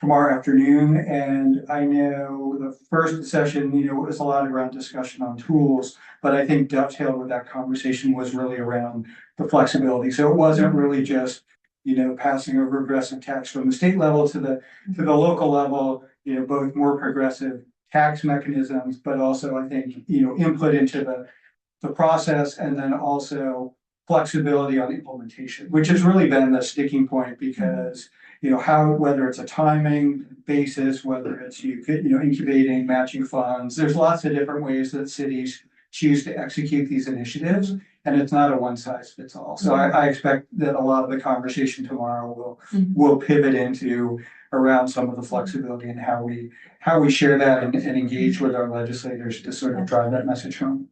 B: tomorrow afternoon. And I know the first session, you know, was a lot around discussion on tools, but I think dovetailed with that conversation was really around the flexibility. So it wasn't really just, you know, passing over progressive tax from the state level to the local level, you know, both more progressive tax mechanisms, but also I think, you know, input into the process, and then also flexibility on implementation, which has really been the sticking point, because you know, whether it's a timing basis, whether it's incubating, matching funds, there's lots of different ways that cities choose to execute these initiatives, and it's not a one size fits all. So I expect that a lot of the conversation tomorrow will pivot into around some of the flexibility and how we share that and engage with our legislators to sort of drive that message home.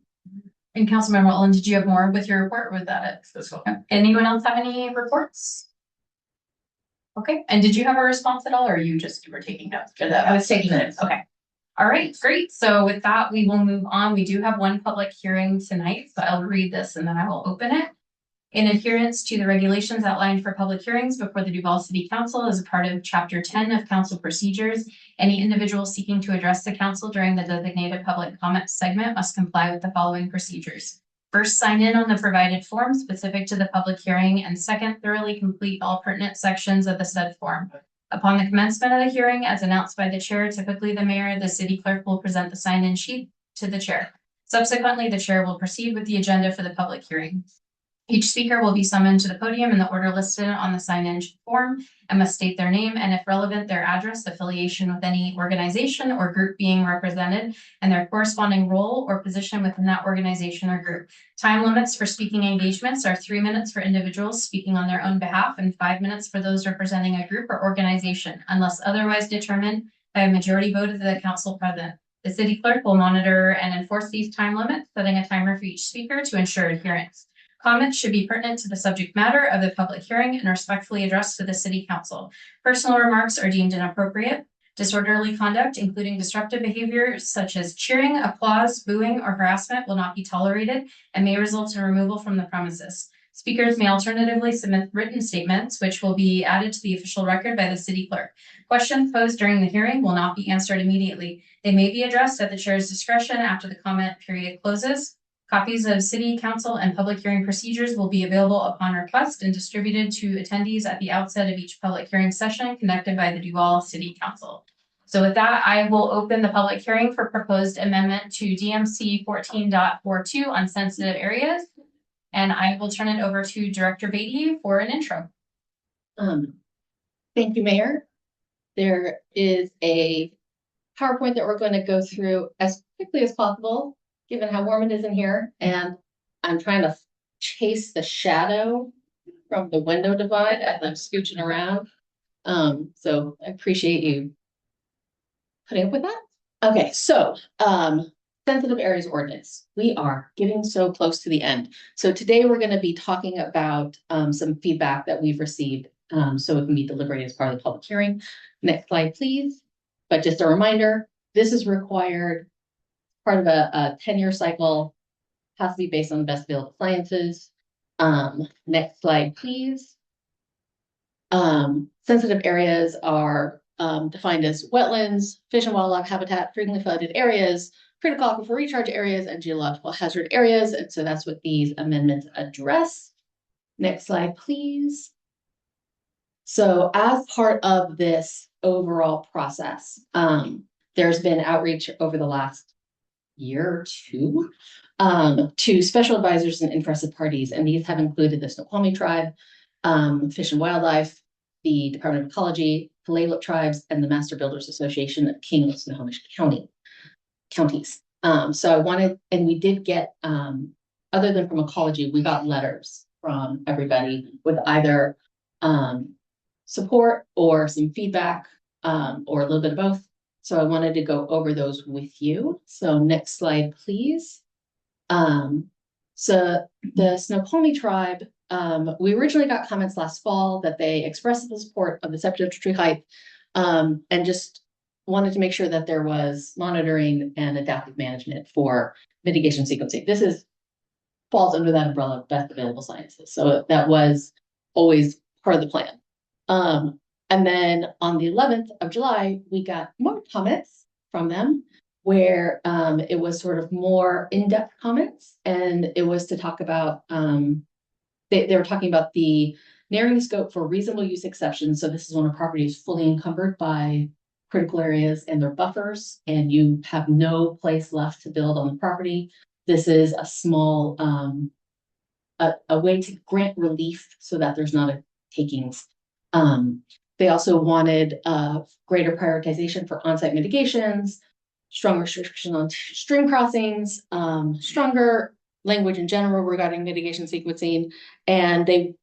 D: And Councilmember Olin, did you have more with your report, or was that it?
F: That's all.
D: Anyone else have any reports? Okay, and did you have a response at all, or you just were taking notes?
I: I was taking notes.
D: Okay. All right, great. So with that, we will move on. We do have one public hearing tonight, so I'll read this and then I will open it. In adherence to the regulations outlined for public hearings before the Duval City Council as a part of Chapter 10 of Council Procedures, any individual seeking to address the council during the designated public comment segment must comply with the following procedures. First, sign in on the provided form specific to the public hearing, and second, thoroughly complete all pertinent sections of the said form. Upon the commencement of the hearing, as announced by the chair, typically the mayor, the city clerk will present the sign-in sheet to the chair. Subsequently, the chair will proceed with the agenda for the public hearing. Each speaker will be summoned to the podium in the order listed on the sign-in form and must state their name and, if relevant, their address, affiliation with any organization or group being represented, and their corresponding role or position within that organization or group. Time limits for speaking engagements are 3 minutes for individuals speaking on their own behalf and 5 minutes for those representing a group or organization, unless otherwise determined by a majority vote of the council present. The city clerk will monitor and enforce these time limits, setting a timer for each speaker to ensure adherence. Comments should be pertinent to the subject matter of the public hearing and respectfully addressed to the city council. Personal remarks are deemed inappropriate. Disorderly conduct, including disruptive behavior such as cheering, applause, booing, or harassment, will not be tolerated and may result in removal from the premises. Speakers may alternatively submit written statements, which will be added to the official record by the city clerk. Questions posed during the hearing will not be answered immediately. They may be addressed at the chair's discretion after the comment period closes. Copies of city council and public hearing procedures will be available upon request and distributed to attendees at the outset of each public hearing session conducted by the Duval City Council. So with that, I will open the public hearing for proposed amendment to DMC 14.42 on sensitive areas. And I will turn it over to Director Beatty for an intro.
I: Thank you, Mayor. There is a PowerPoint that we're going to go through as quickly as possible, given how warm it is in here, and I'm trying to chase the shadow from the window divide as I'm scooching around. So I appreciate you putting up with that. Okay, so sensitive areas ordinance. We are getting so close to the end. So today we're going to be talking about some feedback that we've received, so it can be deliberated as part of the public hearing. Next slide, please. But just a reminder, this is required part of a 10-year cycle, has to be based on the best available sciences. Next slide, please. Sensitive areas are defined as wetlands, fish and wildlife habitat, frequently flooded areas, critical aquifer recharge areas, and geological hazard areas. And so that's what these amendments address. Next slide, please. So as part of this overall process, there's been outreach over the last year or two to special advisors and interested parties, and these have included the Snoqualmie Tribe, Fish and Wildlife, the Department of Ecology, Tulalip Tribes, and the Master Builders Association of King of Snohomish counties. So I wanted, and we did get, other than from ecology, we got letters from everybody with either support or some feedback, or a little bit of both. So I wanted to go over those with you. So next slide, please. So the Snoqualmie Tribe, we originally got comments last fall that they expressed the support of the Separate Tree Height, and just wanted to make sure that there was monitoring and adaptive management for mitigation sequencing. This falls under that umbrella of best available sciences. So that was always part of the plan. And then on the 11th of July, we got more comments from them where it was sort of more in-depth comments, and it was to talk about, they were talking about the narrowing scope for reasonable use exceptions. So this is when a property is fully encumbered by critical areas and their buffers, and you have no place left to build on the property. This is a small, a way to grant relief so that there's not a takings. They also wanted greater prioritization for on-site mitigations, strong restriction on stream crossings, stronger language in general regarding mitigation sequencing, and they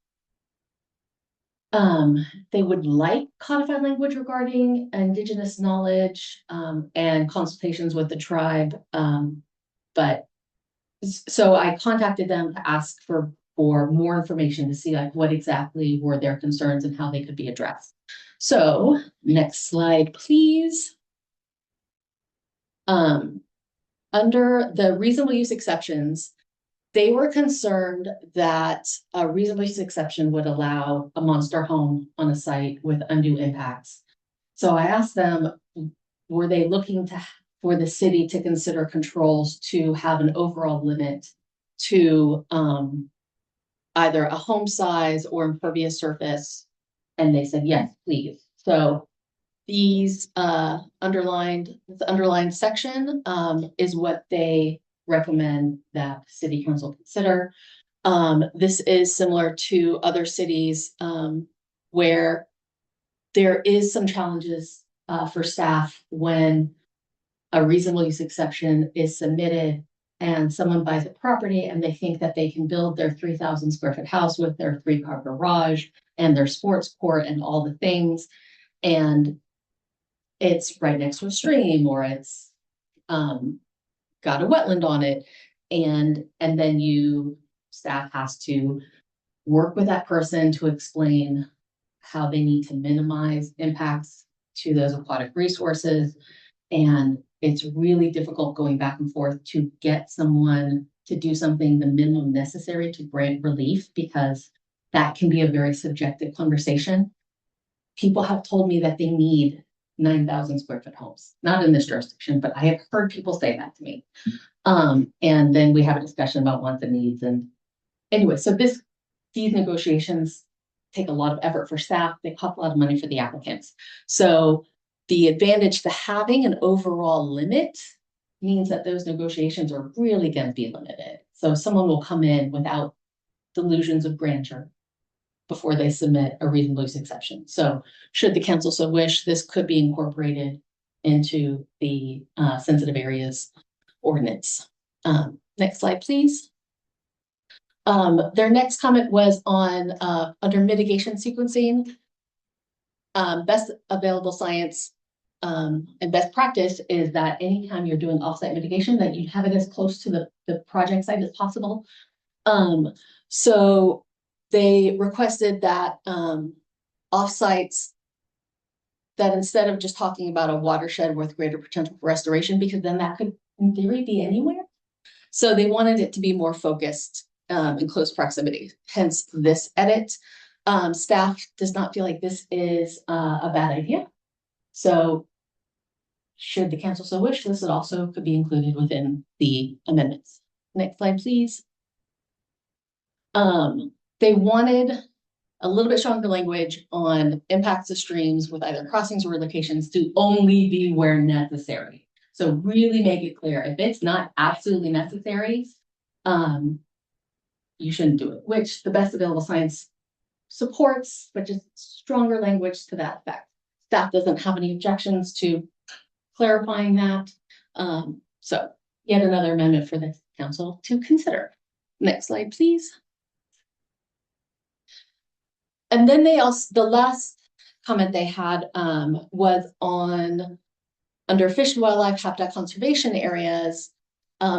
I: would like codified language regarding indigenous knowledge and consultations with the tribe. But so I contacted them to ask for for more information to see like what exactly were their concerns and how they could be addressed. So next slide, please. Under the reasonable use exceptions, they were concerned that a reasonable use exception would allow a monster home on a site with undue impacts. So I asked them, were they looking for the city to consider controls to have an overall limit to either a home size or impervious surface? And they said, yes, please. So these underlined section is what they recommend that city council consider. This is similar to other cities where there is some challenges for staff when a reasonable use exception is submitted and someone buys a property and they think that they can build their 3,000 square foot house with their 3-car garage and their sports court and all the things. And it's right next to a stream, or it's got a wetland on it. And then staff has to work with that person to explain how they need to minimize impacts to those aquatic resources. And it's really difficult going back and forth to get someone to do something the minimum necessary to grant relief, because that can be a very subjective conversation. People have told me that they need 9,000 square foot homes, not in this jurisdiction, but I have heard people say that to me. And then we have a discussion about wants and needs. And anyway, so these negotiations take a lot of effort for staff. They cost a lot of money for the applicants. So the advantage to having an overall limit means that those negotiations are really going to be limited. So someone will come in without delusions of grandeur before they submit a reasonable use exception. So should the council so wish, this could be incorporated into the sensitive areas ordinance. Next slide, please. Their next comment was on under mitigation sequencing. Best available science and best practice is that anytime you're doing offsite mitigation, that you have it as close to the project site as possible. So they requested that offsites, that instead of just talking about a watershed with greater potential for restoration, because then that could in theory be anywhere. So they wanted it to be more focused in close proximity, hence this edit. Staff does not feel like this is a bad idea. So should the council so wish, this also could be included within the amendments. Next slide, please. They wanted a little bit stronger language on impacts of streams with either crossings or relocations to only be where necessary. So really make it clear, if it's not absolutely necessary, you shouldn't do it, which the best available science supports, but just stronger language to that effect. Staff doesn't have any objections to clarifying that. So yet another amendment for the council to consider. Next slide, please. And then they also, the last comment they had was on under fish and wildlife habitat conservation areas.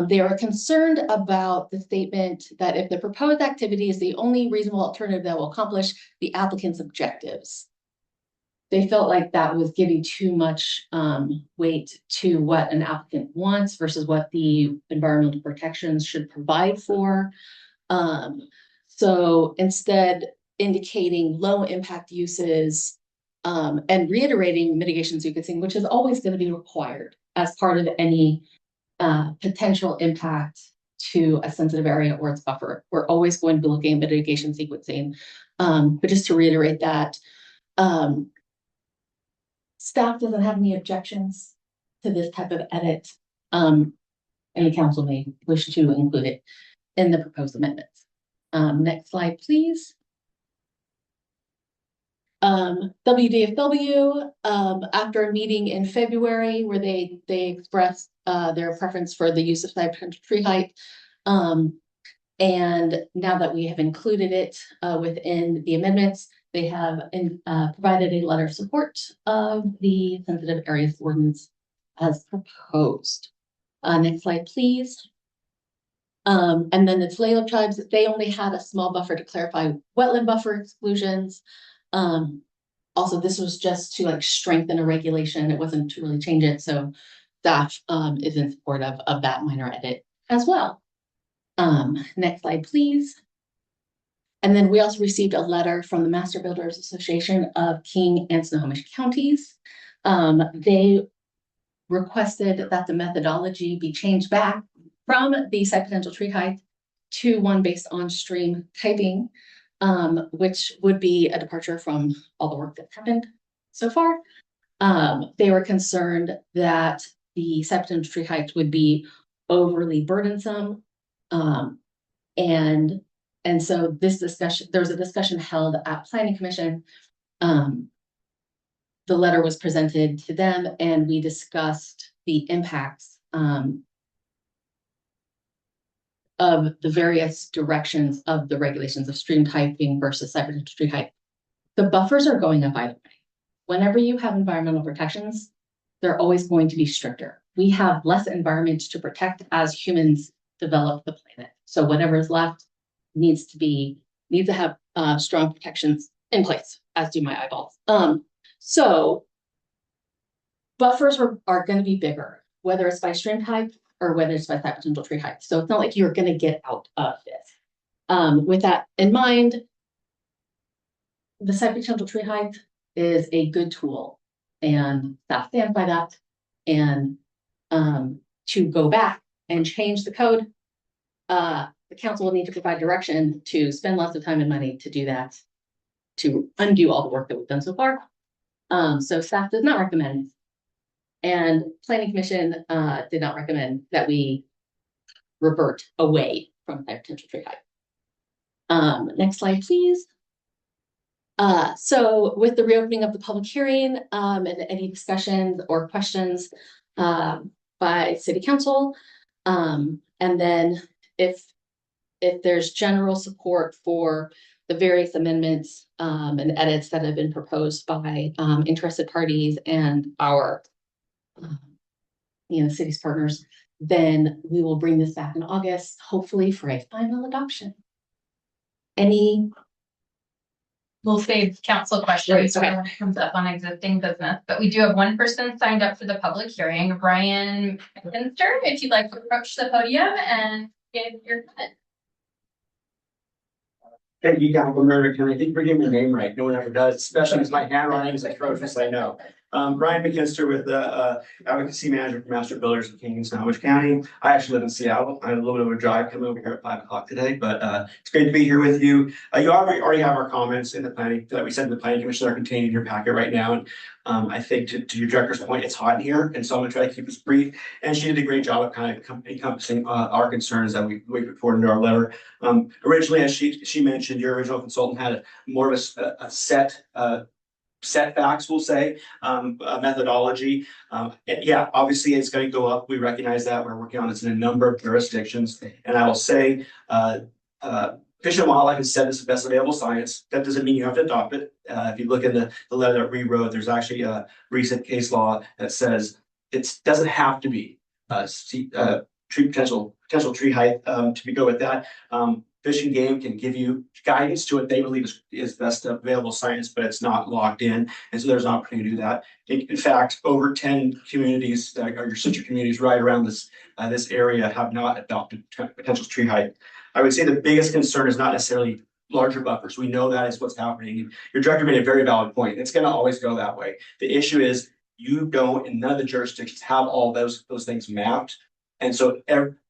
I: They are concerned about the statement that if the proposed activity is the only reasonable alternative that will accomplish the applicant's objectives. They felt like that was giving too much weight to what an applicant wants versus what the environmental protections should provide for. So instead, indicating low impact uses and reiterating mitigation sequencing, which is always going to be required as part of any potential impact to a sensitive area or its buffer. We're always going to be looking at mitigation sequencing. But just to reiterate that, staff doesn't have any objections to this type of edit. Any council may wish to include it in the proposed amendments. Next slide, please. WDFW, after a meeting in February where they expressed their preference for the use of 500 tree height. And now that we have included it within the amendments, they have provided a letter of support of the sensitive areas ordinance as proposed. Next slide, please. And then the Tulalip tribes, they only had a small buffer to clarify wetland buffer exclusions. Also, this was just to like strengthen a regulation. It wasn't to really change it, so staff is in support of that minor edit as well. Next slide, please. And then we also received a letter from the Master Builders Association of King and Snohomish counties. They requested that the methodology be changed back from the site potential tree height to one based on stream typing, which would be a departure from all the work that's happened so far. They were concerned that the site potential tree height would be overly burdensome. And so this discussion, there was a discussion held at Planning Commission. The letter was presented to them and we discussed the impacts of the various directions of the regulations of stream typing versus site potential tree height. The buffers are going up either way. Whenever you have environmental protections, they're always going to be stricter. We have less environment to protect as humans develop the planet. So whatever is left needs to have strong protections in place, as do my eyeballs. So buffers are going to be bigger, whether it's by stream type or whether it's by site potential tree height. So it's not like you're going to get out of this. With that in mind, the site potential tree height is a good tool, and staff stands by that. And to go back and change the code, the council will need to provide direction to spend lots of time and money to do that, to undo all the work that we've done so far. So staff does not recommend, and Planning Commission did not recommend that we revert away from site potential tree height. Next slide, please. So with the reopening of the public hearing and any discussions or questions by City Council, and then if there's general support for the various amendments and edits that have been proposed by interested parties and our city's partners, then we will bring this back in August, hopefully for a final adoption.
D: We'll save council questions
I: Right, okay.
D: when it comes up on existing business, but we do have one person signed up for the public hearing, Brian McKinster, if you'd like to approach the podium and give your comment.
N: Thank you, Councilmember McKinley. I think you're getting my name right. No one ever does, especially because my handwriting is atrocious, I know. Brian McKinster with the Advocacy Manager for Master Builders of King and Snohomish County. I actually live in Seattle. I had a little bit of a drive coming over here at 5 o'clock today, but it's great to be here with you. You already have our comments in the planning that we sent to the Planning Commission that are contained in your packet right now. And I think to your director's point, it's hot in here, and so I'm gonna try to keep this brief. And she did a great job of kind of encompassing our concerns that we put forward into our letter. Originally, as she mentioned, your original consultant had more of a set setbacks, we'll say, methodology. Yeah, obviously it's going to go up. We recognize that. We're working on this in a number of jurisdictions. And I will say, Fish and Wildlife has said it's the best available science. That doesn't mean you have to adopt it. If you look in the letter that we wrote, there's actually a recent case law that says it doesn't have to be tree potential tree height to go with that. Fish and Game can give you guidance to what they believe is best available science, but it's not locked in. And so there's an opportunity to do that. In fact, over 10 communities that are your sister communities right around this area have not adopted potential tree height. I would say the biggest concern is not necessarily larger buffers. We know that is what's happening. Your director made a very valid point. It's going to always go that way. The issue is you don't, and none of the jurisdictions have all those things mapped. And so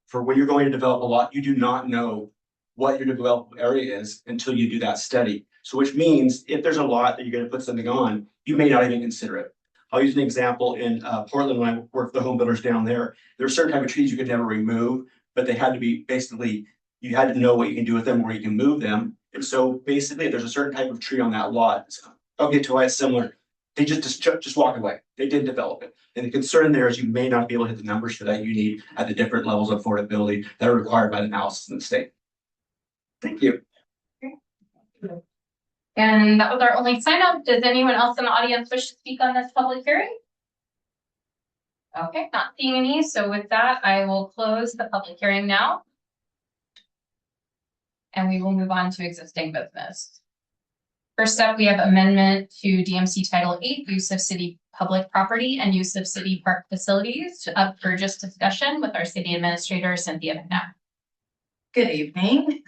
N: for when you're going to develop a lot, you do not know what your developable area is until you do that study. So which means if there's a lot that you're going to put something on, you may not even consider it. I'll use an example in Portland when I worked with the home builders down there. There are certain type of trees you could never remove, but they had to be basically, you had to know what you can do with them, where you can move them. And so basically, if there's a certain type of tree on that lot, I'll get to why it's similar. They just walked away. They didn't develop it. And the concern there is you may not be able to hit the numbers for that you need at the different levels of affordability that are required by the analysis in the state. Thank you.
D: And that was our only sign up. Does anyone else in the audience wish to speak on this public hearing? Okay, not seeing any. So with that, I will close the public hearing now. and we will move on to existing business. First up, we have amendment to DMC Title 8, use of city public property and use of city park facilities, up for just discussion with our city administrator, Cynthia McNabb.
C: Good evening.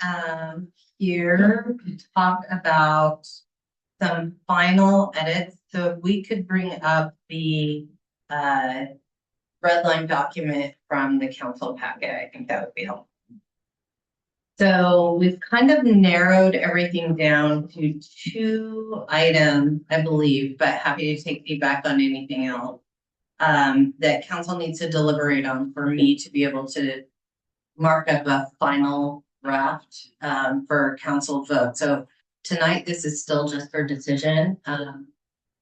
C: Here to talk about some final edits. So if we could bring up the red line document from the council packet, I think that would be helpful. So we've kind of narrowed everything down to 2 items, I believe, but happy to take feedback on anything else that council needs to deliberate on for me to be able to mark up a final draft for council vote. So tonight, this is still just for decision.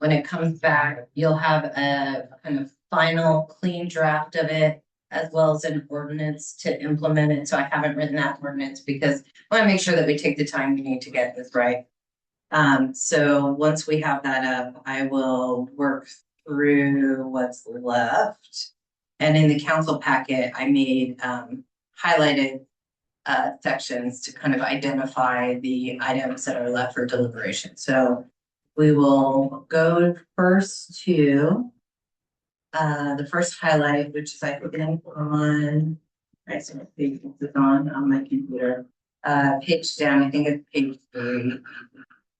C: When it comes back, you'll have a kind of final clean draft of it, as well as an ordinance to implement it. So I haven't written that ordinance because I want to make sure that we take the time we need to get this right. So once we have that up, I will work through what's left. And in the council packet, I made highlighted sections to kind of identify the items that are left for deliberation. So we will go first to the first highlight, which is I think on, I see what page is on my computer. Page down, I think it's page 3.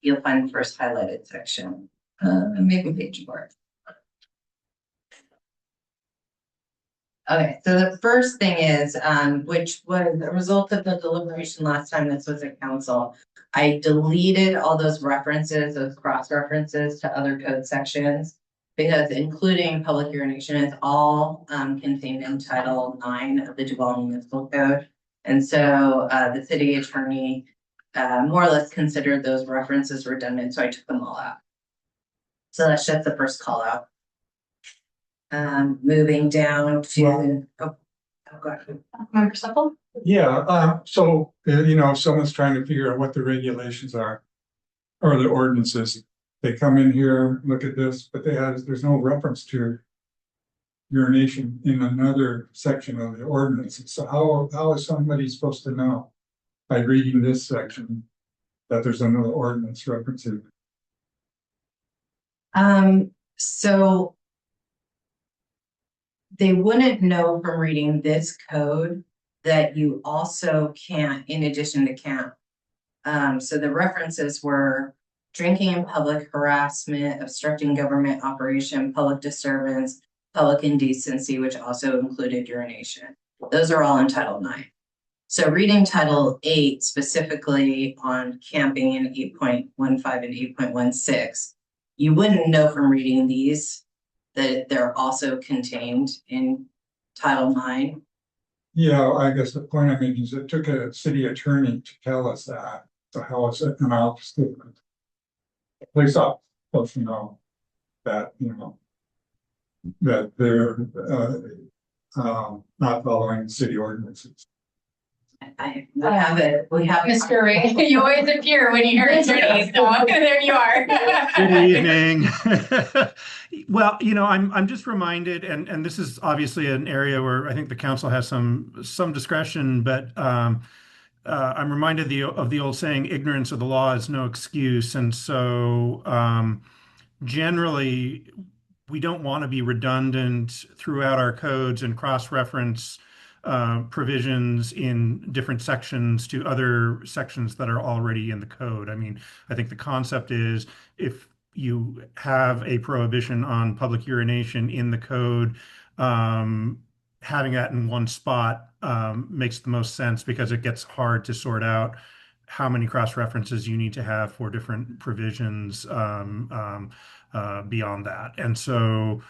C: You'll find the first highlighted section. Maybe page 4. Okay, so the first thing is, which was a result of the deliberation last time this was at council. I deleted all those references, those cross references to other code sections, because including public urination is all contained in Title 9 of the Duval Municipal Code. And so the city attorney more or less considered those references redundant, so I took them all out. So that's just the first call out. Moving down to go ahead.
D: Member Supple?
E: Yeah, so, you know, if someone's trying to figure out what the regulations are or the ordinances, they come in here, look at this, but there's no reference to urination in another section of the ordinance. So how is somebody supposed to know by reading this section that there's another ordinance referencing?
C: So they wouldn't know from reading this code that you also can't, in addition to can't. So the references were drinking in public, harassment, obstructing government operation, public disturbance, public indecency, which also included urination. Those are all in Title 9. So reading Title 8 specifically on camping in 8.15 and 8.16, you wouldn't know from reading these that they're also contained in Title 9.
E: Yeah, I guess the point I'm making is it took a city attorney to tell us that. So how is it an out statement? Police officers supposed to know that, you know, that they're not following city ordinances.
C: We have it. We have it.
D: Mr. Ray, you always appear when you hear attorneys, so there you are.
O: Good evening. Well, you know, I'm just reminded, and this is obviously an area where I think the council has some discretion, but I'm reminded of the old saying, ignorance of the law is no excuse. And so generally, we don't want to be redundant throughout our codes and cross-reference provisions in different sections to other sections that are already in the code. I mean, I think the concept is if you have a prohibition on public urination in the code, having that in one spot makes the most sense, because it gets hard to sort out how many cross references you need to have for different provisions beyond that. And so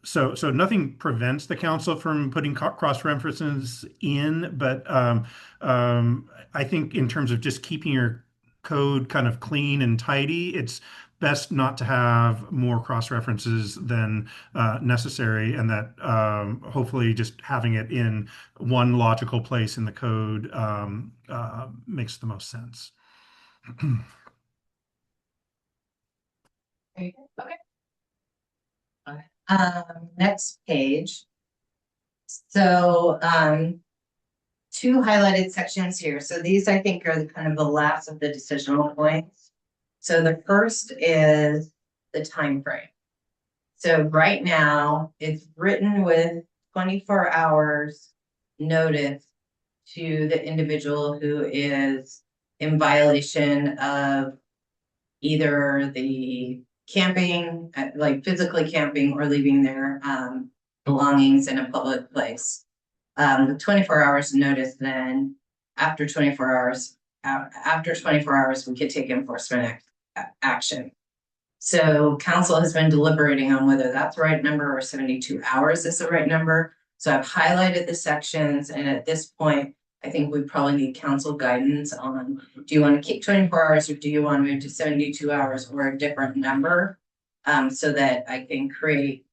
O: so nothing prevents the council from putting cross references in, but I think in terms of just keeping your code kind of clean and tidy, it's best not to have more cross references than necessary, and that hopefully just having it in one logical place in the code makes the most sense.
C: Okay. Next page. So two highlighted sections here. So these, I think, are kind of the last of the decisional points. So the first is the time frame. So right now, it's written with 24 hours notice to the individual who is in violation of either the camping, like physically camping or leaving their belongings in a public place. 24 hours notice, then after 24 hours, we could take enforcement action. So council has been deliberating on whether that's the right number or 72 hours is the right number. So I've highlighted the sections, and at this point, I think we probably need council guidance on, do you want to keep 24 hours or do you want to move to 72 hours or a different number? So that I can create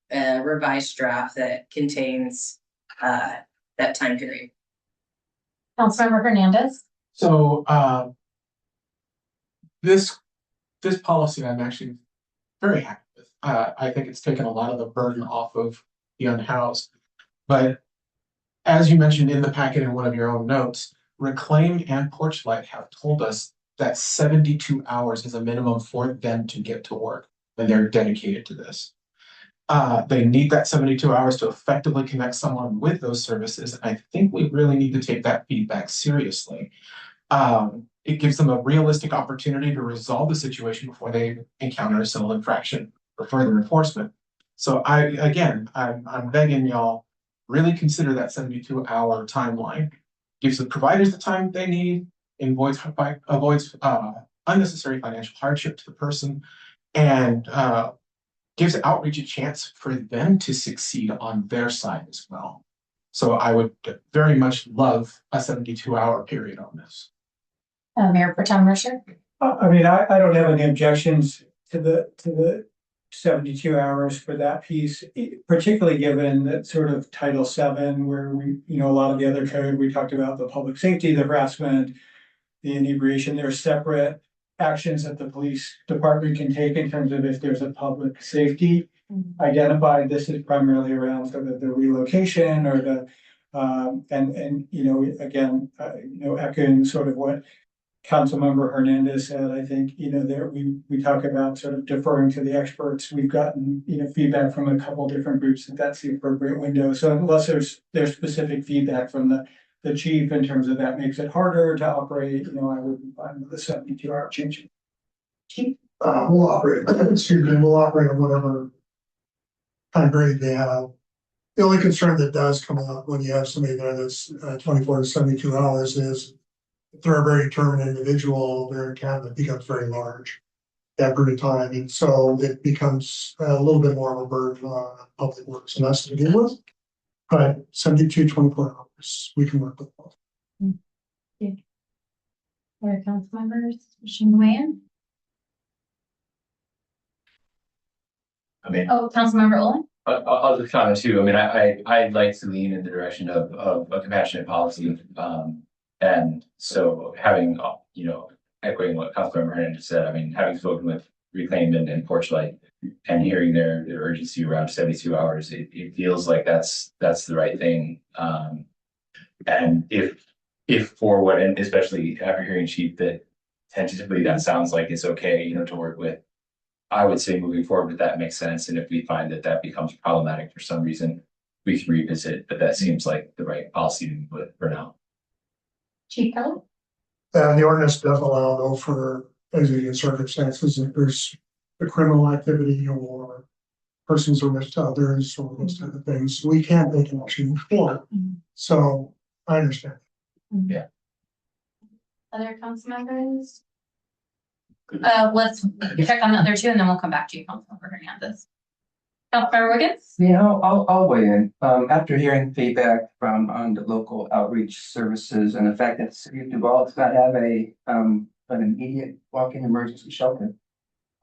C: a revised draft that contains that time period.
D: Councilmember Hernandez.
H: So, this policy I'm actually very happy with. I think it's taken a lot of the burden off of the unhoused. But as you mentioned in the packet in one of your own notes, Reclaim and Porchlight have told us that 72 hours is a minimum for them to get to work when they're dedicated to this. They need that 72 hours to effectively connect someone with those services. And I think we really need to take that feedback seriously. It gives them a realistic opportunity to resolve the situation before they encounter a civil infraction or further enforcement. So I'm begging y'all, really consider that 72-hour timeline. Gives the providers the time they need, avoids unnecessary financial hardship to the person, and gives outreach a chance for them to succeed on their side as well. So I would very much love a 72-hour period on this.
D: Mayor Protem Mercer.
B: I mean, I don't have any objections to the 72 hours for that piece, particularly given that sort of Title VII, where we, a lot of the other code, we talked about the public safety, the harassment, the inebriation. There are separate actions that the police department can take in terms of if there's a public safety identified. This is primarily around sort of the relocation or the echoing sort of what Councilmember Hernandez said. I think, there we talk about sort of deferring to the experts. We've gotten, feedback from a couple different groups that that's the appropriate window. So unless there's specific feedback from the chief in terms of that makes it harder to operate, I would be fine with the 72-hour change.
C: Chief?
A: We'll operate on whatever time period they have. The only concern that does come up when you have somebody there that's 24 to 72 hours is if they're a very determined individual, their encampment becomes very large that period of time. And so it becomes a little bit more of a burden on public works and us to deal with. But 72, 24 hours, we can work with both.
D: Other council members wishing to weigh in?
F: I mean,
D: Councilmember Olin?
F: I'll just comment too. I mean, I'd like to lean in the direction of a compassionate policy. And so having, echoing what Councilmember Hernandez said, I mean, having spoken with Reclaim and Porchlight and hearing their urgency around 72 hours, it feels like that's the right thing. And if for what, and especially after hearing Chief, that tentatively that sounds like it's okay, to work with, I would say moving forward with that makes sense. And if we find that becomes problematic for some reason, we can revisit, but that seems like the right policy to put for now.
D: Chief Kelly?
A: The ordinance does allow though for exigent circumstances if there's a criminal activity or persons are with others or those type of things. We can't make an action for it. So I understand.
F: Yeah.
D: Other council members? Let's check on the other two and then we'll come back to you, Councilmember Hernandez. Councilmember Wiggins?
G: Yeah, I'll weigh in. After hearing feedback from the local outreach services and the fact that the city of Duval does not have an immediate walk-in emergency shelter,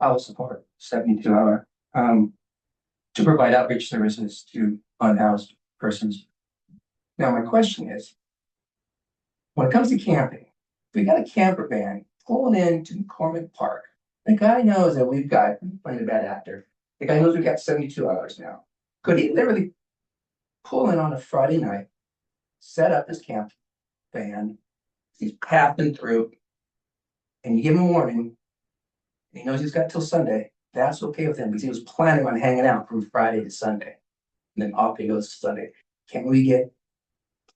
G: I will support 72-hour to provide outreach services to unhoused persons. Now, my question is, when it comes to camping, if we got a camper van pulling into McCormick Park, the guy knows that we've got, I'm playing a bad actor, the guy knows we've got 72 hours now. Could he literally pull in on a Friday night, set up his camp, van, he's passing through, and you give him a warning, and he knows he's got till Sunday, that's okay with him, because he was planning on hanging out from Friday to Sunday. And then off he goes to Sunday. Can we get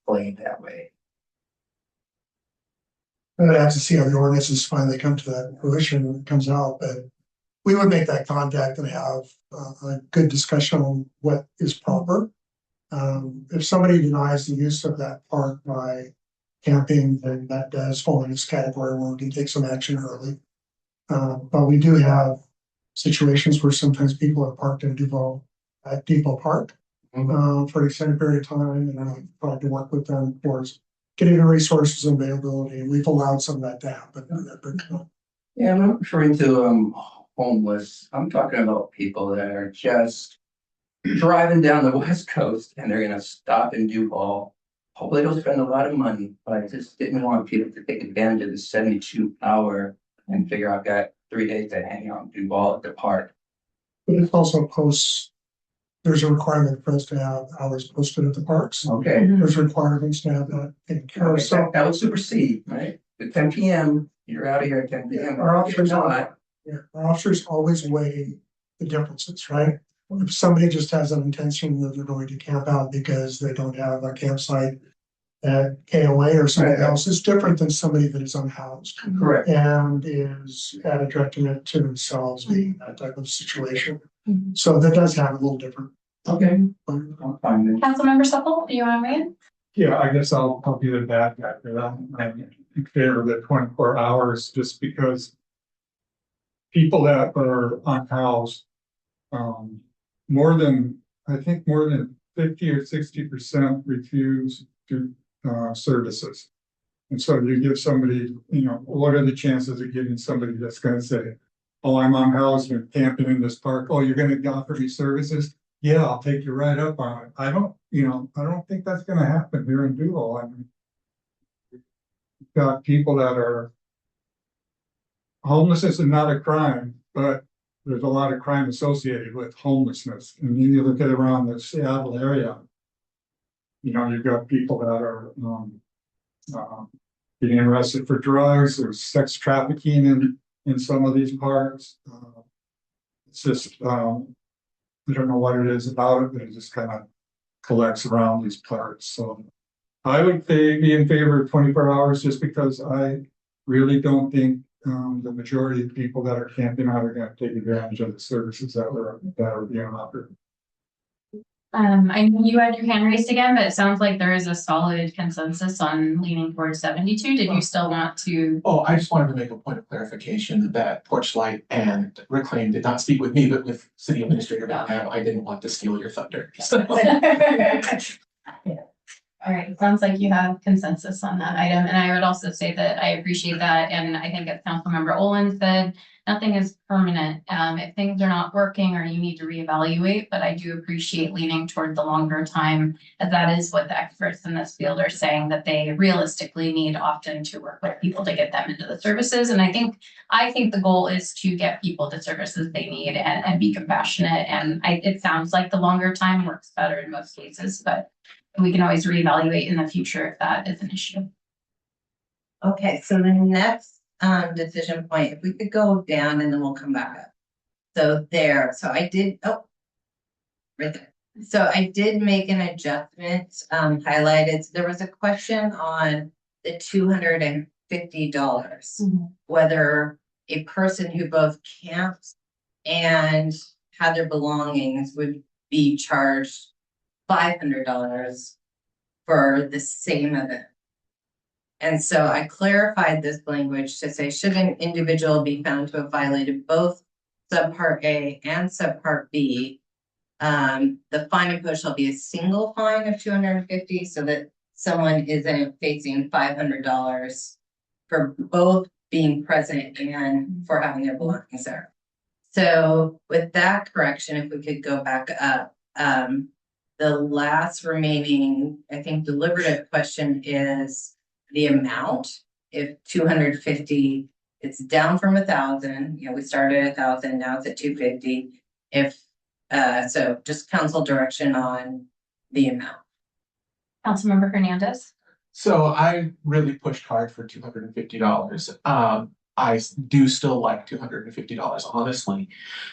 G: played that way?
A: I'd have to see how the ordinances finally come to that fruition when it comes out, but we would make that contact and have a good discussion on what is proper. If somebody denies the use of that park by camping, then that does fall in this category where we can take some action early. But we do have situations where sometimes people are parked in at Depot Park for an extended period of time, and I've tried to work with them towards getting the resources and availability, and we've allowed some of that to happen.
G: Yeah, I'm not referring to homeless, I'm talking about people that are just driving down the west coast and they're gonna stop in Duval. Hopefully they don't spend a lot of money, but I just didn't want people to take advantage of the 72-hour and figure I've got 3 days to hang out in Duval at the park.
A: But it also posts, there's a requirement for us to have hours posted at the parks.
G: Okay.
A: There's requirements to have that taken care of. So
G: That would supersede, right? At 10 PM, you're out of here at 10 PM.
A: our officers,
G: You're not.
A: our officers always weigh the differences, right? If somebody just has an intention that they're going to camp out because they don't have a campsite at KOA or something else, it's different than somebody that is unhoused.
G: Correct.
A: And is at a detriment to themselves being in that type of situation. So that does have a little different.
G: Okay. I'm fine then.
D: Councilmember Supple, do you want to weigh in?
E: Yeah, I guess I'll be the bad guy for that. I'm in favor of the 24 hours just because people that are unhoused, more than 50 or 60% refuse to services. And so you give somebody, what are the chances of getting somebody that's gonna say, oh, I'm unhoused and camping in this park, oh, you're gonna offer me services? Yeah, I'll take you right up on it. I don't think that's gonna happen here in Duval. I mean, we've got people that are homelessness is not a crime, but there's a lot of crime associated with homelessness. And you look at around the Seattle area, you've got people that are getting arrested for drugs, there's sex trafficking in some of these parks. It's just, I don't know what it is about it, but it just kind of collects around these parks. So I would be in favor of 24 hours just because I really don't think the majority of people that are camping out are going to take advantage of the services that are being offered.
D: I know you had your hand raised again, but it sounds like there is a solid consensus on leaning towards 72. Did you still want to?
H: Oh, I just wanted to make a point of clarification that Porchlight and Reclaim did not speak with me, but with City Administrator Valham. I didn't want to steal your thunder. So.
D: All right, sounds like you have consensus on that item, and I would also say that I appreciate that, and I think as Councilmember Olin said, nothing is permanent. If things are not working or you need to reevaluate, but I do appreciate leaning toward the longer time, as that is what the experts in this field are saying, that they realistically need often to work with people to get them into the services. And I think the goal is to get people the services they need and be compassionate. And it sounds like the longer time works better in most cases, but we can always reevaluate in the future if that is an issue.
C: Okay, so the next decision point, if we could go down and then we'll come back up. So I did, right there. So I did make an adjustment, highlighted. So there was a question on the $250, whether a person who both camps and had their belongings would be charged $500 for the same event. And so I clarified this language to say, should an individual be found to have violated both subpart A and subpart B, the fine imposed shall be a single fine of $250 so that someone isn't facing $500 for both being present and for having their belongings there. So with that correction, if we could go back up, the last remaining, I think, deliberative question is the amount. If 250, it's down from 1,000. We started at 1,000, now it's at 250. So just council direction on the amount.
D: Councilmember Hernandez.
H: So I really pushed hard for $250. I do still like $250, honestly.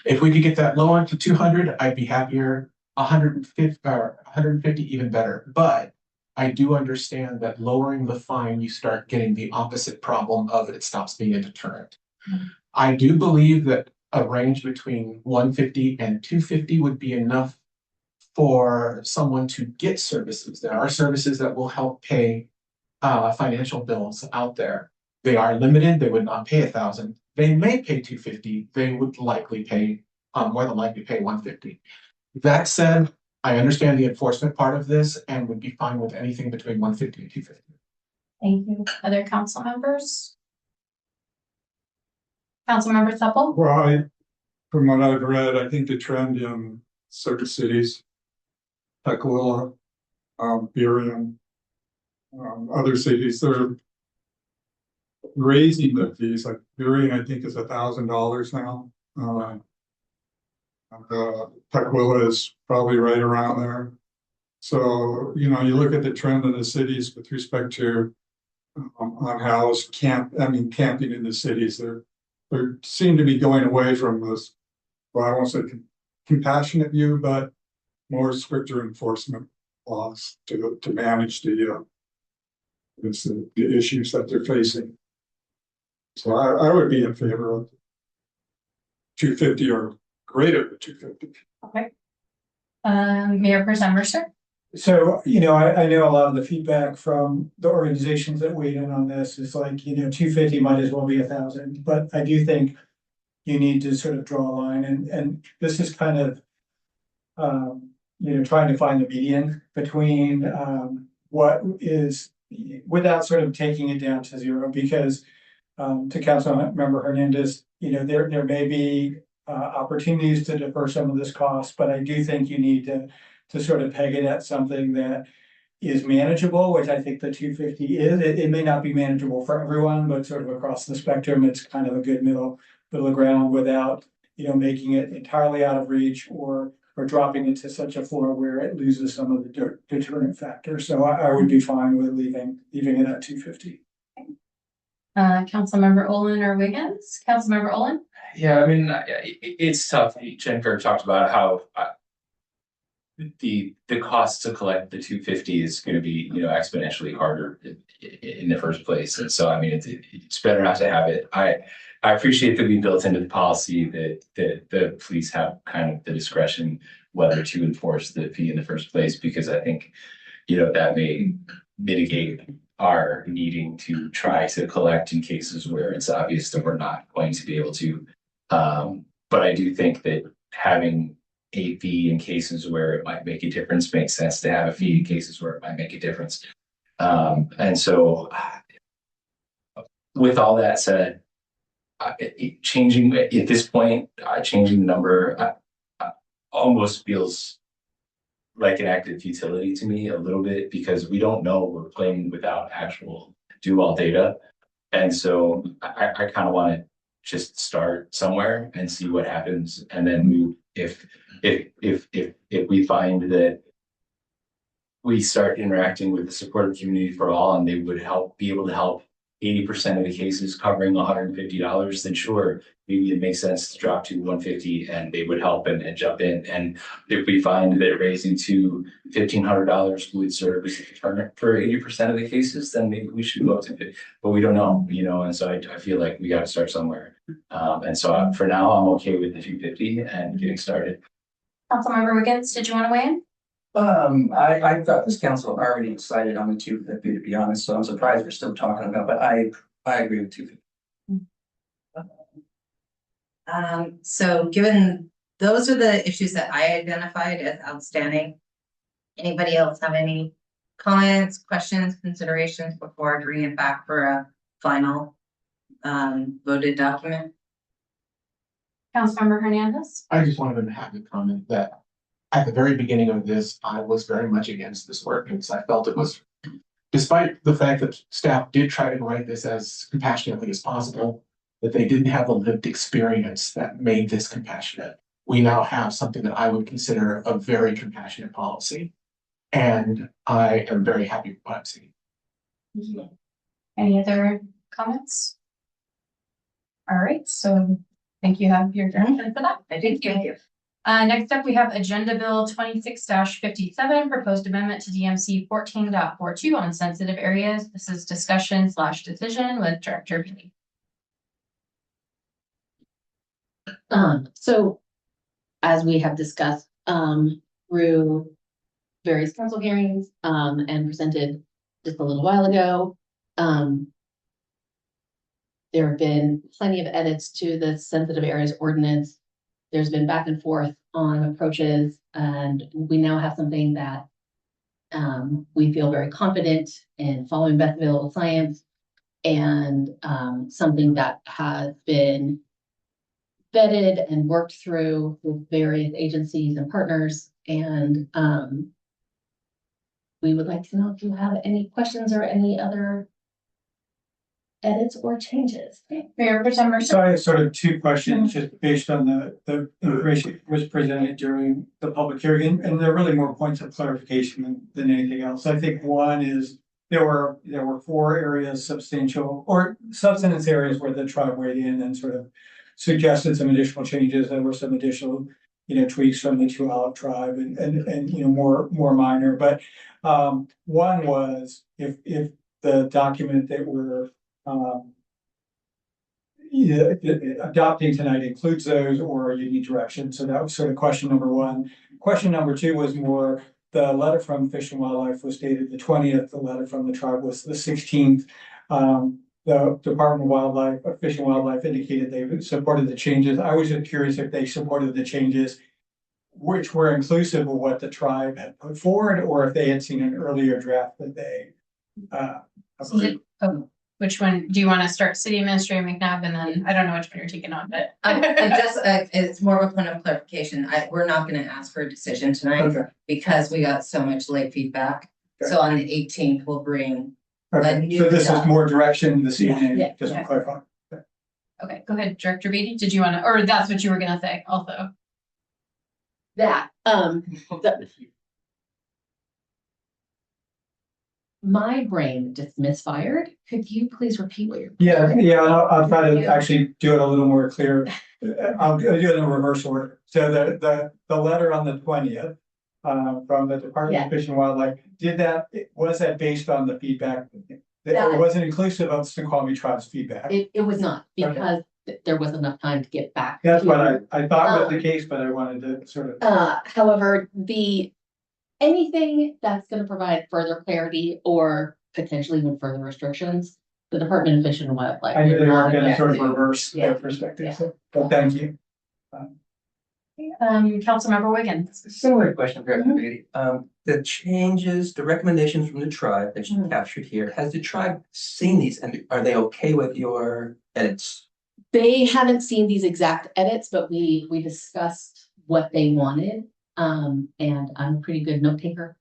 H: If we could get that lower to 200, I'd be happier. 150 or 150 even better. But I do understand that lowering the fine, you start getting the opposite problem of it stops being a deterrent. I do believe that a range between 150 and 250 would be enough for someone to get services. There are services that will help pay financial bills out there. They are limited. They would not pay 1,000. They may pay 250. They would likely pay more than likely pay 150. That said, I understand the enforcement part of this and would be fine with anything between 150 and 250.
D: Thank you. Other council members? Councilmember Supple?
E: Well, from what I've read, I think the trend in certain cities, Tukwila, Burien, other cities, they're raising the fees. Like Burien, I think is $1,000 now. Tukwila is probably right around there. So, you look at the trend in the cities with respect to unhoused camping in the cities, they seem to be going away from this, well, I won't say compassionate view, but more stricter enforcement laws to manage the issues that they're facing. So I would be in favor of 250 or greater than 250.
D: Okay. Mayor Pro Tem Mercer?
B: So, I know a lot of the feedback from the organizations that weighed in on this is like, 250 might as well be 1,000, but I do think you need to sort of draw a line and this is kind of, trying to find the median between, what is, without sort of taking it down to zero, because, to Councilmember Hernandez, there may be, opportunities to defer some of this cost, but I do think you need to sort of peg it at something that is manageable, which I think the 250 is. It may not be manageable for everyone, but sort of across the spectrum, it's kind of a good middle ground without, making it entirely out of reach or dropping it to such a floor where it loses some of the deterrent factor. So I would be fine with leaving it at 250.
D: Councilmember Olin or Wiggins? Councilmember Olin?
F: Yeah, I mean, it's tough. Jennifer talked about how the cost to collect the 250 is going to be, exponentially harder in the first place. And so, I mean, it's better not to have it. I appreciate that we built into the policy that the police have kind of the discretion whether to enforce the fee in the first place, because I think, that may mitigate our needing to try to collect in cases where it's obvious that we're not going to be able to. But I do think that having a fee in cases where it might make a difference makes sense to have a fee in cases where it might make a difference. And so with all that said, changing at this point, changing the number almost feels like an act of futility to me a little bit, because we don't know, we're playing without actual do-all data. And so I kind of want to just start somewhere and see what happens, and then move. If we find that we start interacting with the supportive community for all, and they would be able to help 80% of the cases covering $150, then sure, maybe it makes sense to drop to 150 and they would help and jump in. And if we find that raising to $1,500 would serve as a deterrent for 80% of the cases, then maybe we should go up to 50, but we don't know, and so I feel like we got to start somewhere. And so for now, I'm okay with the 250 and getting started.
D: Councilmember Wiggins, did you want to weigh in?
G: I thought this council already decided on the 250, to be honest, so I'm surprised we're still talking about, but I agree with 250.
C: So given those are the issues that I identified as outstanding, anybody else have any comments, questions, considerations before I bring it back for a final voted document?
D: Councilmember Hernandez?
H: I just wanted to have a comment that at the very beginning of this, I was very much against this ordinance. I felt it was, despite the fact that staff did try to write this as compassionately as possible, that they didn't have the lived experience that made this compassionate. We now have something that I would consider a very compassionate policy. And I am very happy with what I'm seeing.
D: Any other comments? All right, so I think you have your direction for that. Thank you. Next up, we have Agenda Bill 26-57, proposed amendment to DMC 14.42 on sensitive areas. This is discussion/decision with Director Beatty.
I: So as we have discussed, through various council hearings, and presented just a little while ago, there have been plenty of edits to the sensitive areas ordinance. There's been back and forth on approaches, and we now have something that we feel very confident in following best available science, and something that has been vetted and worked through with various agencies and partners. And we would like to know if you have any questions or any other edits or changes.
D: Mayor Pretender.
B: So I have sort of two questions just based on the information that was presented during the public hearing, and they're really more points of clarification than anything else. I think one is there were 4 areas, substantial or substance areas where the tribe weighed in and sort of suggested some additional changes. There were some additional, tweaks from the Tualatin tribe and more minor. But one was if the document that we're adopting tonight includes those, or you need direction. So that was sort of question number one. Question number two was more, the letter from Fish and Wildlife was dated the 20th. The letter from the tribe was the 16th. The Department of Wildlife, Fish and Wildlife indicated they supported the changes. I was just curious if they supported the changes which were inclusive of what the tribe had put forward, or if they had seen an earlier draft that they approved.
D: Which one do you want to start? City Administrator McNabb, and then I don't know which one you're taking on, but
C: it's more of a point of clarification. We're not going to ask for a decision tonight because we got so much late feedback.
B: Okay.
C: So on the 18th, we'll bring.
B: Okay, so this is more direction this evening, just to clarify.
D: Okay, go ahead, Director Beatty. Did you want to, or that's what you were going to say also?
I: That, my brain just misfired. Could you please repeat what you're?
B: Yeah, I'll try to actually do it a little more clear. I'll do it in reverse order. So the letter on the 20th from the Department of Fish and Wildlife, was that based on the feedback? It wasn't inclusive of Snoqualmie Tribe's feedback.
I: It was not, because there was enough time to get back.
B: That's what I thought was the case, but I wanted to sort of.
I: However, anything that's going to provide further clarity or potentially even further restrictions, the Department of Fish and Wildlife.
B: I knew they weren't going to sort of reverse their perspective, so, but thank you.
D: Councilmember Wiggins.
G: Similar question, Director Beatty. The changes, the recommendations from the tribe that you captured here, has the tribe seen these, and are they okay with your edits?
I: They haven't seen these exact edits, but we discussed what they wanted. And I'm a pretty good note taker.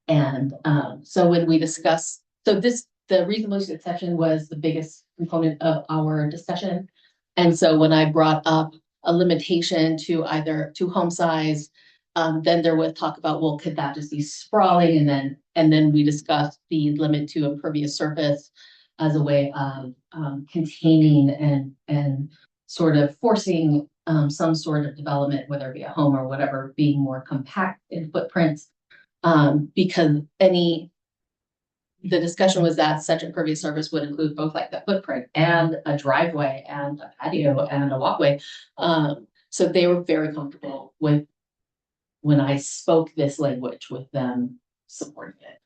I: And so when we discussed, the reasonable exception was the biggest component of our discussion. And so when I brought up a limitation to home size, then there was talk about, well, could that just be sprawling? And then we discussed the limit to impervious surface as a way of containing and sort of forcing some sort of development, whether it be a home or whatever, being more compact in footprints. Because the discussion was that such impervious surface would include both like the footprint and a driveway and a patio and a walkway. So they were very comfortable with when I spoke this language with them supporting it.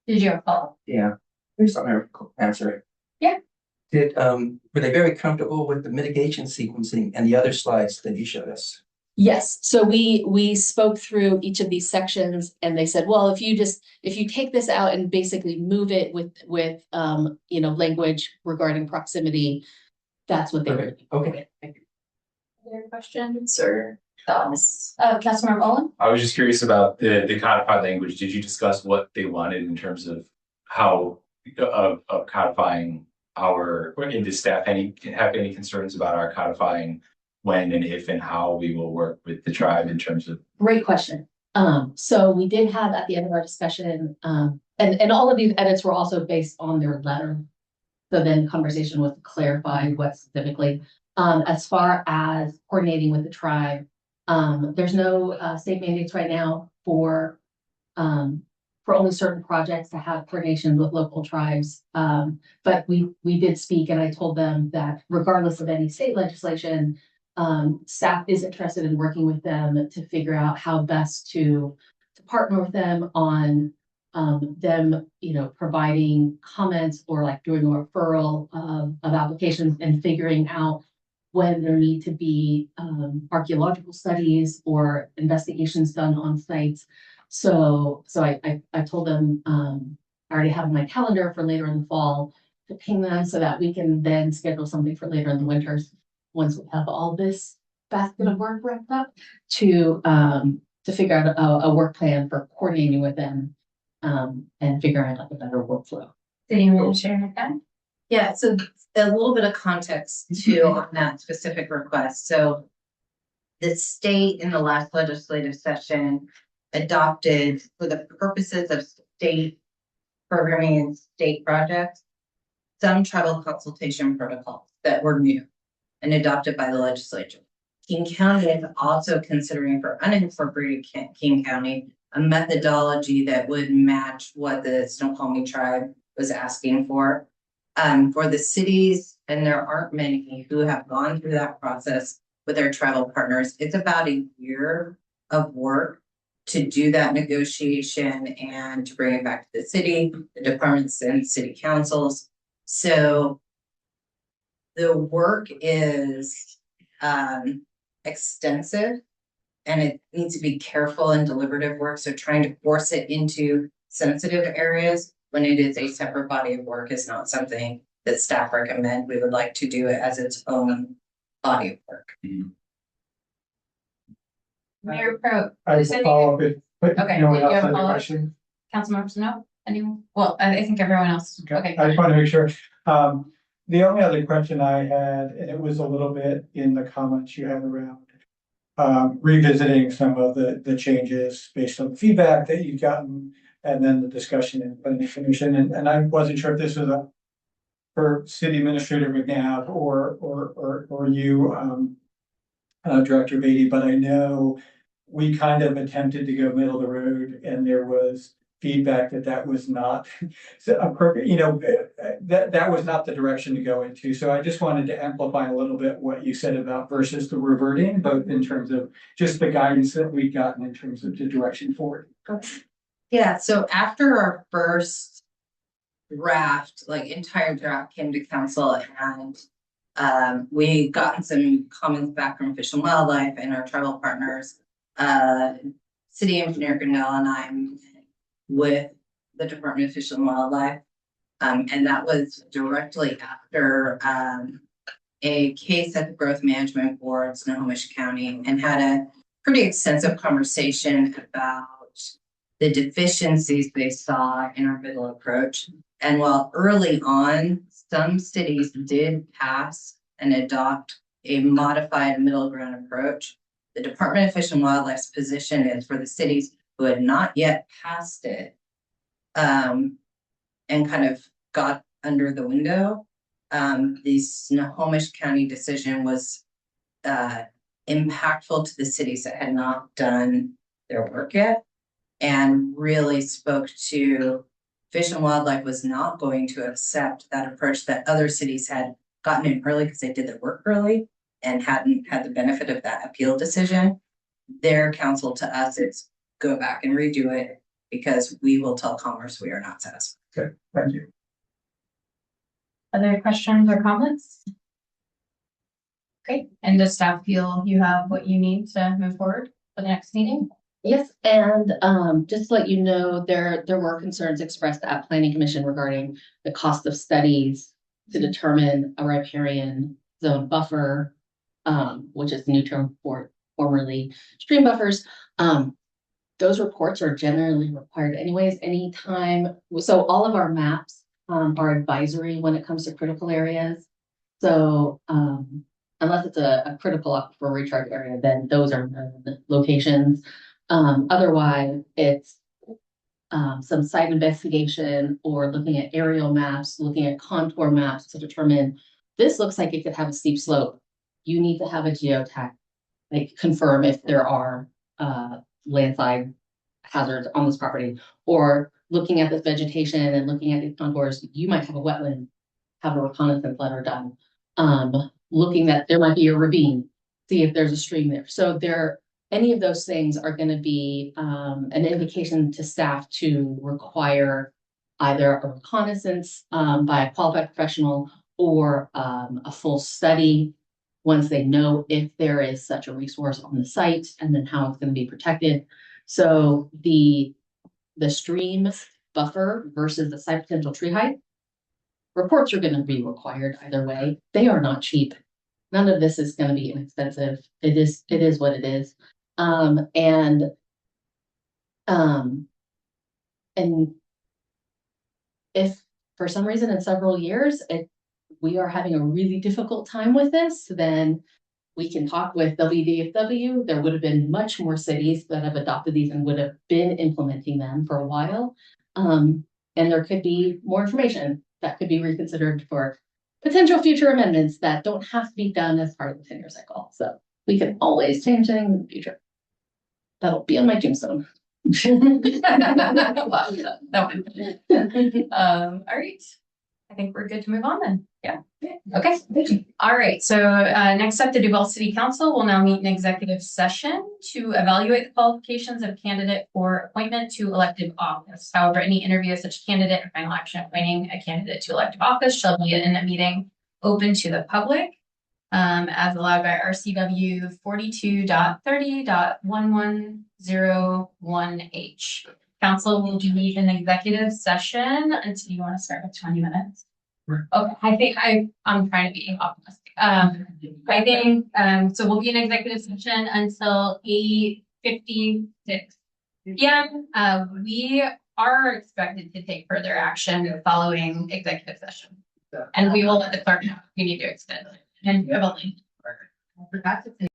D: Did you have a follow-up?
G: Yeah, there's something I answer it.
D: Yeah.
G: Were they very comfortable with the mitigation sequencing and the other slides that you showed us?
I: Yes, so we spoke through each of these sections, and they said, well, if you take this out and basically move it with language regarding proximity, that's what they were.
G: Okay.
I: Thank you.
D: Other questions or thoughts? Councilmember Olin?
F: I was just curious about the codified language. Did you discuss what they wanted in terms of how of codifying did staff have any concerns about our codifying when and if and how we will work with the tribe in terms of?
I: Great question. So we did have at the end of our discussion, and all of these edits were also based on their letter. So then conversation was to clarify what specifically, as far as coordinating with the tribe. There's no state mandates right now for only certain projects to have coordination with local tribes. But we did speak, and I told them that regardless of any state legislation, staff is interested in working with them to figure out how best to partner with them on them, providing comments or like doing a referral of applications and figuring out when there need to be archaeological studies or investigations done on sites. So I told them I already have my calendar for later in the fall to ping them so that we can then schedule something for later in the winters once we have all this basket of work wrapped up to figure out a work plan for coordinating with them and figuring out like a better workflow.
D: Did you want to share with that?
C: Yeah, so a little bit of context too on that specific request. So the state in the last legislative session adopted, for the purposes of state programming and state projects, some tribal consultation protocols that were new and adopted by the legislature. King County is also considering for unincorporated King County a methodology that would match what the Snoqualmie tribe was asking for. For the cities, and there aren't many who have gone through that process with their tribal partners, it's about a year of work to do that negotiation and to bring it back to the city, the departments and city councils. So the work is extensive and it needs to be careful and deliberative work. So trying to force it into sensitive areas when it is a separate body of work is not something that staff recommend. We would like to do it as its own body of work.
D: Mayor Pro.
B: I will follow up it, but
D: Okay,
B: no one
D: you have
B: else
D: a
B: has a
D: follow-up?
B: question.
D: Councilmembers, no? Anyone? Well, I think everyone else. Okay.
B: I just want to make sure. The only other question I had, and it was a little bit in the comments you had around revisiting some of the changes based on the feedback that you've gotten, and then the discussion in planning commission. And I wasn't sure if this was for City Administrator McNabb or you, Director Beatty, but I know we kind of attempted to go middle of the road, and there was feedback that was not appropriate, that was not the direction to go into. So I just wanted to amplify a little bit what you said about versus the reverting, both in terms of just the guidance that we've gotten in terms of the direction forward.
C: Yeah, so after our first draft, entire draft came to council, and we gotten some comments back from Fish and Wildlife and our tribal partners. City Engineer Grinnell and I met with the Department of Fish and Wildlife. And that was directly after a case at the Growth Management Board, Snohomish County, and had a pretty extensive conversation about the deficiencies they saw in our middle approach. And while early on, some cities did pass and adopt a modified middle ground approach, the Department of Fish and Wildlife's position is for the cities who had not yet passed it and kind of got under the window. The Snohomish County decision was impactful to the cities that had not done their work yet, and really spoke to Fish and Wildlife was not going to accept that approach that other cities had gotten in early because they did their work early and hadn't had the benefit of that appeal decision. Their counsel to us is go back and redo it because we will tell Commerce we are not satisfied.
B: Okay, thank you.
D: Other questions or comments? Great. And does staff feel you have what you need to move forward for the next meeting?
I: Yes, and just to let you know, there were concerns expressed at Planning Commission regarding the cost of studies to determine a riparian zone buffer, which is the new term for formerly stream buffers. Those reports are generally required anyways, anytime. So all of our maps are advisory when it comes to critical areas. So unless it's a critical aquifer recharge area, then those are the locations. Otherwise, it's some site investigation or looking at aerial maps, looking at contour maps to determine this looks like it could have a steep slope. You need to have a geotech, like confirm if there are landslide hazards on this property, or looking at this vegetation and looking at these contours, you might have a wetland, have a reconnaissance letter done. Looking that there might be a ravine, see if there's a stream there. So any of those things are going to be an indication to staff to require either a reconnaissance by a qualified professional or a full study once they know if there is such a resource on the site and then how it's going to be protected. So the stream buffer versus the site potential tree height reports are going to be required either way. They are not cheap. None of this is going to be inexpensive. It is what it is. And if for some reason in several years we are having a really difficult time with this, then we can talk with WDFW. There would have been much more cities that have adopted these and would have been implementing them for a while. And there could be more information that could be reconsidered for potential future amendments that don't have to be done as part of the 10-year cycle. So we can always change things in the future. That'll be on my tombstone.
D: All right. I think we're good to move on then. Yeah. Okay. All right. So next up, the Duval City Council will now meet in executive session to evaluate the qualifications of candidate for appointment to elective office. However, any interview of such candidate or final action appointing a candidate to elective office shall be in a meeting open to the public, as allowed by RCW 42.30.110(1)H. Council will meet in executive session until you want to start with 20 minutes. Okay, I think I'm trying to be optimistic. I think so we'll be in executive session until 8:56 p.m. We are expected to take further action following executive session. And we will let the clerk know if we need to extend it. And we have a link. I forgot to say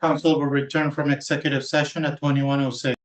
P: Council will return from executive session at 21:06.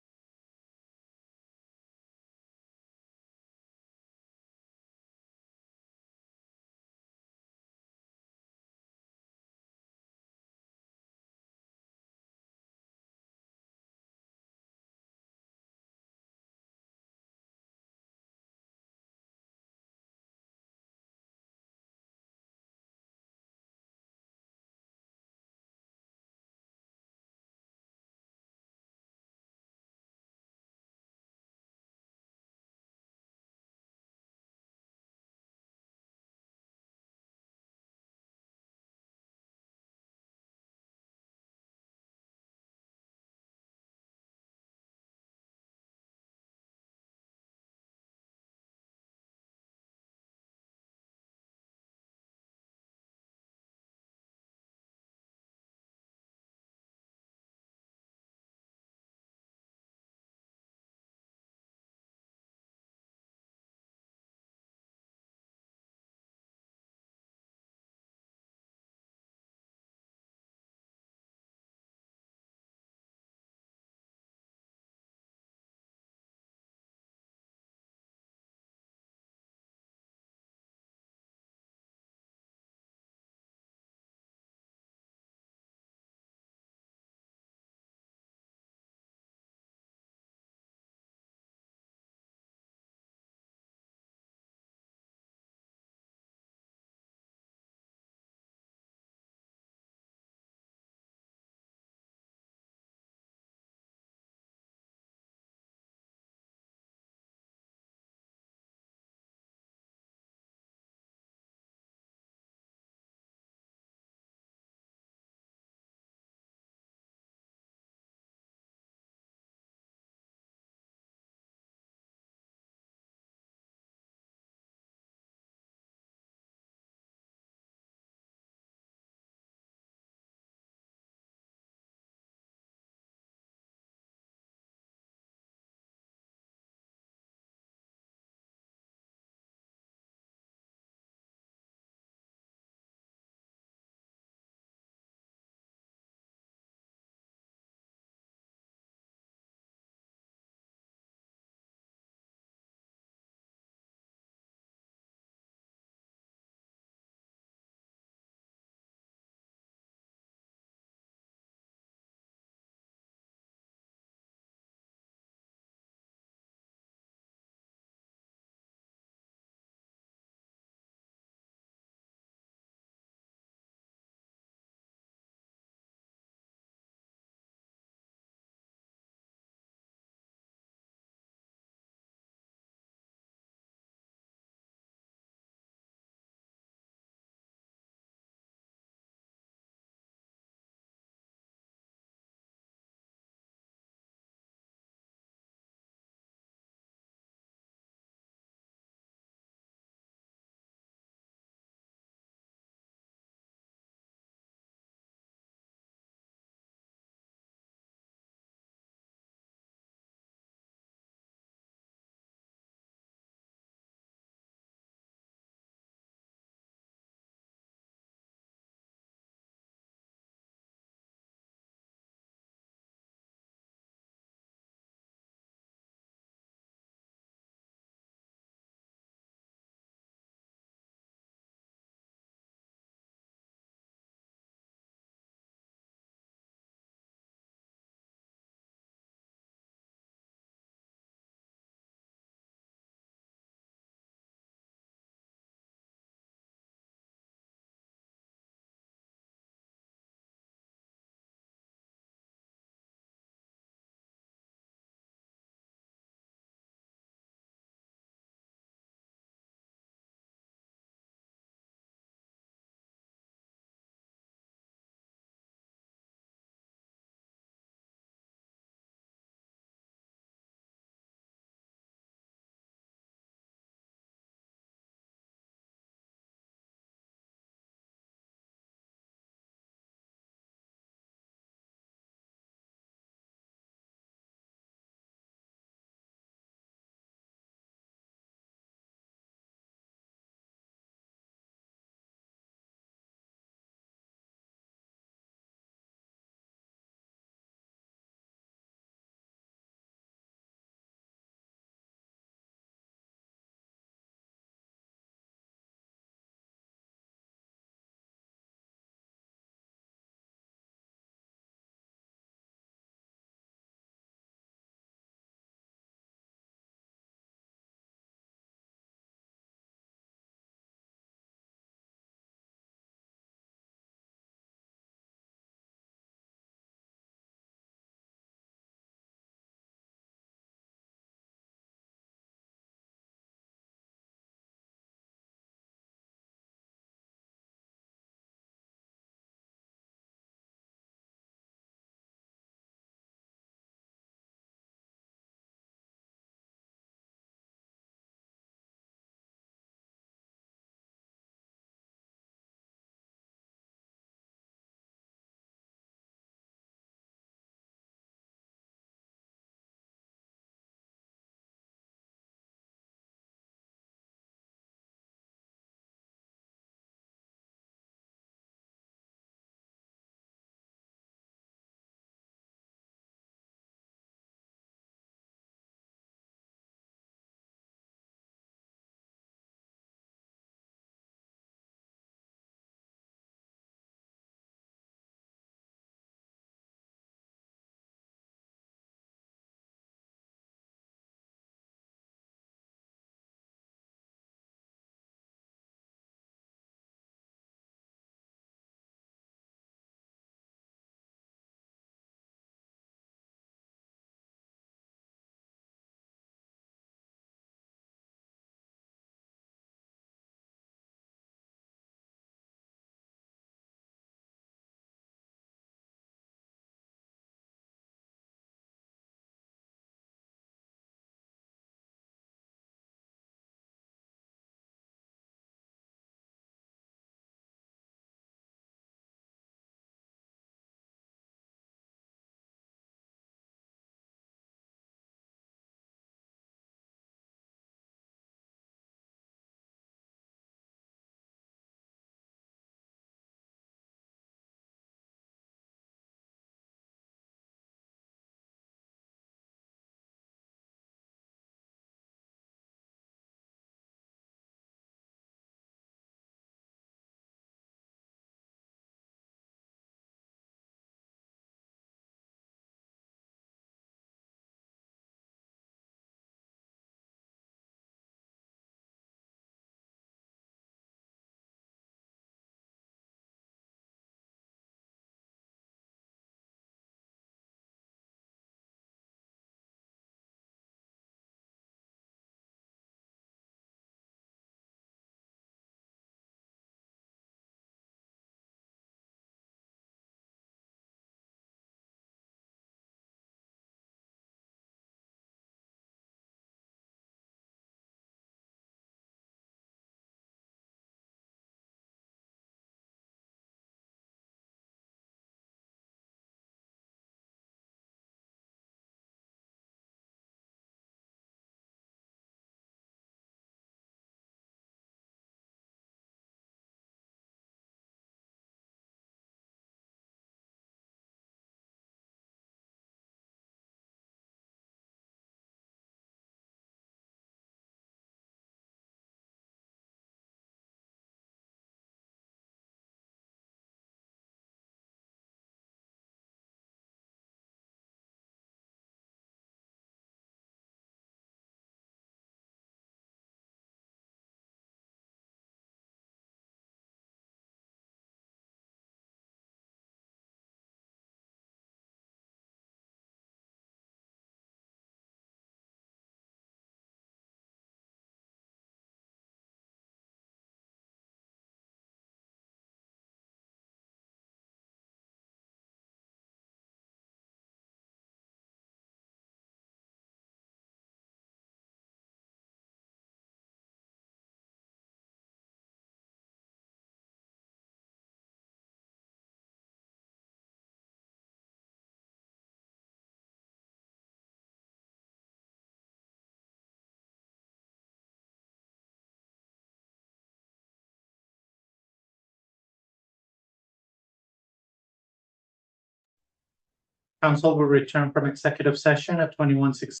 P: Council will return from executive session at 21:16.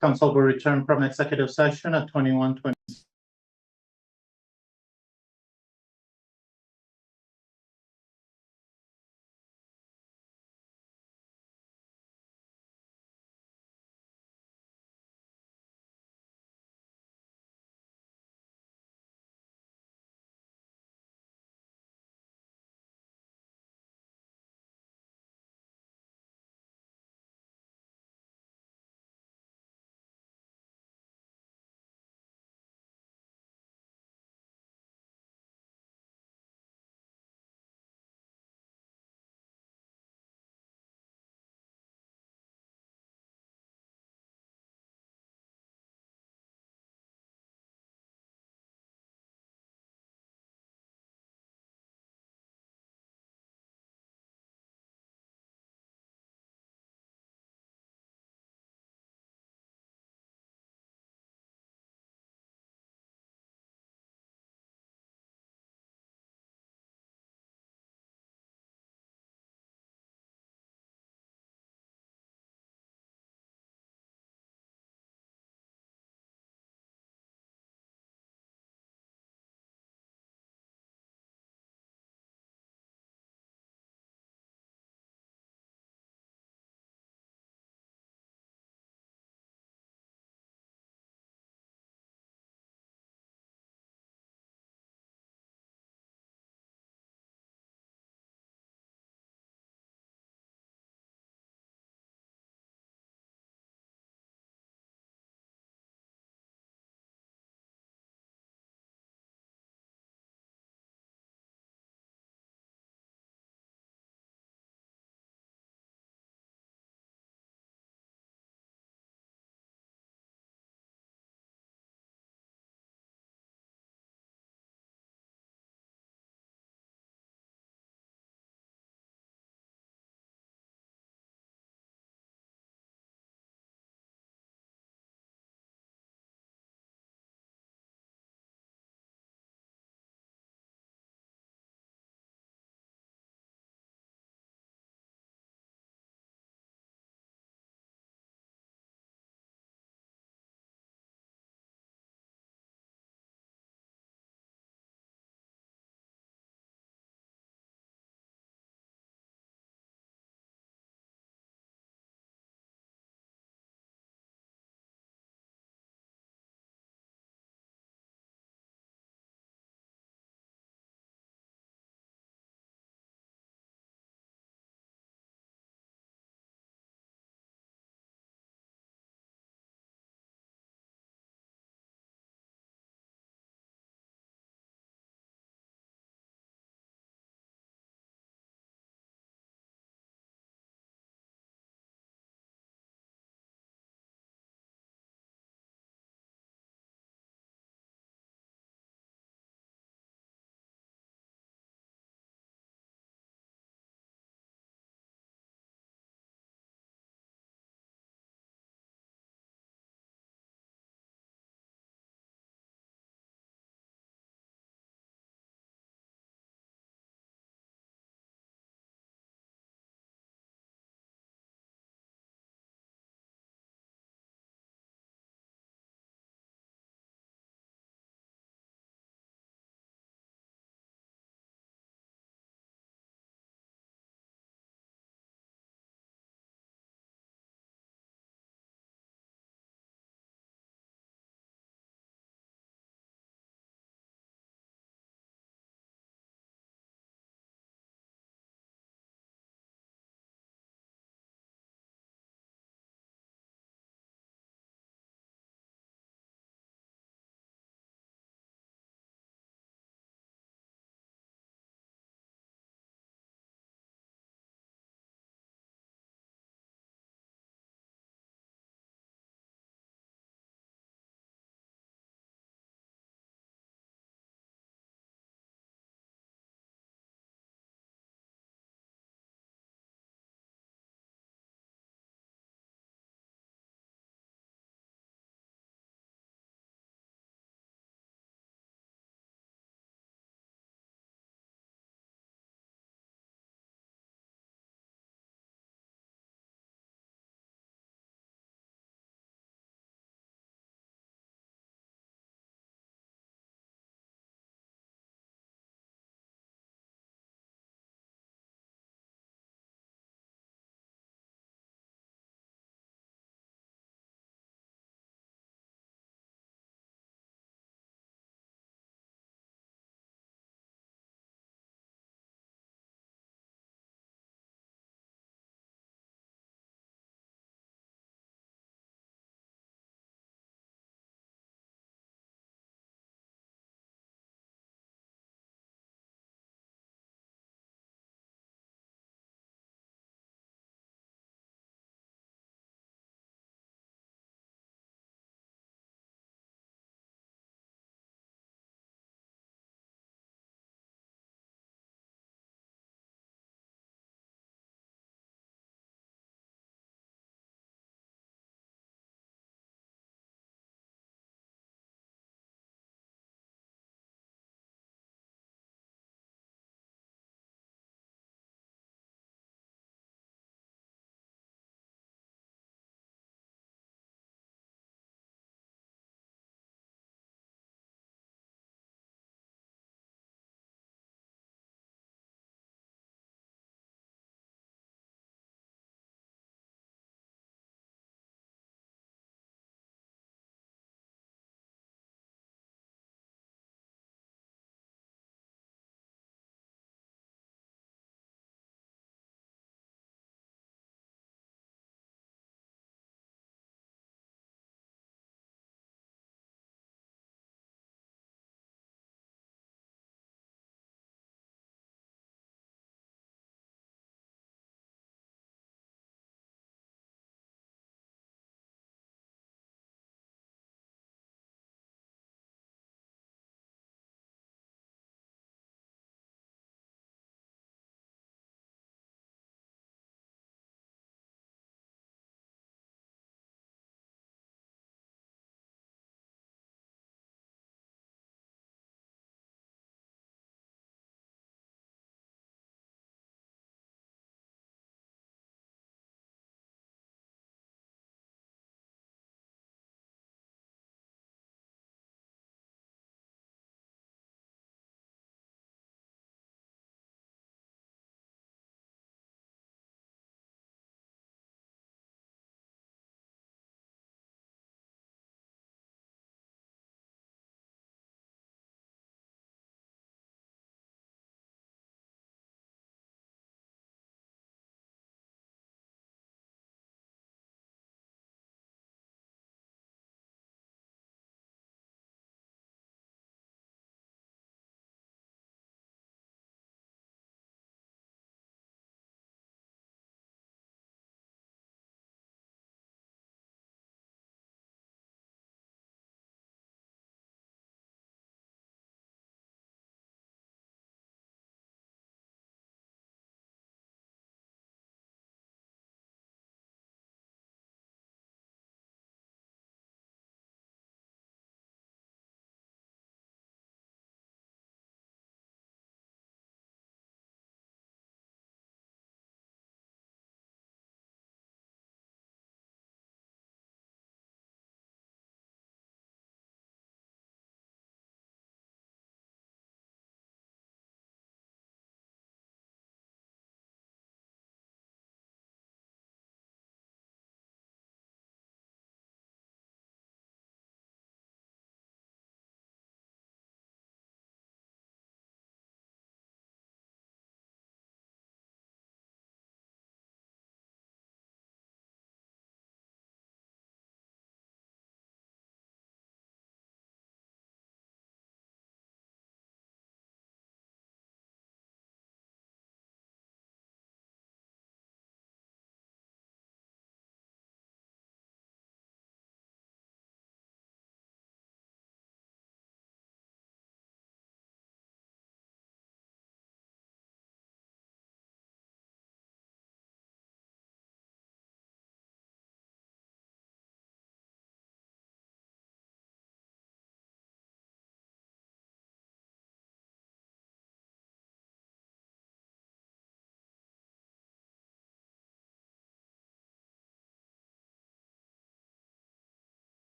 P: council will return from executive session at 21:20.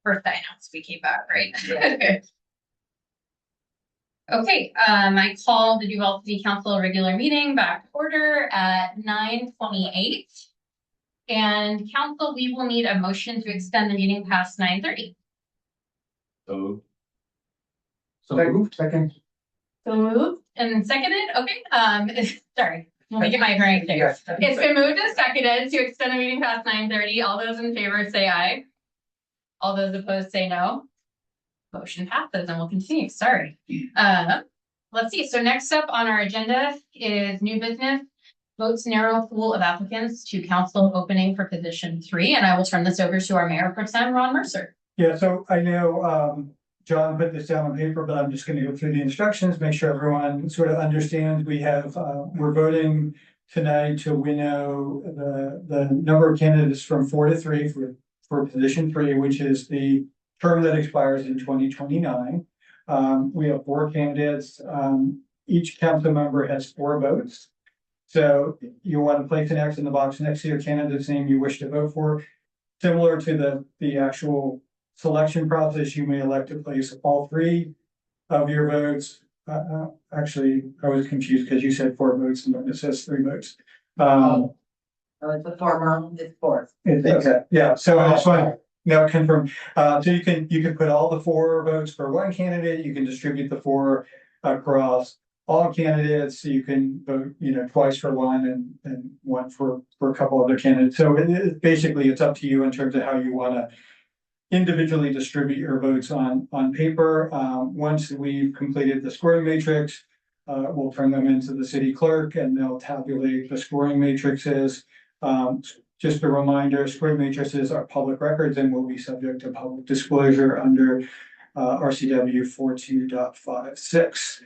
D: First I announced we came back, right? Okay, I call the Duval City Council regular meeting back to order at 9:28. And council, we will need a motion to extend the meeting past 9:30.
F: So
A: Second.
D: So moved and seconded, okay, sorry, let me get my brain here. It's been moved and seconded to extend the meeting past 9:30. All those in favor say aye. All those opposed say no. Motion passes and we'll continue, sorry. Let's see, so next up on our agenda is new business. Votes narrow pool of applicants to council opening for position 3, and I will turn this over to our Mayor Pro Tem, Ron Mercer.
B: Yeah, so I know, John put this down on paper, but I'm just gonna go through the instructions, make sure everyone sort of understands. We have, we're voting tonight to winnow the number of candidates from 4 to 3 for position 3, which is the term that expires in 2029. We have 4 candidates. Each council member has 4 votes. So you want to place an X in the box next to your candidate's name you wish to vote for. Similar to the actual selection process, you may elect to place all 3 of your votes. Actually, I was confused because you said 4 votes and then it says 3 votes.
C: So it's a former, it's fourth.
B: Okay, yeah, so I just want to now confirm. So you can put all the 4 votes for one candidate, you can distribute the 4 across all candidates, you can vote, twice for one and one for a couple other candidates. So basically it's up to you in terms of how you want to individually distribute your votes on paper. Once we've completed the scoring matrix, we'll turn them into the city clerk and they'll tabulate the scoring matrices. Just a reminder, scoring matrices are public records and will be subject to public disclosure under RCW 42.56.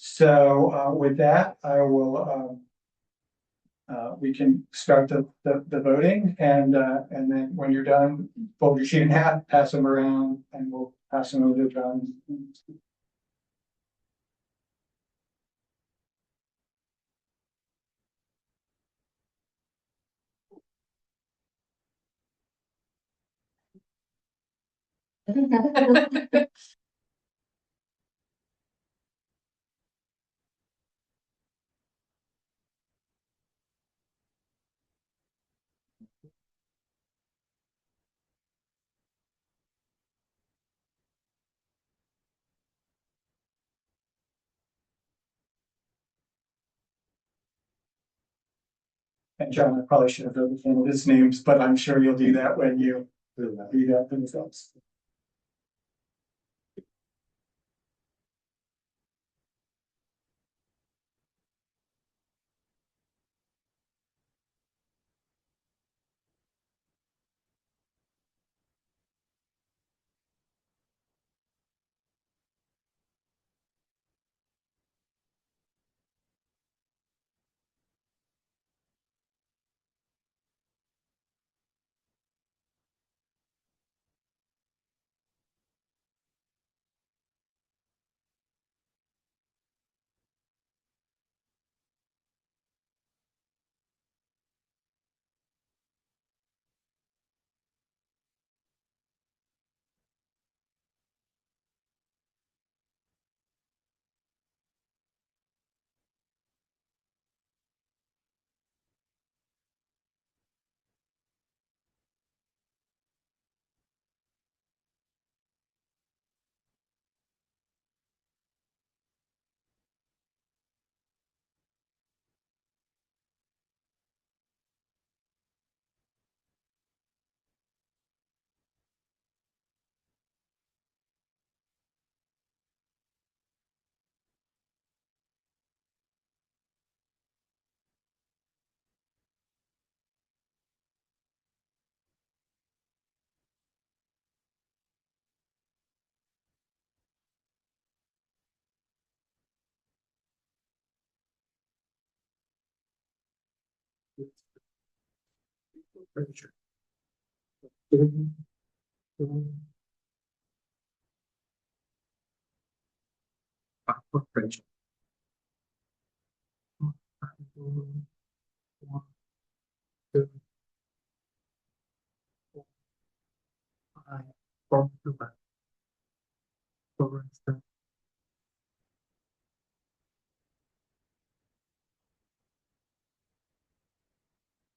B: So with that, I will we can start the voting and then when you're done, fold your sheet in half, pass them around, and we'll pass them over to John. And John, I probably should have written the candidates' names, but I'm sure you'll do that when you read out the results.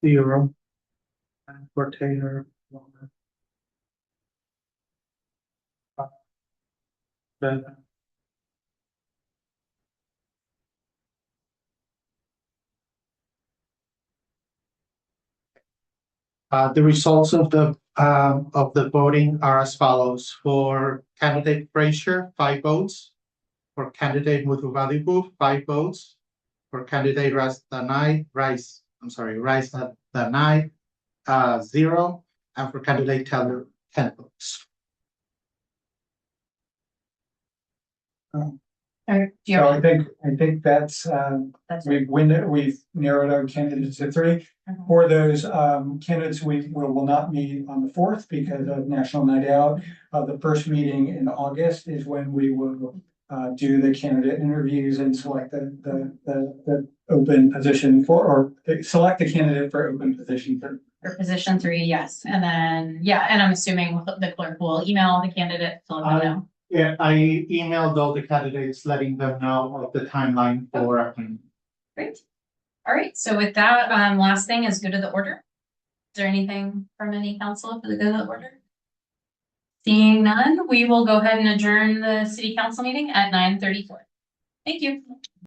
P: Zero. And for Taylor. Then the results of the voting are as follows. For candidate Frazier, 5 votes. For candidate Muthuvadigul, 5 votes. For candidate Rice Danai, 0. And for candidate Taylor, 10 votes.
D: Or do you
B: So
D: have-
B: I think that's,
C: That's
B: we've narrowed our candidates to 3.
D: Mhm.
B: For those candidates, we will not meet on the 4th because of National Night Out. The first meeting in August is when we will do the candidate interviews and select the open position or select the candidate for open position.
D: For position 3, yes, and then, yeah, and I'm assuming the clerk will email the candidate to let them know.
P: Yeah, I emailed all the candidates, letting them know of the timeline for appointment.
D: Great. All right, so with that, last thing is good of the order. Is there anything from any council for the good of the order? Seeing none, we will go ahead and adjourn the city council meeting at 9:34. Thank you.